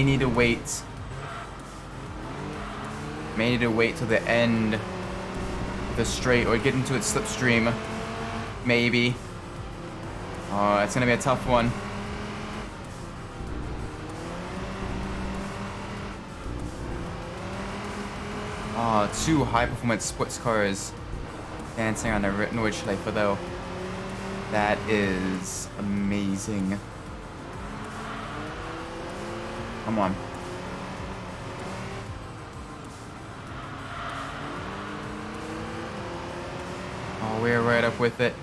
need to wait. May need to wait till the end of the straight or get into its slipstream. Maybe. Oh, it's gonna be a tough one. Oh, two high-performance sports cars dancing on the Nordschleife, though. That is amazing. Come on. Oh, we're right up with it.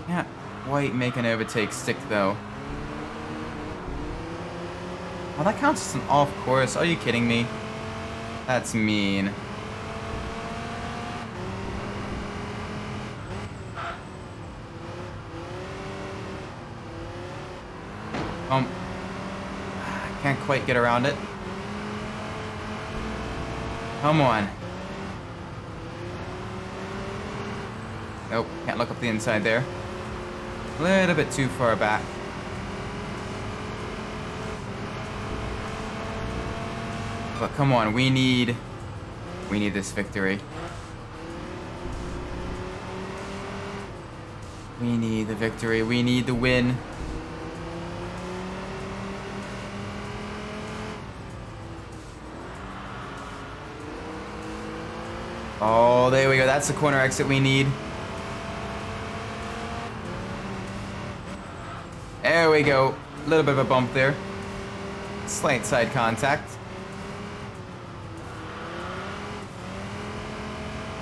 Can't quite make an overtake stick, though. Oh, that counts as an off course. Are you kidding me? That's mean. Can't quite get around it. Come on. Nope, can't look up the inside there. A little bit too far back. But come on, we need this victory. We need the victory. We need the win. Oh, there we go. That's the corner exit we need. There we go. A little bit of a bump there. Slight side contact.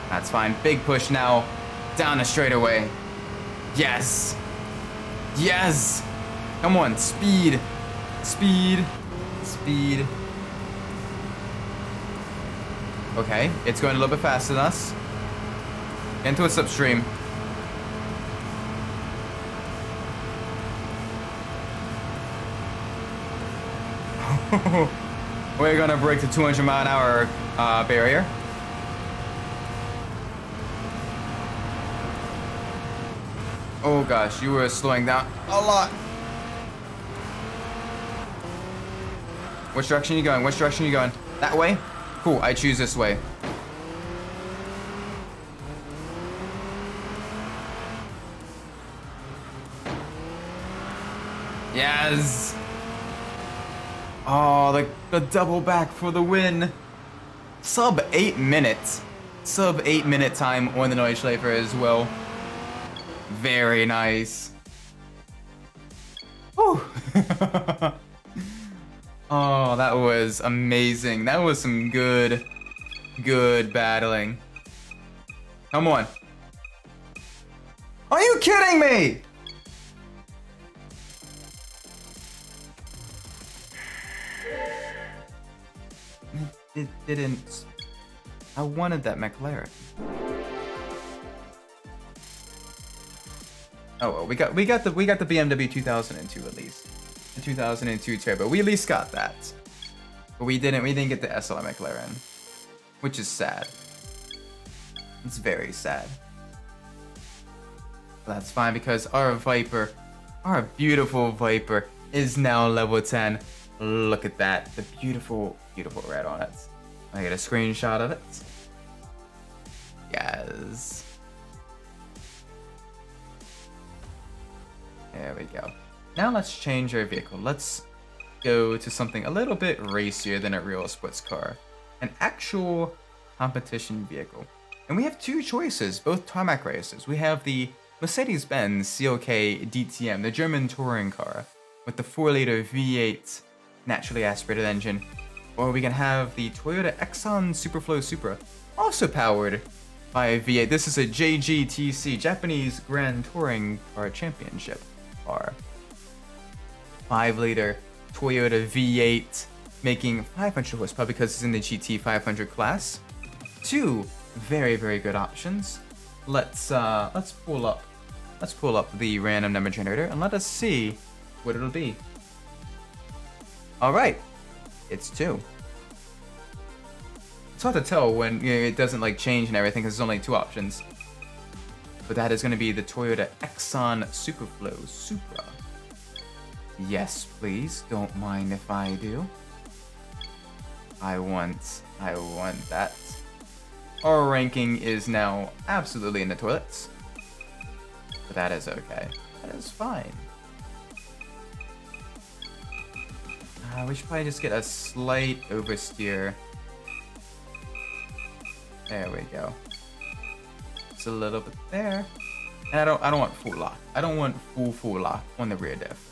That's fine. Big push now. Down the straightaway. Yes. Yes. Come on. Speed. Speed. Speed. Okay. It's going a little bit faster than us. Into a slipstream. We're gonna break the 200-mile-an-hour barrier. Oh gosh, you were slowing down a lot. Which direction are you going? Which direction are you going? That way? Cool, I choose this way. Yes! Oh, the double back for the win. Sub 8 minutes. Sub 8 minute time on the Nordschleife as well. Very nice. Whew. Oh, that was amazing. That was some good battling. Come on. Are you kidding me? It didn't. I wanted that McLaren. Oh well, we got the BMW 2002 at least. The 2002 Turbo. We at least got that. But we didn't get the SLR McLaren, which is sad. It's very sad. But that's fine because our Viper, our beautiful Viper, is now level 10. Look at that. The beautiful red on it. I get a screenshot of it. Yes. There we go. Now let's change our vehicle. Let's go to something a little bit racier than a real sports car. An actual competition vehicle. And we have two choices, both tarmac races. We have the Mercedes-Benz CLK DTM, the German touring car, with the 4-liter V8 naturally aspirated engine. Or we can have the Toyota Exxon Superflow Supra, also powered by a V8. This is a JGTC, Japanese Grand Touring Car Championship car. 5-liter Toyota V8, making 500 horsepower because it's in the GT 500 class. Two very, very good options. Let's pull up the random number generator and let us see what it'll be. All right, it's 2. It's hard to tell when it doesn't like change and everything because there's only 2 options. But that is going to be the Toyota Exxon Superflow Supra. Yes, please. Don't mind if I do. I want that. Our ranking is now absolutely in the toilets. But that is okay. That is fine. We should probably just get a slight oversteer. There we go. Just a little bit there. And I don't want full lock. I don't want full lock on the rear diff.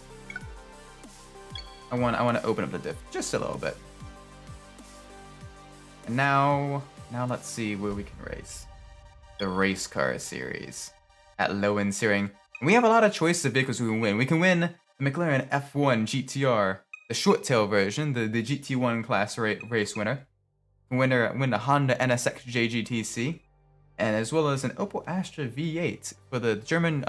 I want to open up the diff just a little bit. And now let's see where we can race. The race car series at low end steering. We have a lot of choices of vehicles we can win. We can win the McLaren F1 GTR, the short tail version, the GT1 class race winner. Win the Honda NSX JGTC, and as well as an Opel Astra V8 for the German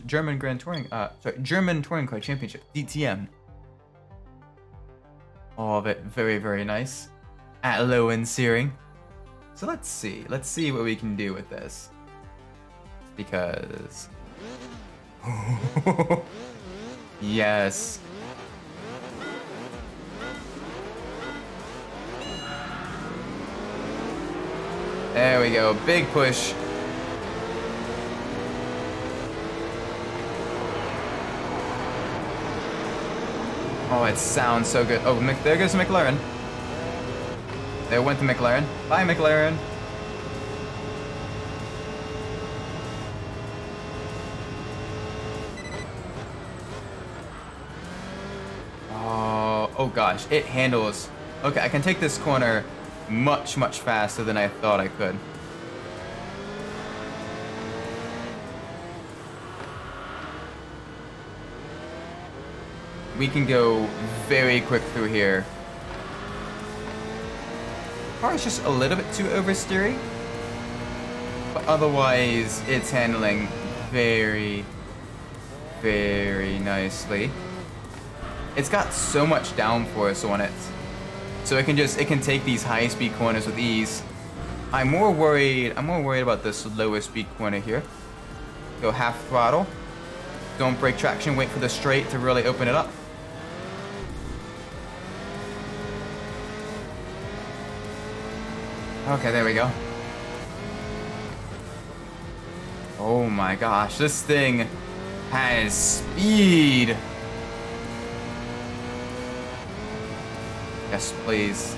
German Touring Car Championship DTM. All of it very, very nice at low end steering. So let's see what we can do with this, because yes. There we go, big push. Oh, it sounds so good. Oh, there goes McLaren. There went the McLaren. Bye, McLaren. Oh gosh, it handles. Okay, I can take this corner much faster than I thought I could. We can go very quick through here. Car is just a little bit too oversteery, but otherwise it's handling very, very nicely. It's got so much downforce on it, so it can take these high speed corners with ease. I'm more worried about this lower speed corner here. Go half throttle. Don't break traction, wait for the straight to really open it up. Okay, there we go. Oh my gosh, this thing has speed. Yes, please.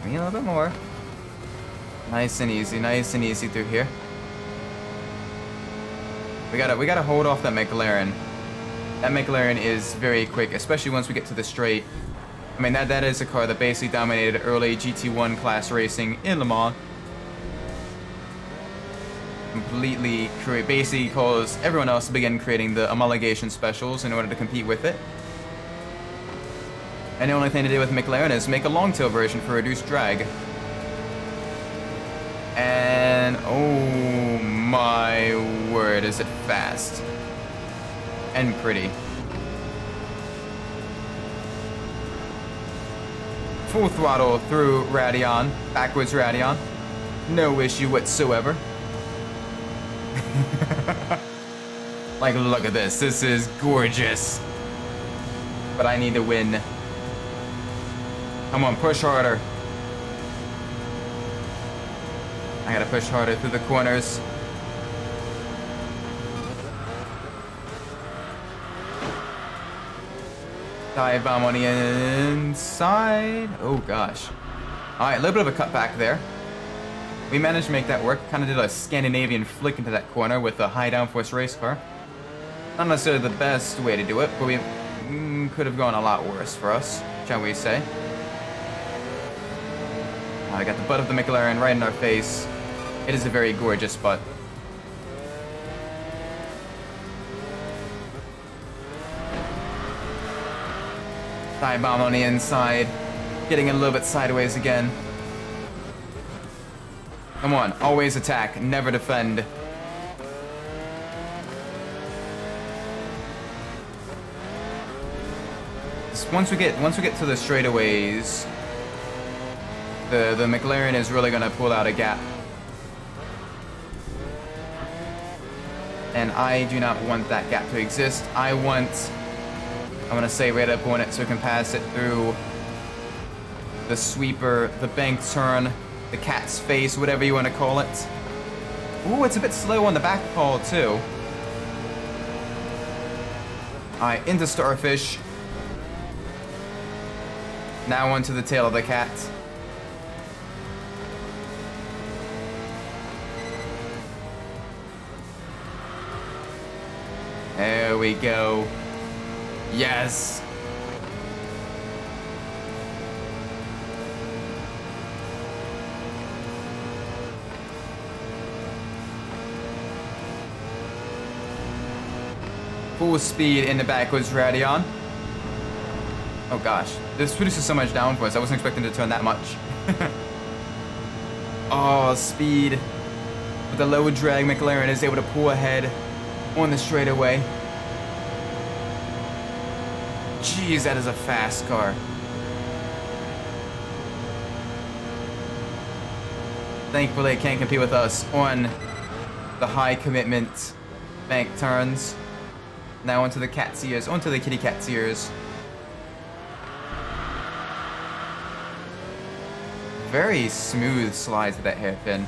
Give me a little bit more. Nice and easy through here. We gotta hold off that McLaren. That McLaren is very quick, especially once we get to the straight. I mean, that is a car that basically dominated early GT1 class racing in Le Mans. Completely basically caused everyone else to begin creating the homologation specials in order to compete with it. And the only thing to do with McLaren is make a long tail version for reduced drag. And oh my word, is it fast and pretty. Full throttle through Radeon, backwards Radeon. No issue whatsoever. Like, look at this. This is gorgeous. But I need to win. Come on, push harder. I gotta push harder through the corners. Dive bomb on the inside. Oh gosh. Alright, a little bit of a cutback there. We managed to make that work. Kind of did a Scandinavian flick into that corner with a high downforce race car. Not necessarily the best way to do it, but we could have gone a lot worse for us, shall we say. I got the butt of the McLaren right in our face. It is a very gorgeous butt. Dive bomb on the inside. Getting a little bit sideways again. Come on, always attack, never defend. Once we get to the straightaways, the McLaren is really gonna pull out a gap. And I do not want that gap to exist. I want to stay right up on it so we can pass it through the sweeper, the bank turn, the cat's face, whatever you want to call it. Ooh, it's a bit slow on the back haul too. Alright, into Starfish. Now onto the tail of the cat. There we go. Yes! Full speed in the backwards Radion. Oh gosh, this produces so much downforce. I wasn't expecting to turn that much. Oh, speed. With the low drag, McLaren is able to pull ahead on the straightaway. Jeez, that is a fast car. Thankfully, it can't compete with us on the high commitment bank turns. Now onto the cat's ears, onto the kitty cat's ears. Very smooth slide to that hairpin.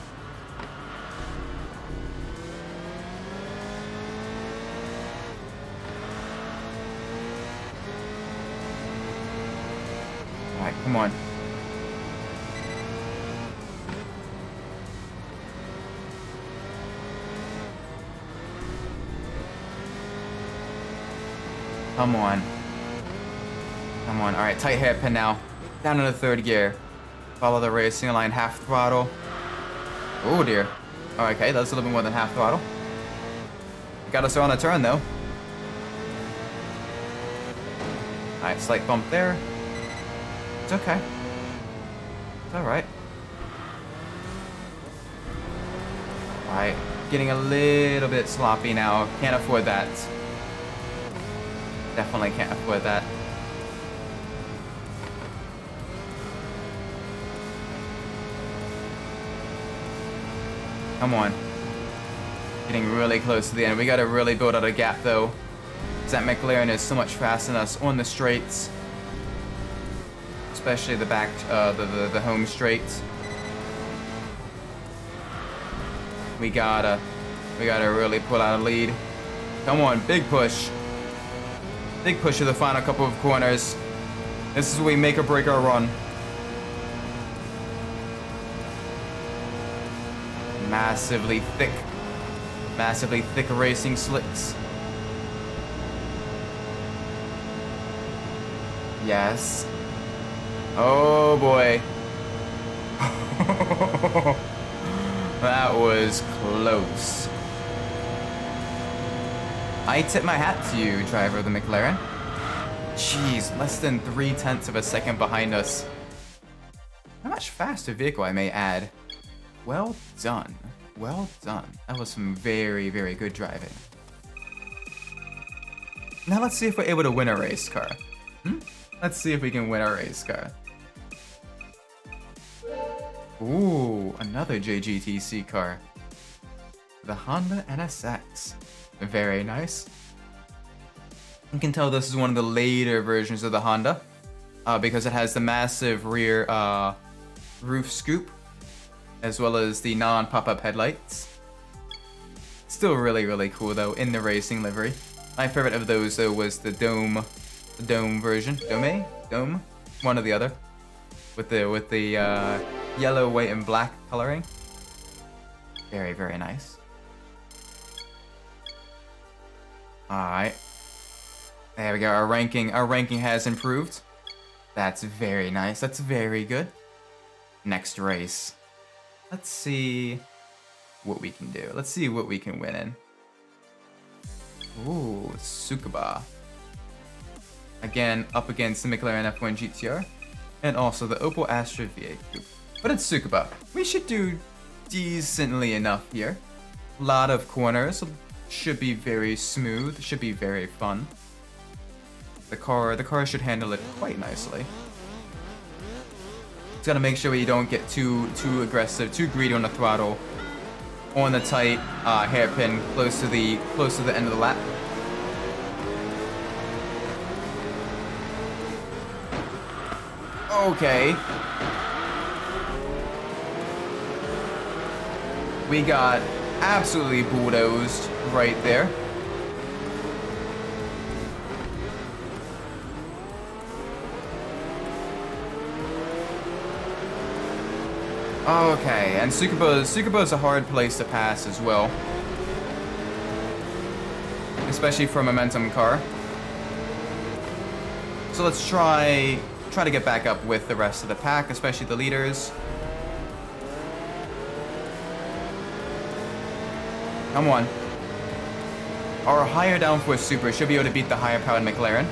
Alright, come on. Come on. Come on. Alright, tight hairpin now. Down in the third gear. Follow the racing line, half throttle. Oh dear. Oh, okay, that's a little bit more than half throttle. Got us on a turn though. Alright, slight bump there. It's okay. It's alright. Alright, getting a little bit sloppy now. Can't afford that. Definitely can't afford that. Come on. Getting really close to the end. We gotta really build out a gap though. Because that McLaren is so much faster than us on the straights. Especially the back, the home straights. We gotta really pull out a lead. Come on, big push. Big push to the final couple of corners. This is where we make or break our run. Massively thick racing slicks. Yes. Oh boy. That was close. I tip my hat to you, driver of the McLaren. Jeez, less than 0.3 of a second behind us. A much faster vehicle, I may add. Well done. Well done. That was some very, very good driving. Now let's see if we're able to win a race car. Let's see if we can win a race car. Ooh, another JGTC car. The Honda NSX. Very nice. You can tell this is one of the later versions of the Honda because it has the massive rear roof scoop as well as the non-pop-up headlights. Still really, really cool though in the racing livery. My favorite of those though was the dome The dome version. Dome? One or the other. With the yellow, white, and black coloring. Very, very nice. Alright. There we go. Our ranking has improved. That's very nice. That's very good. Next race. Let's see what we can do. Let's see what we can win in. Ooh, Tsukuba. Again, up against the McLaren F1 GTR. And also the Opel Astra V8 Coupe. But it's Tsukuba. We should do decently enough here. A lot of corners. Should be very smooth. Should be very fun. The car should handle it quite nicely. Just gotta make sure you don't get too aggressive, too greedy on the throttle, on the tight hairpin close to the end of the lap. Okay. We got absolutely bulldozed right there. Okay, and Tsukuba's a hard place to pass as well. Especially for a momentum car. So let's try to get back up with the rest of the pack, especially the leaders. Come on. Our higher downforce Super should be able to beat the higher powered McLaren.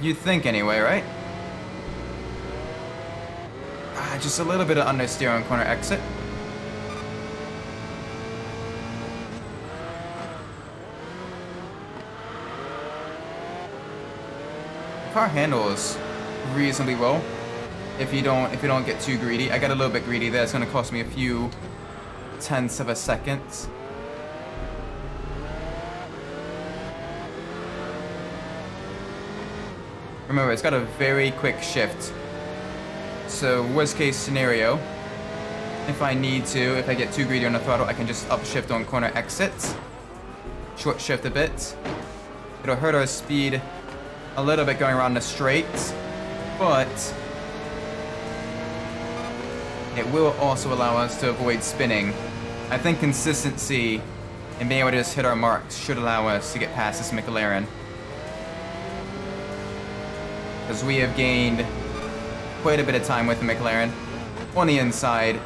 You'd think anyway, right? Just a little bit of understeer on corner exit. The car handles reasonably well if you don't get too greedy. I got a little bit greedy there. It's gonna cost me a few tenths of a second. Remember, it's got a very quick shift. So worst case scenario, if I need to, if I get too greedy on the throttle, I can just upshift on corner exits. Short shift a bit. It'll hurt our speed a little bit going around the straights, but it will also allow us to avoid spinning. I think consistency and being able to just hit our marks should allow us to get past this McLaren. Because we have gained quite a bit of time with the McLaren on the inside.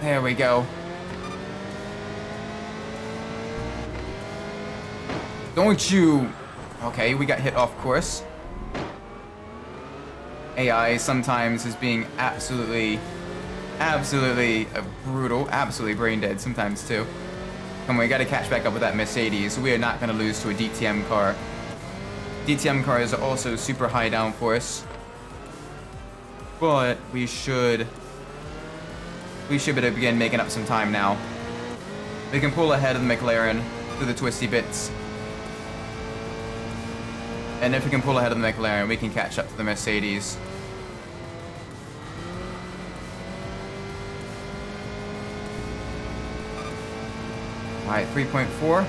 There we go. Don't you... Okay, we got hit off course. AI sometimes is being absolutely brutal, absolutely brain dead sometimes too. Come on, we gotta catch back up with that Mercedes. We are not gonna lose to a DTM car. DTM cars are also super high downforce, but we should be able to begin making up some time now. We can pull ahead of the McLaren through the twisty bits, and if we can pull ahead of the McLaren, we can catch up to the Mercedes. All right, 3.4.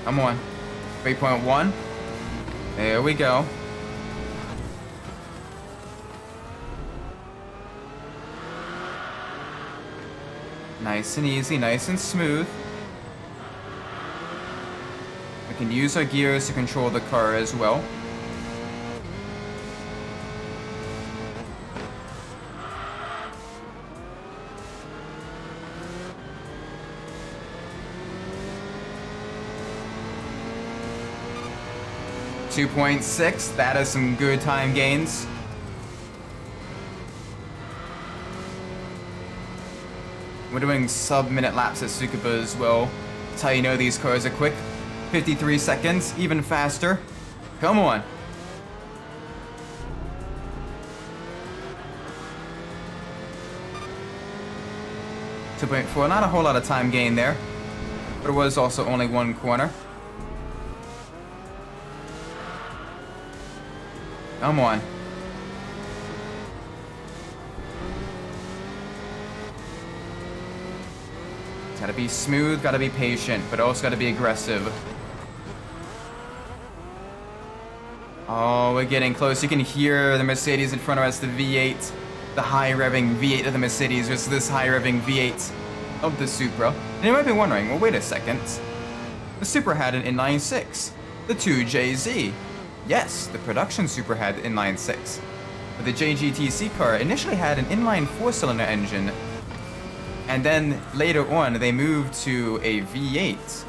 Come on. 3.1. There we go. Nice and easy, nice and smooth. We can use our gears to control the car as well. .6, that is some good time gains. We're doing sub-minute laps at Tsukuba as well. That's how you know these cars are quick. 53 seconds, even faster. Come on. .4, not a whole lot of time gain there, but it was also only one corner. Come on. Gotta be smooth, gotta be patient, but also gotta be aggressive. Oh, we're getting close. You can hear the Mercedes in front of us, the V8. The high revving V8 of the Mercedes versus this high revving V8 of the Supra. And you might be wondering, well, wait a second. The Supra had an inline-6. The 2JZ. Yes, the production Supra had an inline-6. But the JGTC car initially had an inline 4-cylinder engine. And then later on, they moved to a V8.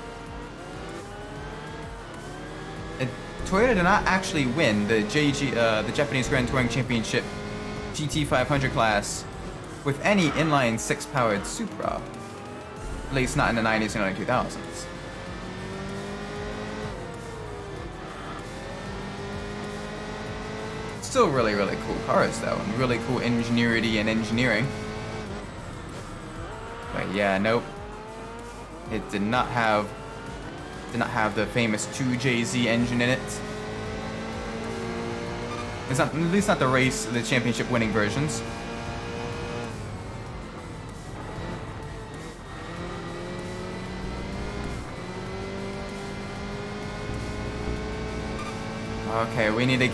Toyota did not actually win the the Japanese Grand Touring Championship GT500 class with any inline 6-powered Supra. At least not in the 90s and early 2000s. Still really, really cool cars though, and really cool ingenuity and engineering. But yeah, nope. It did not have the famous 2JZ engine in it. It's not, at least not the championship winning versions. Okay, we need to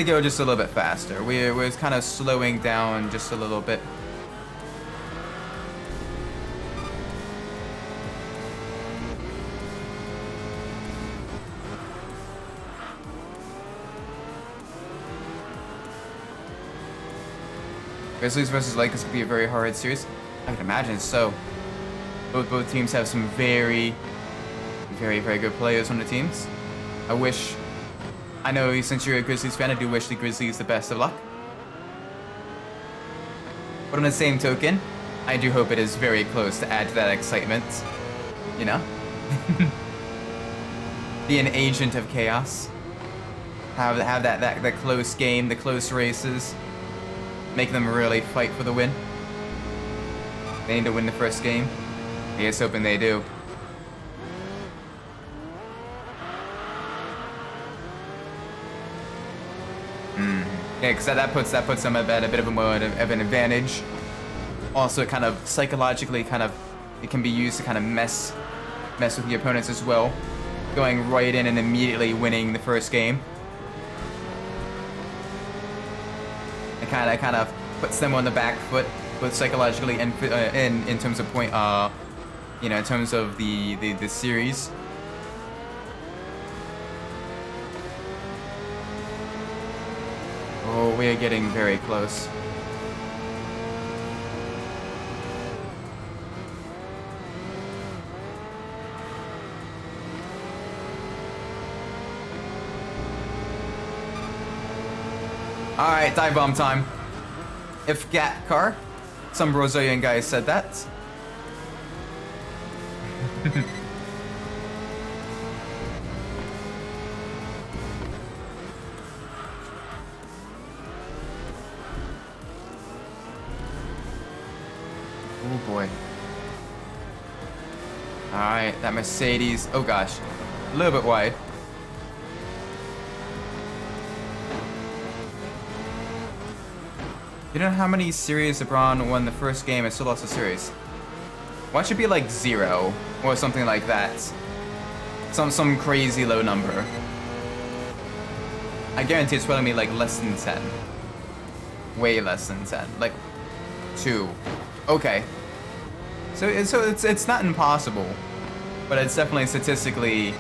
go just a little bit faster. We're kind of slowing down just a little bit. Grizzlies versus Lakers could be a very hard series. I can imagine so. Both teams have some very, very, very good players on the teams. I know since you're a Grizzlies fan, I do wish the Grizzlies the best of luck. But on the same token, I do hope it is very close to add to that excitement. You know? Be an agent of chaos. Have that close game, the close races. Make them really fight for the win. They need to win the first game. Here's hoping they do. Yeah, because that puts them at a bit of an advantage. Also, kind of psychologically, it can be used to kind of mess with the opponents as well. Going right in and immediately winning the first game. It kind of puts them on the back foot, both psychologically and in terms of point, in terms of the series. Oh, we are getting very close. Alright, dive bomb time. If Gat car. Some Brazilian guys said that. Oh boy. Alright, that Mercedes. Oh gosh. A little bit wide. You know how many series LeBron won the first game and still lost the series? Why should it be like 0 or something like that? Some crazy low number. I guarantee it's probably like less than 10. Way less than 10. Like 2. Okay. So it's not impossible, but it's definitely statistically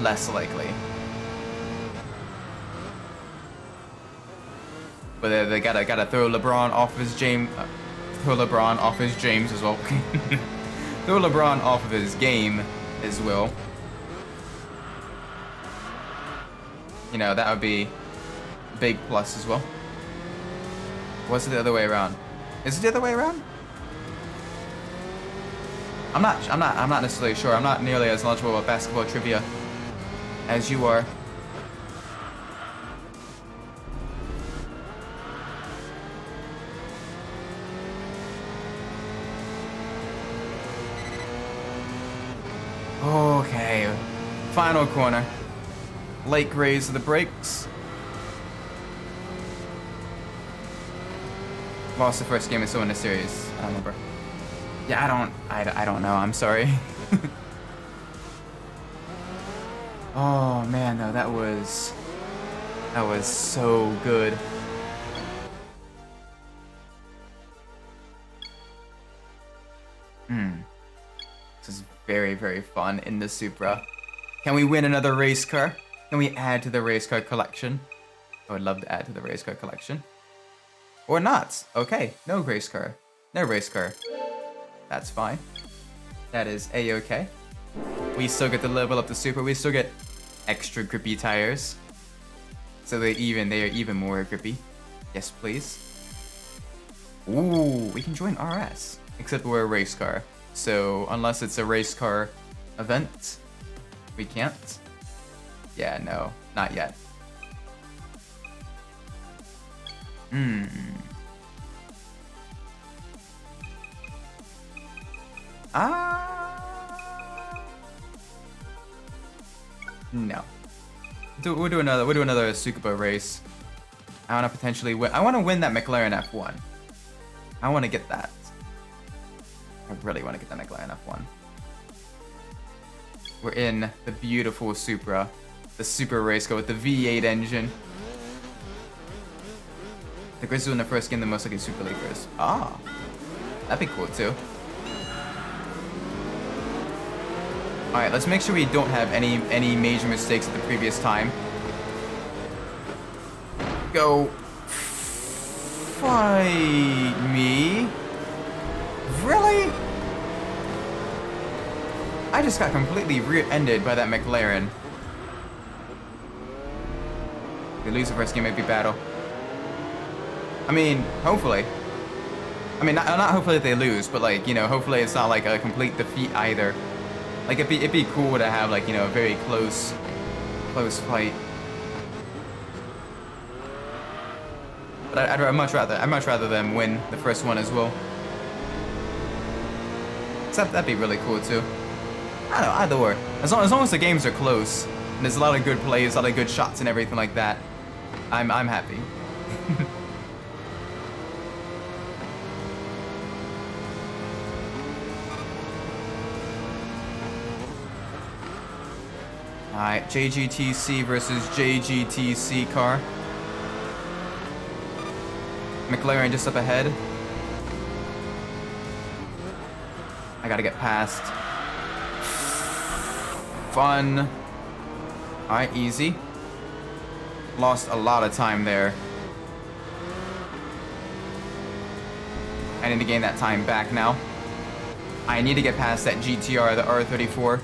less likely. But they gotta throw LeBron off his James, throw LeBron off his James as well. Throw LeBron off of his game as well. You know, that would be a big plus as well. What's it the other way around? Is it the other way around? I'm not necessarily sure. I'm not nearly as knowledgeable about basketball trivia as you are. Okay, final corner. Late graze of the brakes. Lost the first game and so in the series. I don't remember. Yeah, I don't know. I'm sorry. Oh man, no, that was so good. This is very, very fun in the Supra. Can we win another race car? Can we add to the race car collection? I would love to add to the race car collection. Or not. Okay, no race car. No race car. That's fine. That is a-okay. We still get to level up the Supra. We still get extra grippy tires. So they are even more grippy. Yes, please. Ooh, we can join RS. Except we're a race car. So unless it's a race car event, we can't. Yeah, no, not yet. No. We'll do another Tsukuba race. I want to potentially win. I want to win that McLaren F1. I want to get that. I really want to get that McLaren F1. We're in the beautiful Supra, the Super Race Car with the V8 engine. The Grizzly in the first game, the most like Super Leaguers. Ah, that'd be cool too. All right, let's make sure we don't have any major mistakes at the previous time. Go fight me. Really? I just got rear-ended by that McLaren. If we lose the first game, it'd be battle. I mean, hopefully. I mean, not hopefully that they lose, but like, you know, hopefully it's not like a complete defeat either. Like it'd be cool to have like, you know, a very close fight. But I'd much rather them win the first one as well. Except that'd be really cool too. I don't know, either or. As long as the games are close and there's a lot of good plays, a lot of good shots and everything like that, I'm happy. Alright, JGTC versus JGTC car. McLaren just up ahead. I gotta get past. Fun. Alright, easy. Lost a lot of time there. I need to gain that time back now. I need to get past that GTR, the R34.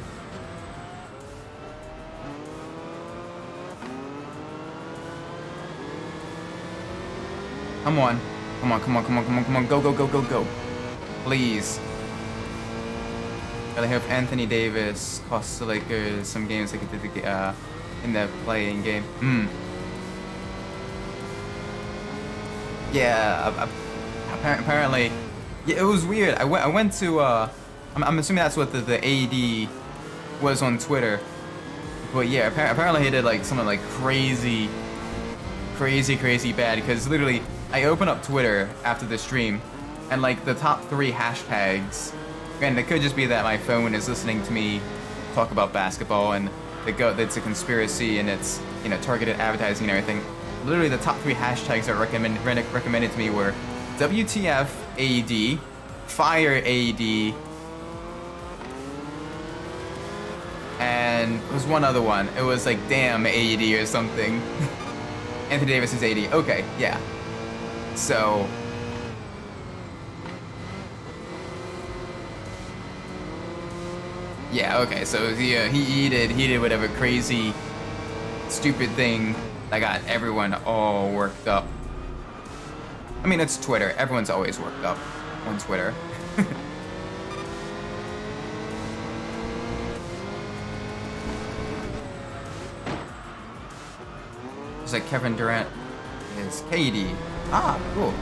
Come on. Come on, come on, come on, come on, come on. Go, go, go, go, go. Please. Gotta have Anthony Davis cost the Lakers some games like it did in the playing game. Yeah, apparently. Yeah, it was weird. I went to, I'm assuming that's what the AD was on Twitter. But yeah, apparently he did like something like crazy bad, because literally I open up Twitter after the stream and like the top 3 hashtags, and it could just be that my phone is listening to me talk about basketball and it's a conspiracy and it's, you know, targeted advertising and everything. Literally the top 3 hashtags that recommended to me were WTF AD, Fire AD, and there was one other one. It was like damn AD or something. Anthony Davis is 80. Okay, yeah. So yeah, okay. So yeah, he did whatever crazy, stupid thing that got everyone all worked up. I mean, it's Twitter. Everyone's always worked up on Twitter. It's like Kevin Durant is KD. Ah, cool.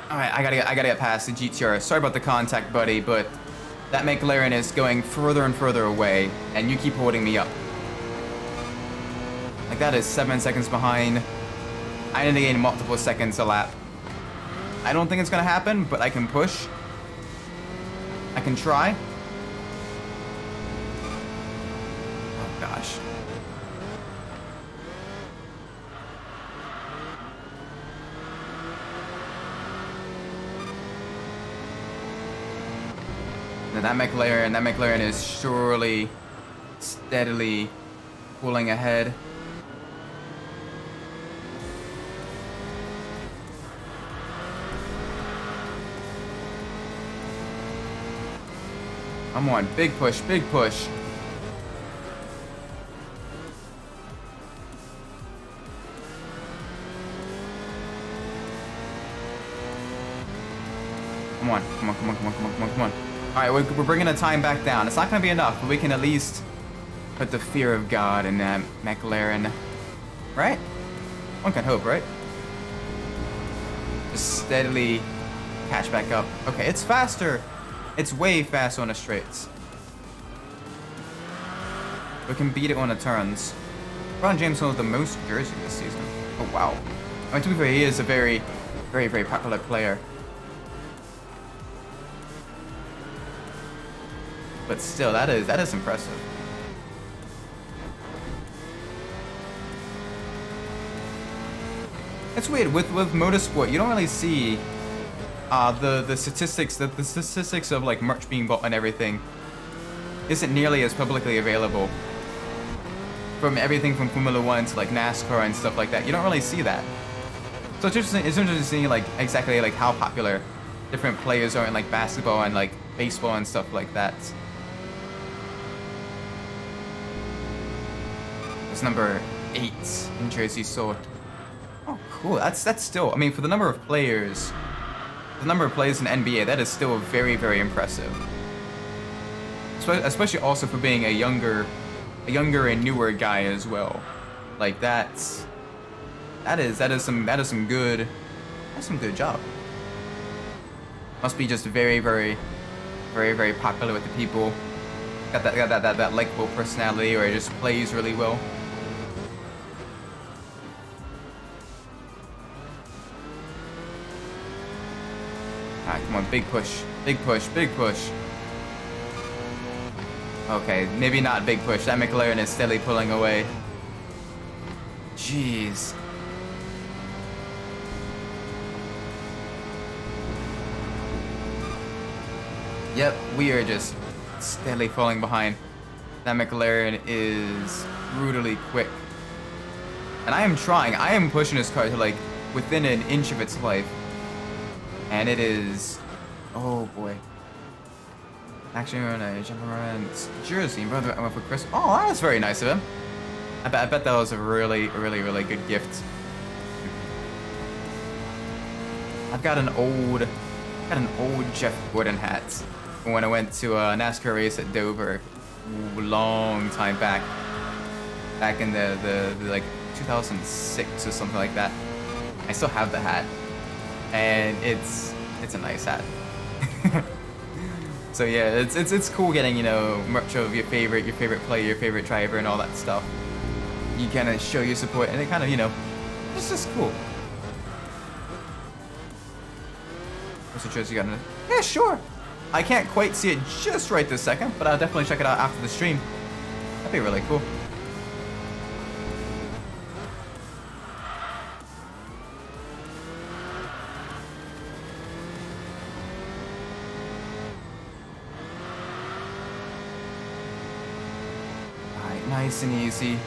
All right, I gotta get past the GTR. Sorry about the contact, buddy, but That McLaren is going further and further away, and you keep holding me up. Like, that is 7 seconds behind. I need to gain multiple seconds a lap. I don't think it's gonna happen, but I can push. I can try. Oh, gosh. Now that McLaren is surely, steadily pulling ahead. Come on, big push, big push. Come on, come on, come on, come on, come on, come on, come on. Alright, we're bringing the time back down. It's not going to be enough, but we can at least put the fear of God in that McLaren. Right? One can hope, right? Just steadily catch back up. Okay, it's faster. It's way faster on the straights. We can beat it on the turns. Ron James holds the most jersey this season. Oh, wow. I mean, to be fair, he is a very, very, very popular player. But still, that is impressive. It's weird with motorsport. You don't really see the statistics of like merch being bought and everything isn't nearly as publicly available. From everything from Formula 1 to like NASCAR and stuff like that, you don't really see that. So it's interesting. It's interesting seeing like exactly like how popular different players are in like basketball and like baseball and stuff like that. It's number 8 in jersey sold. Oh, cool. That's still. I mean, for the number of players in the NBA, that is still very, very impressive. Especially also for being a younger and newer guy as well. Like that is some good job. Must be just very, very, very, very popular with the people. Got that likable personality, or it just plays really well. Alright, come on, big push, big push, big push. Okay, maybe not big push. That McLaren is steadily pulling away. Jeez. Yep, we are just steadily falling behind. That McLaren is brutally quick. And I am pushing this car to like within an inch of its life. And it is, oh boy. Actually, we're gonna jump around jersey. Brother, I went for Chris. Oh, that was very nice of him. I bet that was a really, really, really good gift. I've got an old Jeff Gordon hat from when I went to a NASCAR race at Dover, long time back in the like 2006 or something like that. I still have the hat, and it's a nice hat. So yeah, it's cool getting, you know, merch of your favorite player, your favorite driver, and all that stuff. You kind of show your support, and it kind of, you know, it's just cool. What's the jersey you got in it? Yeah, sure. I can't quite see it just right this second, but I'll definitely check it out after the stream. That'd be really cool. Alright, nice and easy.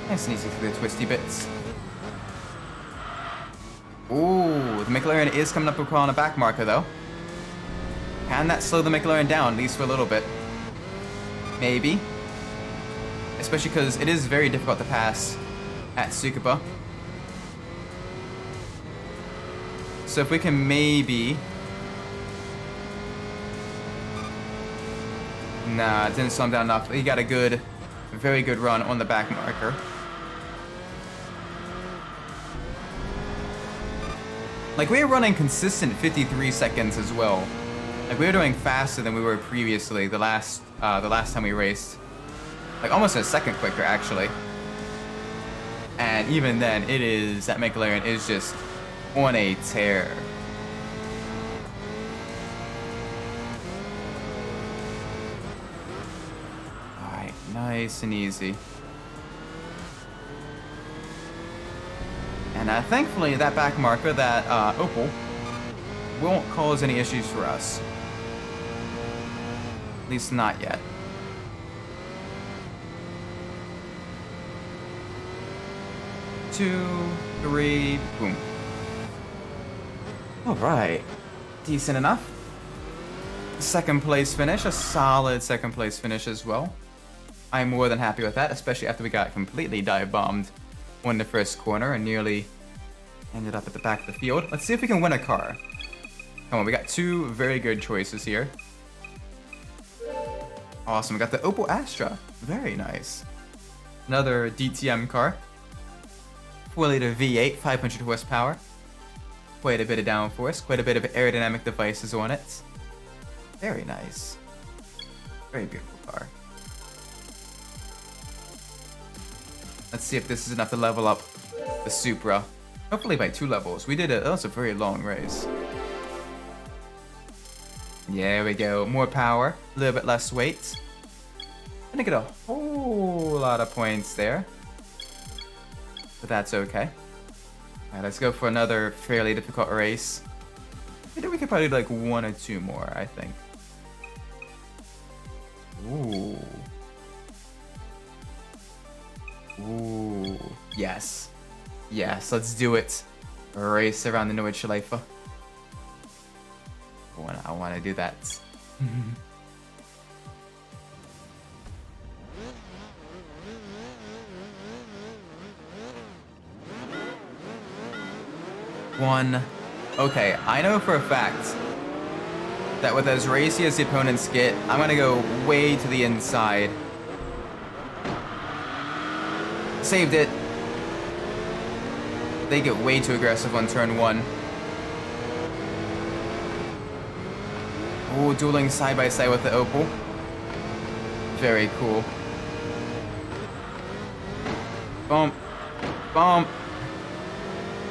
Nice and easy through the twisty bits. Ooh, the McLaren is coming up on a back marker though. Can that slow the McLaren down, at least for a little bit? Maybe. Especially because it is very difficult to pass at Tsukuba. So if we can maybe... Nah, it didn't slow him down enough. He got a very good run on the back marker. Like, we're running consistent 53 seconds as well. Like we were doing faster than we were previously the last time we raced. Like almost a second quicker actually. And even then, that McLaren is just on a tear. Alright, nice and easy. And thankfully, that back marker, that Opal, won't cause any issues for us. At least not yet. Two, three, boom. Alright. Decent enough. Second place finish, a solid second place finish as well. I'm more than happy with that, especially after we got completely dive bombed on the first corner and nearly ended up at the back of the field. Let's see if we can win a car. Come on, we got two very good choices here. Awesome, we got the Opel Astra. Very nice. Another DTM car. 4-liter V8, 500 horsepower. Quite a bit of downforce, quite a bit of aerodynamic devices on it. Very nice. Very beautiful car. Let's see if this is enough to level up the Supra. Hopefully by 2 levels. That was a very long race. There we go. More power, a little bit less weight. Gonna get a whole lot of points there. But that's okay. Alright, let's go for another fairly difficult race. I think we could probably do like 1 or 2 more, I think. Ooh. Ooh. Yes. Yes, let's do it. Race around the Nordschleife. I want to do that. One. Okay, I know for a fact that with as racy as the opponents get, I'm gonna go way to the inside. Saved it. They get way too aggressive on turn 1. Ooh, dueling side by side with the Opel. Very cool. Bump. Bump.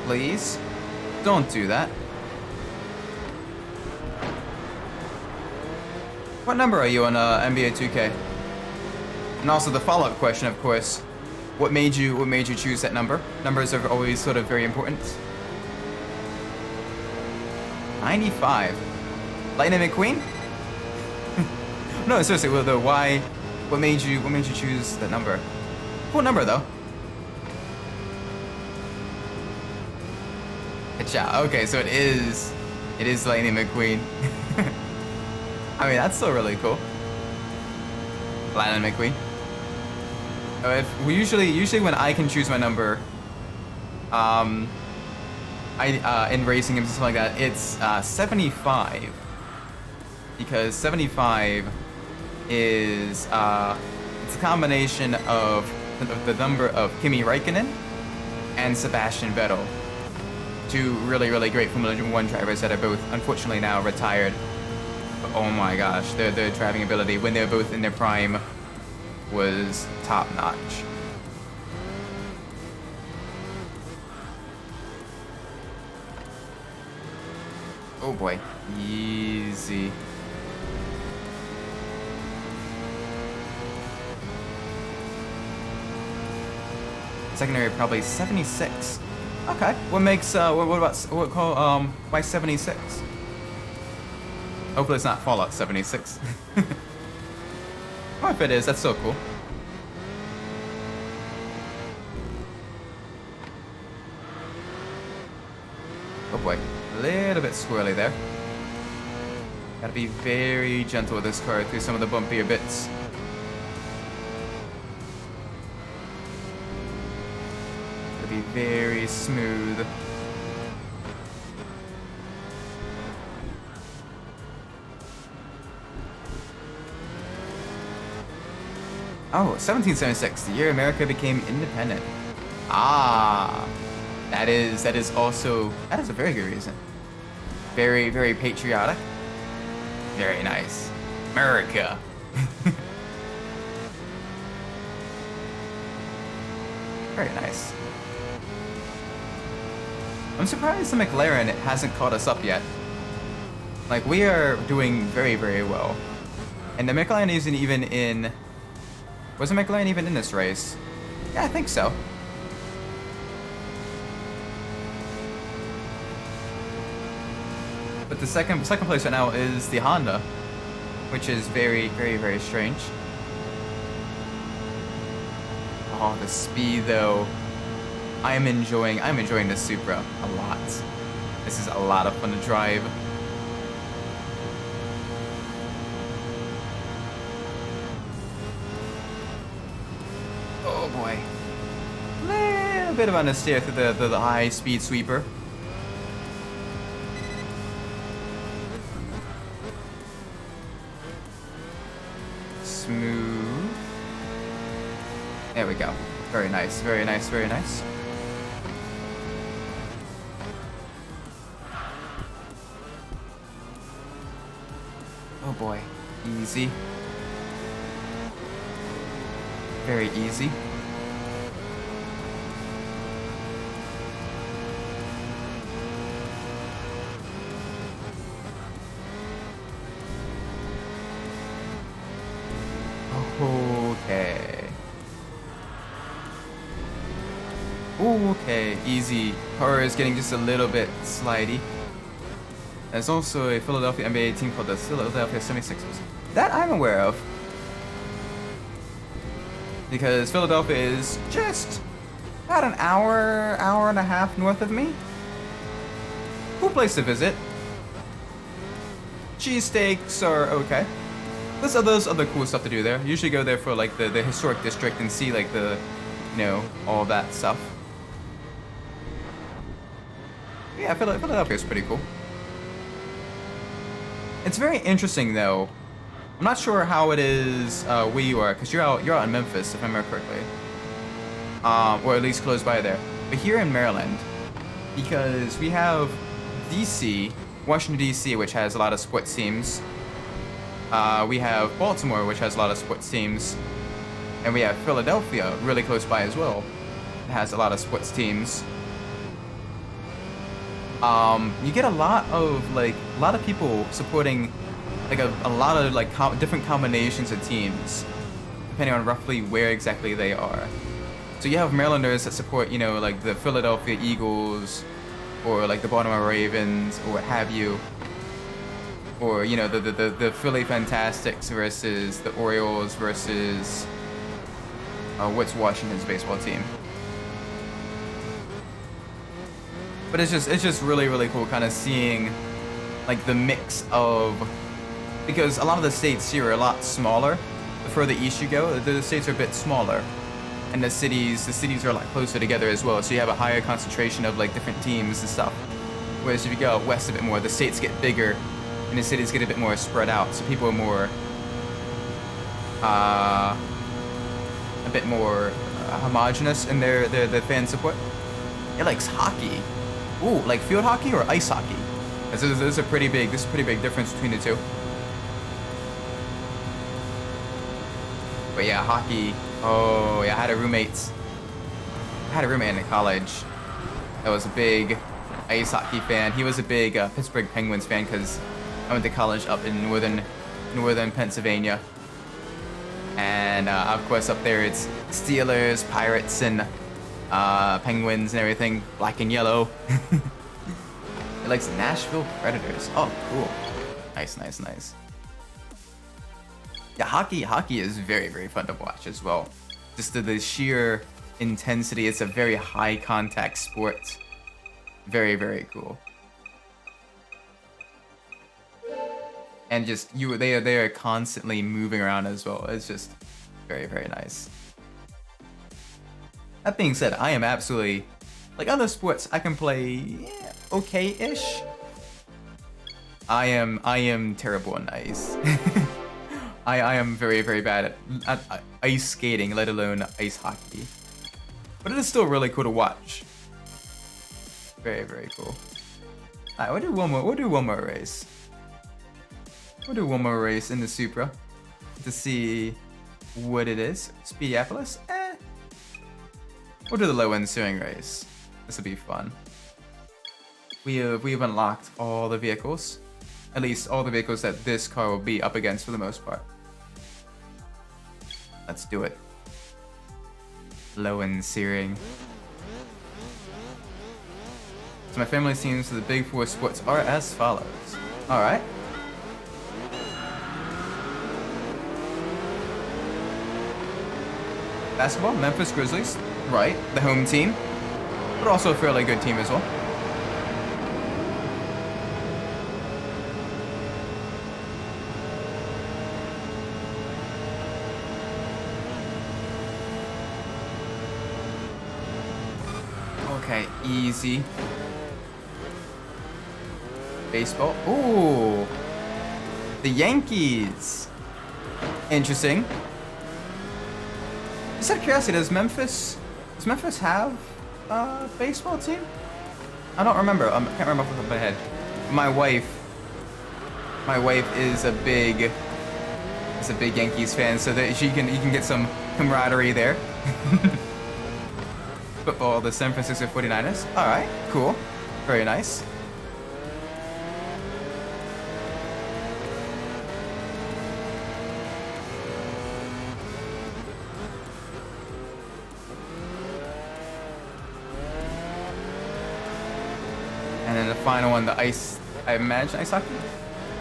Please. Don't do that. What number are you on NBA 2K? And also the follow-up question, of course. What made you choose that number? Numbers are always sort of very important. 95. Lightning McQueen? No, seriously, why? What made you choose that number? Cool number though. Cha. Okay, so it is Lightning McQueen. I mean, that's still really cool. Lightning McQueen. Usually when I can choose my number, in racing games and stuff like that, it's 75, because 75 is it's a combination of the number of Kimi Räikkönen and Sebastian Vettel. 2 really, really great Formula 1 drivers that are both, unfortunately, now retired. But oh my gosh, their driving ability when they were both in their prime was top-notch. Oh boy, easy. Secondary probably 76. Okay. What makes why 76? Hopefully it's not Fallout 76. Well, if it is, that's so cool. Oh boy, a little bit swirly there. Gotta be very gentle with this car through some of the bumpier bits. Be very smooth. Oh, 1776, the year America became independent. Ah, that is a very good reason. Very, very patriotic. Very nice. America. Very nice. I'm surprised the McLaren hasn't caught us up yet. Like, we are doing very, very well. And the McLaren isn't even in... Was the McLaren even in this race? Yeah, I think so. But the second place right now is the Honda, which is very, very, very strange. Oh, the speed though. I'm enjoying this Supra a lot. This is a lot of fun to drive. Oh boy. Little bit of understeer through the high speed sweeper. Smooth. There we go. Very nice, very nice, very nice. Oh boy. Easy. Very easy. Okay. Okay, easy. Car is getting just a little bit slidey. There's also a Philadelphia NBA team called the Philadelphia 76ers. That I'm aware of. Because Philadelphia is just about an hour and a half north of me. Cool place to visit. Cheesesteaks are okay. There's other cool stuff to do there. You usually go there for like the historic district and see like the, you know, all that stuff. Yeah, Philadelphia is pretty cool. It's very interesting though. I'm not sure how it is where you are, because you're out in Memphis, if I remember correctly. Or at least close by there. But here in Maryland, because we have DC, Washington DC, which has a lot of sports teams. We have Baltimore, which has a lot of sports teams. And we have Philadelphia, really close by as well. It has a lot of sports teams. You get a lot of people supporting like a lot of like different combinations of teams, depending on roughly where exactly they are. So you have Marylanders that support, you know, like the Philadelphia Eagles, or like the Baltimore Ravens, or what have you. Or, you know, the Philly Fantastics versus the Orioles versus what's Washington's baseball team. But it's just really, really cool kind of seeing like the mix of, because a lot of the states here are a lot smaller. The further east you go, the states are a bit smaller. And the cities are a lot closer together as well. So you have a higher concentration of like different teams and stuff. Whereas if you go out west a bit more, the states get bigger and the cities get a bit more spread out. So people are more, a bit more homogenous in their fan support. It likes hockey. Ooh, like field hockey or ice hockey? There's a pretty big difference between the two. But yeah, hockey. Oh yeah, I had a roommate in college that was a big ice hockey fan. He was a big Pittsburgh Penguins fan because I went to college up in northern Pennsylvania. And of course up there it's Steelers, Pirates, and Penguins and everything, black and yellow. It likes Nashville Predators. Oh, cool. Nice. Yeah, hockey is very, very fun to watch as well. Just the sheer intensity. It's a very high contact sport. Very, very cool. And just they are constantly moving around as well. It's just very, very nice. That being said, I am absolutely, like other sports I can play okay-ish. I am terrible on ice. I am very, very bad at ice skating, let alone ice hockey. But it is still really cool to watch. Very, very cool. Alright, we'll do one more race. We'll do one more race in the Supra to see what it is. Speediapolis? We'll do the low-end steering race. This will be fun. We've unlocked all the vehicles. At least all the vehicles that this car will be up against for the most part. Let's do it. Low-end steering. So my family teams for the Big Four sports are as follows. Alright. Basketball, Memphis Grizzlies. Right, the home team. But also a fairly good team as well. Okay, easy. Baseball. Ooh. The Yankees. Interesting. Just out of curiosity, does Memphis have a baseball team? I don't remember. I can't remember off the top of my head. My wife is a big Yankees fan, so that you can get some camaraderie there. Football, the San Francisco 49ers. All right, cool, very nice. And then the final one, I imagine ice hockey?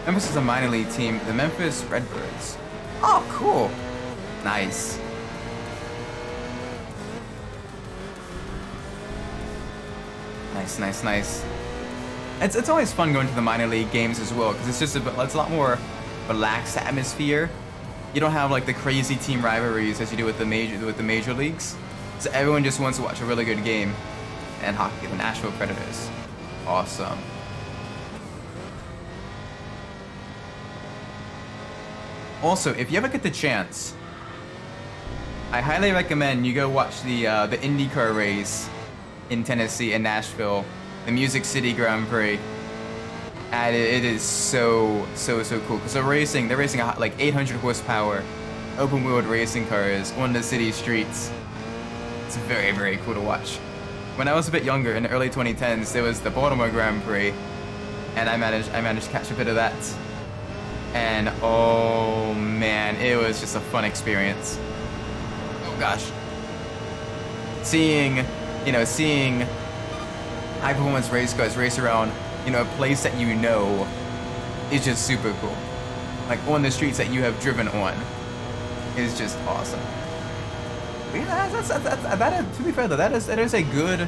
Memphis is a minor league team, the Memphis Redbirds. Oh, cool. Nice. Nice. It's always fun going to the minor league games as well, because it's a lot more relaxed atmosphere. You don't have like the crazy team rivalries as you do with the major leagues. So everyone just wants to watch a really good game. And hockey, the Nashville Predators. Awesome. Also, if you ever get the chance, I highly recommend you go watch the IndyCar race in Tennessee and Nashville, the Music City Grand Prix. And it is so cool because they're racing like 800 horsepower open wheeled racing cars on the city streets. It's very cool to watch. When I was a bit younger in the early 2010s, there was the Baltimore Grand Prix, and I managed to catch a bit of that. And oh man, it was just a fun experience. Oh gosh. Seeing high performance race cars race around, a place that you know is just super cool. Like on the streets that you have driven on is just awesome. But yeah, that is, to be fair though, that is a good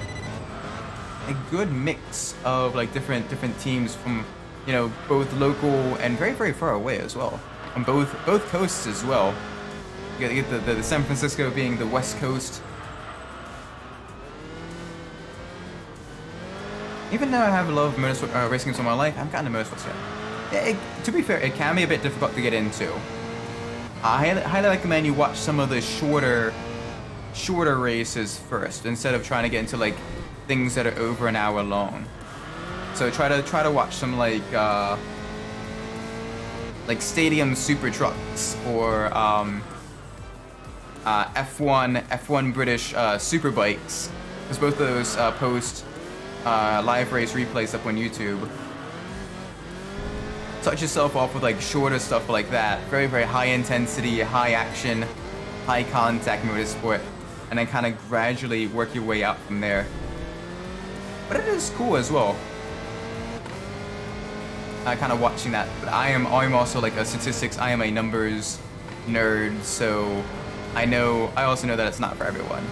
mix of like different teams from both local and very far away as well, on both coasts as well. You get the San Francisco being the west coast. Even though I have a lot of motorsport racing games in my life, I haven't gotten into motorsports yet. To be fair, it can be a bit difficult to get into. I highly recommend you watch some of the shorter races first, instead of trying to get into like things that are over an hour long. So try to watch some like stadium super trucks or F1 British super bikes, because both of those post live race replays up on YouTube. Touch yourself off with like shorter stuff like that, very high intensity, high action, high contact motorsport, and then kind of gradually work your way out from there. But it is cool as well. Kind of watching that. But I'm also like a statistics, I am a numbers nerd, so I also know that it's not for everyone.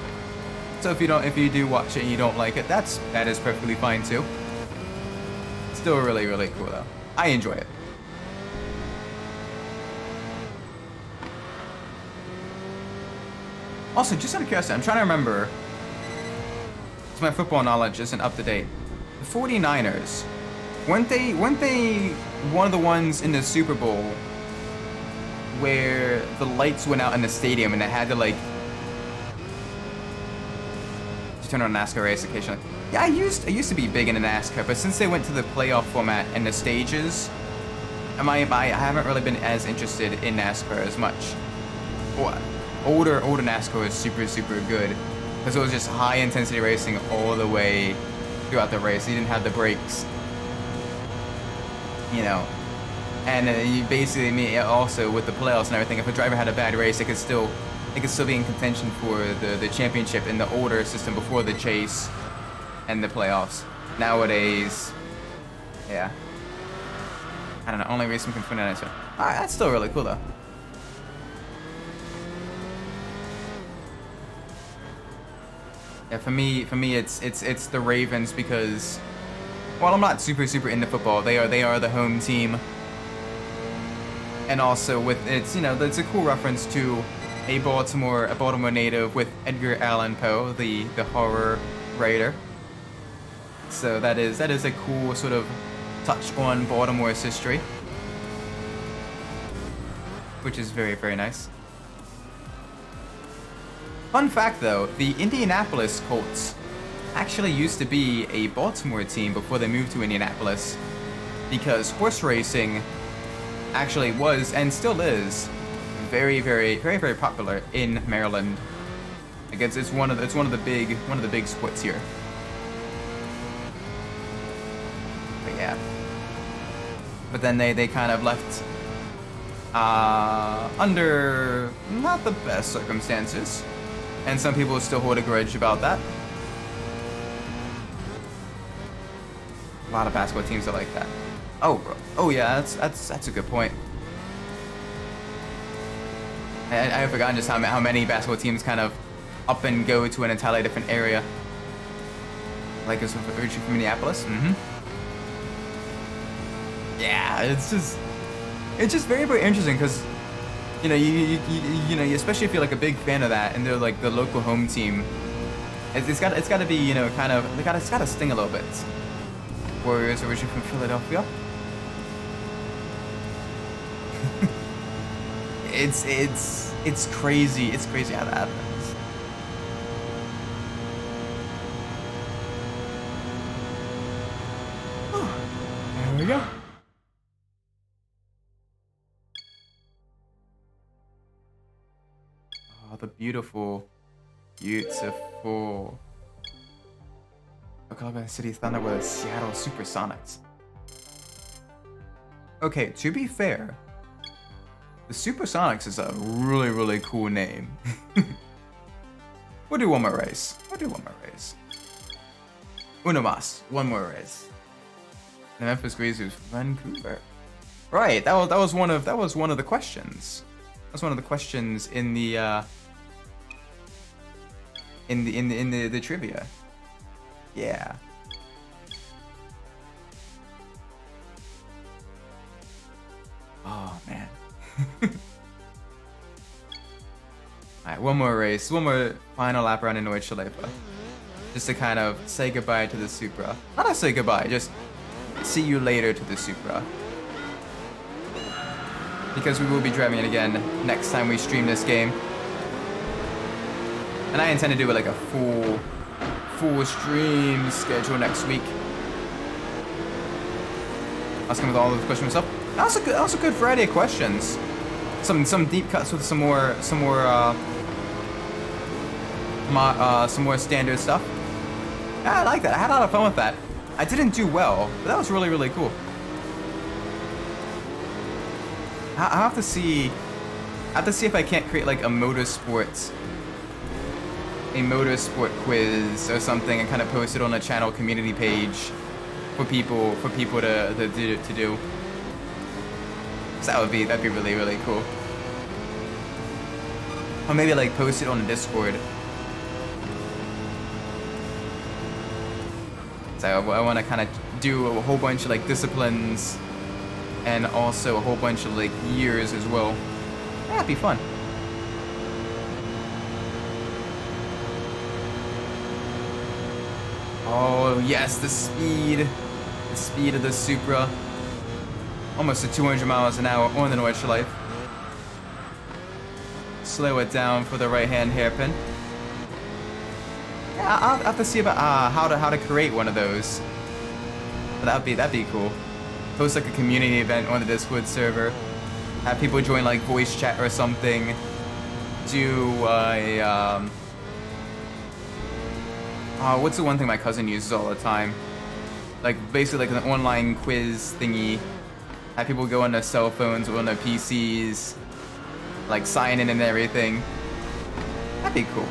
So if you do watch it and you don't like it, that is perfectly fine too. Still really cool though. I enjoy it. Also, just out of curiosity, I'm trying to remember, because my football knowledge isn't up to date. The 49ers, weren't they one of the ones in the Super Bowl where the lights went out in the stadium and they had to like turn on a NASCAR race occasionally? Yeah, I used to be big into NASCAR, but since they went to the playoff format and the stages, I haven't really been as interested in NASCAR as much. Well, older NASCAR was super good because it was just high intensity racing all the way throughout the race. You didn't have the brakes, you know. And you basically also with the playoffs and everything. If a driver had a bad race, it could still be in contention for the championship in the older system before the chase and the playoffs. Nowadays, yeah. I don't know, only racing can put in it. Alright, that's still really cool though. Yeah, for me it's the Ravens because while I'm not super into football, they are the home team. And also with it's a cool reference to a Baltimore native with Edgar Allan Poe, the horror writer. So that is a cool sort of touch on Baltimore's history, which is very nice. Fun fact though, the Indianapolis Colts actually used to be a Baltimore team before they moved to Indianapolis, because horse racing actually was and still is very popular in Maryland. I guess it's one of the big sports here. But yeah. But then they kind of left under not the best circumstances, and some people still hold a grudge about that. A lot of basketball teams are like that. Oh yeah, that's a good point. I have forgotten just how many basketball teams kind of up and go to an entirely different area. Like it's originally from Minneapolis. Yeah, it's just very interesting because you especially if you're like a big fan of that and they're like the local home team. It's got to be kind of it's got to sting a little bit. Warriors originally from Philadelphia. It's crazy. It's crazy how that happens. There we go. Oh, the beautiful Oklahoma City Thunder with Seattle Supersonics. Okay, to be fair, the Supersonics is a really cool name. We'll do one more race. Uno más. One more race. The Memphis Grizzlies, Vancouver. Right, that was one of the questions. That was one of the questions in the trivia. Yeah. Oh man. Alright, one more race. One more final lap around in Nordschleife. Just to kind of say goodbye to the Supra. Not to say goodbye, just see you later to the Supra. Because we will be driving it again next time we stream this game. And I intend to do like a full stream schedule next week. I was coming with all of the questions myself. That was a good variety of questions. Some deep cuts with some more standard stuff. Yeah, I like that. I had a lot of fun with that. I didn't do well, but that was really cool. I have to see if I can't create like a motorsport quiz or something and kind of post it on a channel community page for people to do. So that'd be really cool. Or maybe like post it on Discord. So I want to kind of do a whole bunch of like disciplines and also a whole bunch of like years as well. That'd be fun. Oh yes, the speed of the Supra. Almost to 200 miles an hour on the Nordschleife. Slow it down for the right-hand hairpin. Yeah, I'll have to see about how to create one of those. But that'd be cool. Host like a community event on the Discord server. Have people join like voice chat or something. Do a what's the one thing my cousin uses all the time? Like basically like an online quiz thingy. Have people go on their cell phones or on their PCs, like sign in and everything. That'd be cool.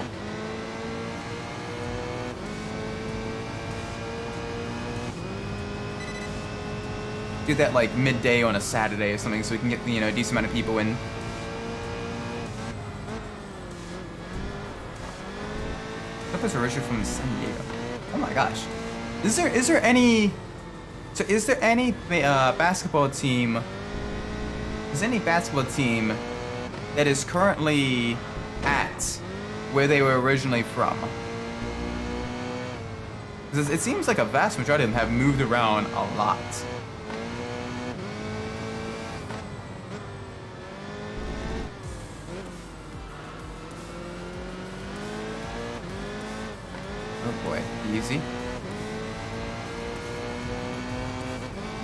Do that like midday on a Saturday or something so we can get, you know, a decent amount of people in. That was originally from San Diego. Oh my gosh. Is there any basketball team? Is there any basketball team that is currently at where they were originally from? Because it seems like a vast majority of them have moved around a lot. Oh boy, easy.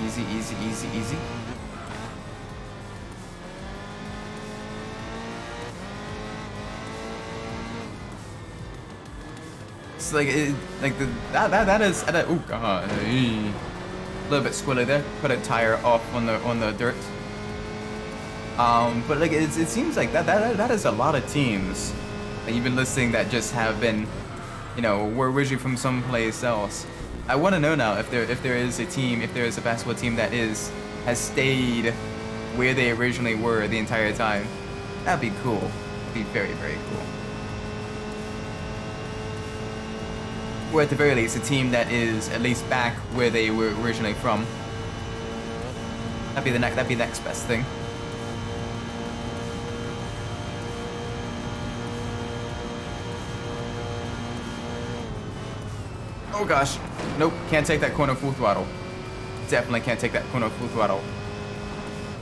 Easy, easy, easy, easy. It's like that is oh god, a little bit squirrely there. Put a tire off on the dirt. But like it seems like that is a lot of teams that you've been listing that just have been, you know, were originally from someplace else. I want to know now if there is a team, if there is a basketball team that has stayed where they originally were the entire time. That'd be cool. That'd be very, very cool. Or at the very least, a team that is at least back where they were originally from. That'd be the next best thing. Oh gosh, nope, can't take that corner full throttle. Definitely can't take that corner full throttle.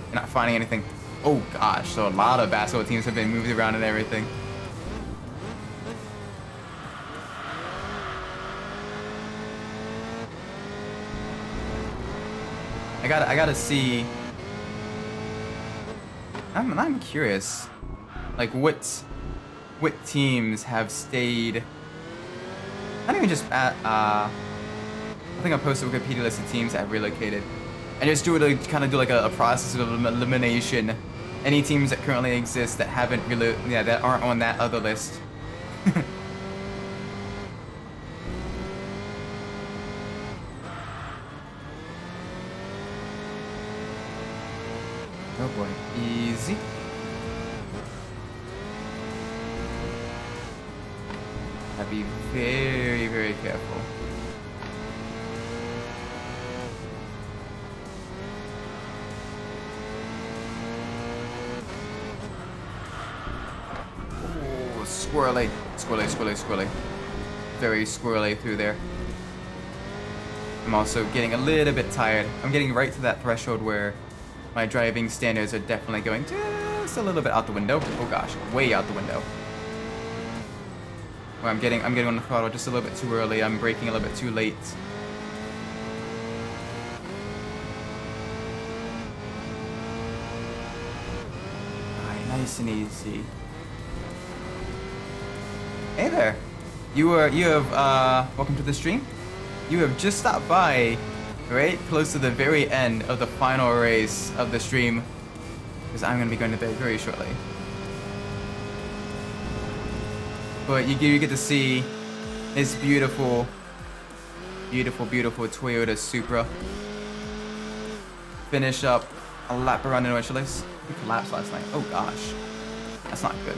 You're not finding anything. Oh gosh, so a lot of basketball teams have been moved around and everything. I gotta see. I'm curious, like what teams have stayed. Not even just at, I think I posted a Wikipedia list of teams that have relocated. And just kind of do like a process of elimination. Any teams that currently exist that haven't that aren't on that other list. Oh boy, easy. Gotta be very, very careful. Oh, squirrely, squirrely, squirrely, squirrely. Very squirrely through there. I'm also getting a little bit tired. I'm getting right to that threshold where my driving standards are definitely going just a little bit out the window. Oh gosh, way out the window. Where I'm getting on the throttle just a little bit too early. I'm braking a little bit too late. Alright, nice and easy. Hey there. Welcome to the stream. You have just stopped by right close to the very end of the final race of the stream, because I'm going to be going to bed very shortly. But you get to see this beautiful, beautiful, beautiful Toyota Supra finish up a lap around in Angeles. He collapsed last night. Oh gosh, that's not good.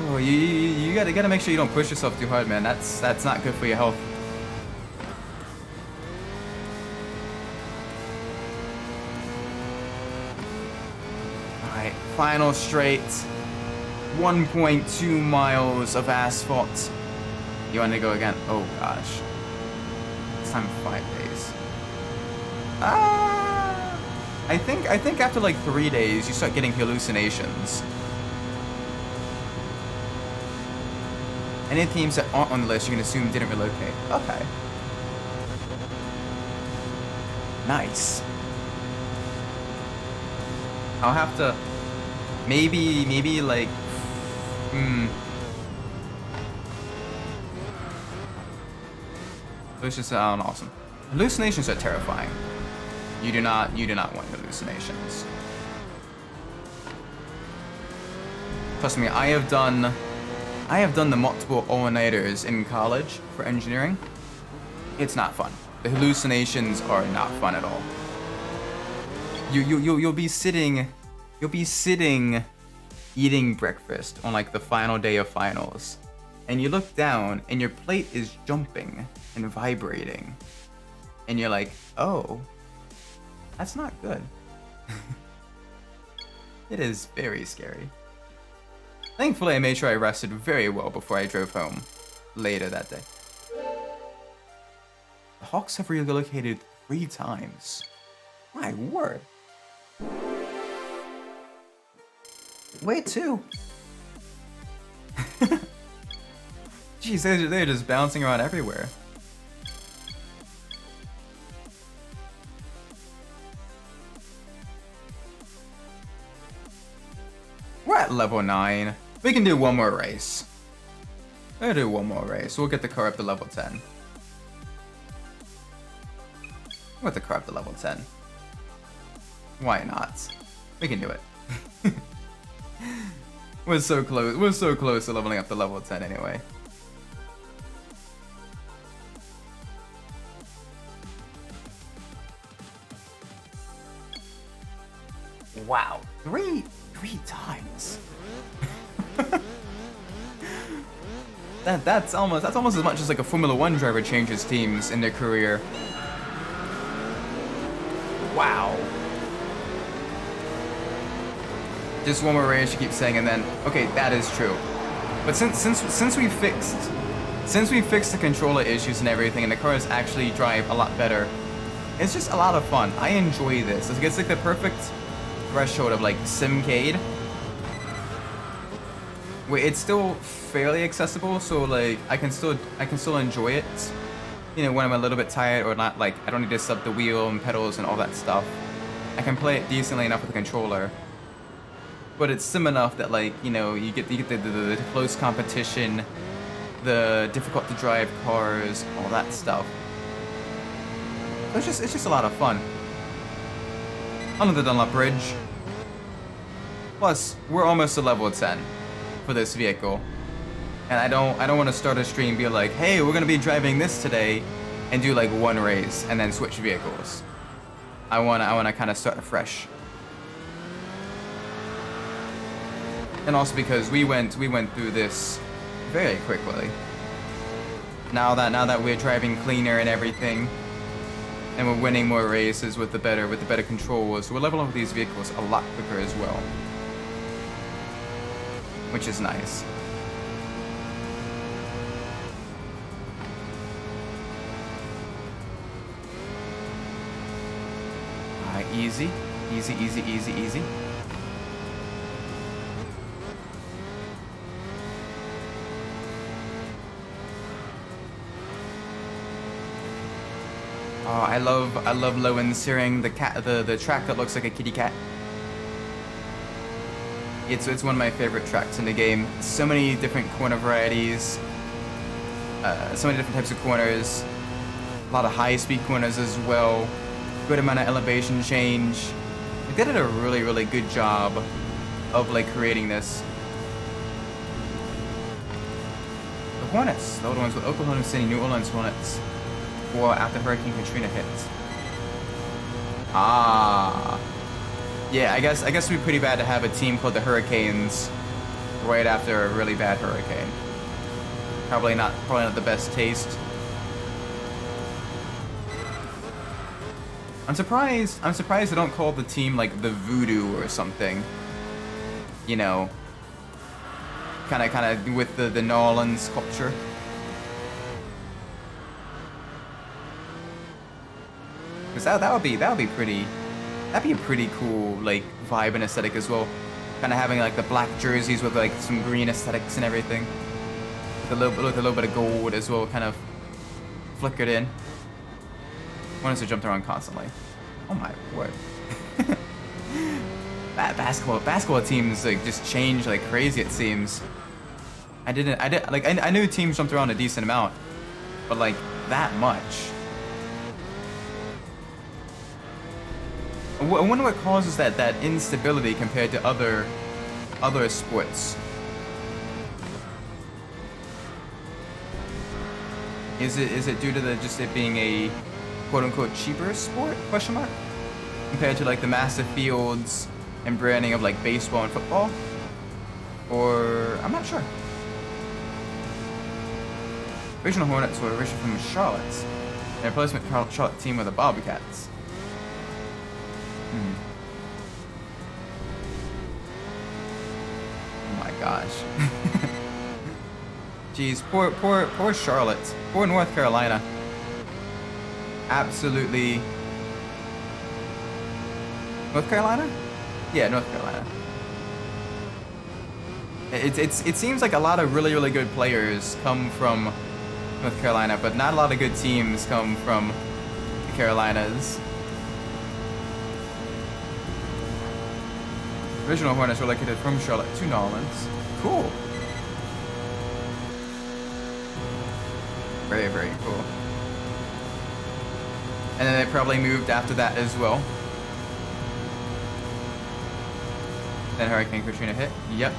Oh, you gotta make sure you don't push yourself too hard, man. That's not good for your health. Alright, final straight. 1.2 miles of asphalt. You want to go again? Oh gosh. This time 5 days. I think after like 3 days you start getting hallucinations. Any teams that aren't on the list, you can assume didn't relocate. Okay. Nice. I'll have to... Maybe like... Hallucinations sound awesome. Hallucinations are terrifying. You do not want hallucinations. Trust me, I have done the multiple all-nighters in college for engineering. It's not fun. The hallucinations are not fun at all. You'll be sitting eating breakfast on like the final day of finals, and you look down and your plate is jumping and vibrating, and you're like, oh, that's not good. It is very scary. Thankfully, I made sure I rested very well before I drove home later that day. The Hawks have relocated 3 times. My word. Wait, 2. Jeez, they're just bouncing around everywhere. We're at level 9. We can do one more race. We'll do one more race. We'll get the car up to level 10. We'll get the car up to level 10. Why not? We can do it. We're so close. We're so close to leveling up to level 10 anyway. Wow, three times. That's almost as much as like a Formula 1 driver changes teams in their career. Wow. Just one more race, you keep saying, and then okay, that is true. But since we fixed the controller issues and everything, and the cars actually drive a lot better, it's just a lot of fun. I enjoy this. It's like the perfect threshold of like simcade, where it's still fairly accessible, so like I can still enjoy it. You know, when I'm a little bit tired or not, like I don't need to sub the wheel and pedals and all that stuff. I can play it decently enough with the controller. But it's sim enough that, like, you know, you get the close competition, the difficult to drive cars, all that stuff. So it's just a lot of fun. On the Dunlop Bridge. Plus, we're almost to level 10 for this vehicle, and I don't want to start a stream and be like, hey, we're gonna be driving this today, and do like one race and then switch vehicles. I wanna kind of start afresh. And also because we went through this very quickly. Now that we're driving cleaner and everything, and we're winning more races with the better controls, we're leveling up these vehicles a lot quicker as well, which is nice. Alright, easy. Oh, I love Lowen steering the track that looks like a kitty cat. It's one of my favorite tracks in the game. So many different corner varieties, so many different types of corners, a lot of high-speed corners as well. Good amount of elevation change. They did a really good job of like creating this. The Hornets, the old ones with Oklahoma City, New Orleans Hornets. Or after Hurricane Katrina hits. Ah. Yeah, I guess it'd be pretty bad to have a team called the Hurricanes right after a really bad hurricane. Probably not the best taste. I'm surprised they don't call the team like the Voodoo or something. You know, kind of with the New Orleans culture. Cause that'd be a pretty cool like vibe and aesthetic as well. Kind of having like the black jerseys with like some green aesthetics and everything. with a little bit of gold as well, kind of flickered in. Hornets are jumped around constantly. Oh my word. Basketball teams like just change like crazy, it seems. I knew teams jumped around a decent amount, but like that much. I wonder what causes that instability compared to other sports. Is it due to just it being a quote unquote cheaper sport? Question mark. Compared to like the massive fields and branding of like baseball and football, or I'm not sure. Original Hornets were originally from Charlotte, and replacement Charlotte team were the Bobcats. Oh my gosh. Jeez, poor Charlotte, poor North Carolina. Absolutely. North Carolina? Yeah, North Carolina. It seems like a lot of really good players come from North Carolina, but not a lot of good teams come from the Carolinas. Original Hornets were located from Charlotte to New Orleans. Cool. Very cool. And then they probably moved after that as well. Then Hurricane Katrina hit. Yep.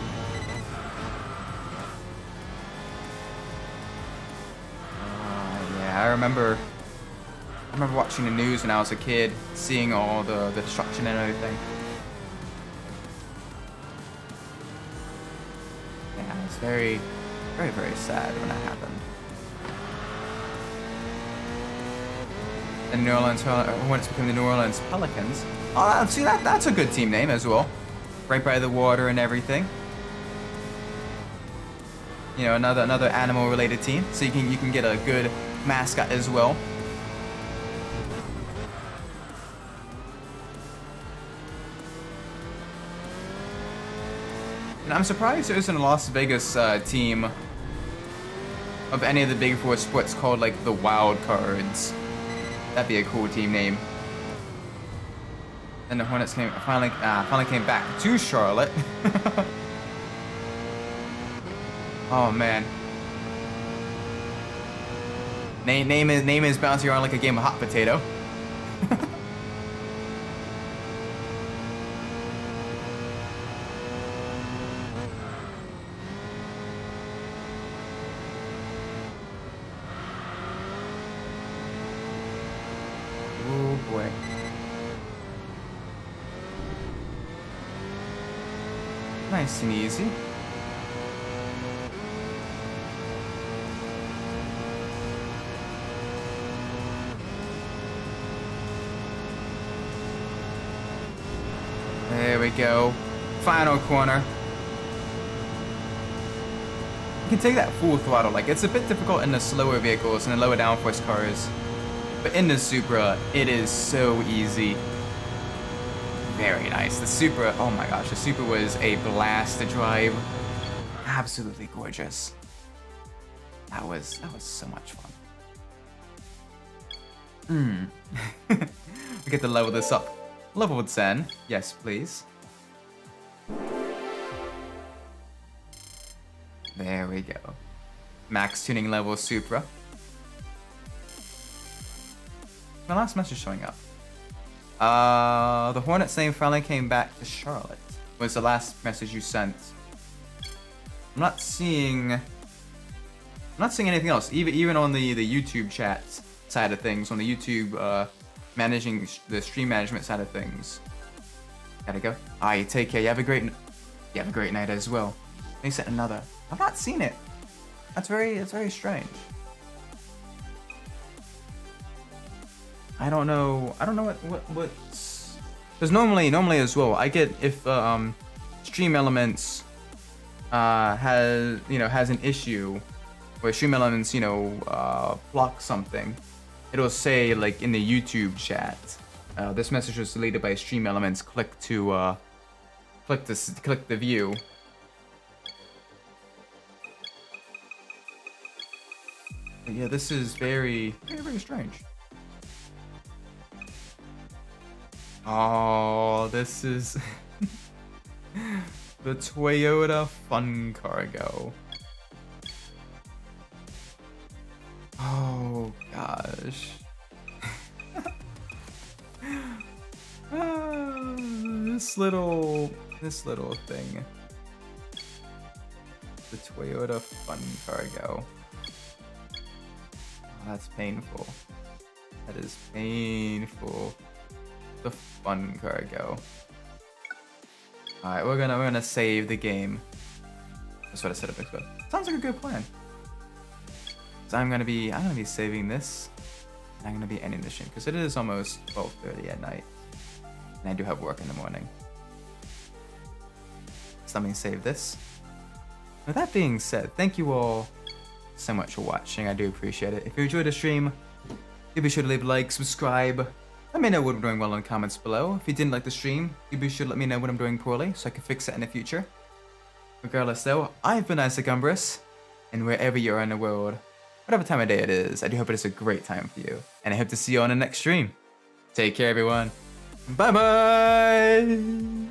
Yeah, I remember watching the news when I was a kid, seeing all the destruction and everything. Yeah, it's very sad when that happened. And New Orleans Hornets became the New Orleans Pelicans. Oh, see that's a good team name as well. Right by the water and everything. You know, another animal-related team, so you can get a good mascot as well. And I'm surprised there isn't a Las Vegas team of any of the big four sports called like the Wild Cards. That'd be a cool team name. And the Hornets finally came back to Charlotte. Oh man. Name is bouncing around like a game of hot potato. Oh boy. Nice and easy. There we go. Final corner. You can take that full throttle. Like, it's a bit difficult in the slower vehicles and the lower downforce cars. But in the Supra, it is so easy. Very nice. The Supra, oh my gosh, the Supra was a blast to drive. Absolutely gorgeous. That was so much fun. We get to level this up. Level 10. Yes, please. There we go. Max tuning level Supra. My last message showing up. The Hornets name finally came back to Charlotte. Was the last message you sent. I'm not seeing anything else. Even on the YouTube chat side of things, on the YouTube managing the stream management side of things. Gotta go. Alright, take care. You have a great night as well. They sent another. I've not seen it. That's very strange. I don't know what's, because normally as well, I get if Stream Elements has an issue where Stream Elements block something, it'll say like in the YouTube chat, this message was deleted by Stream Elements. Click the view. But yeah, this is very, very strange. Oh, this is the Toyota Fun Cargo. Oh gosh. This little thing. The Toyota Fun Cargo. Oh, that's painful. That is painful. The Fun Cargo. Alright, we're gonna save the game. That's what I said a bit ago. Sounds like a good plan. So I'm gonna be saving this. And I'm gonna be ending the stream because it is almost 12:30 at night. And I do have work in the morning. So let me save this. With that being said, thank you all so much for watching. I do appreciate it. If you enjoyed the stream, do be sure to leave a like, subscribe. Let me know what I'm doing well in the comments below. If you didn't like the stream, do be sure to let me know what I'm doing poorly so I can fix it in the future. Regardless though, I've been Umbras, and wherever you are in the world, whatever time of day it is, I do hope it is a great time for you. And I hope to see you on the next stream. Take care everyone. Bye bye!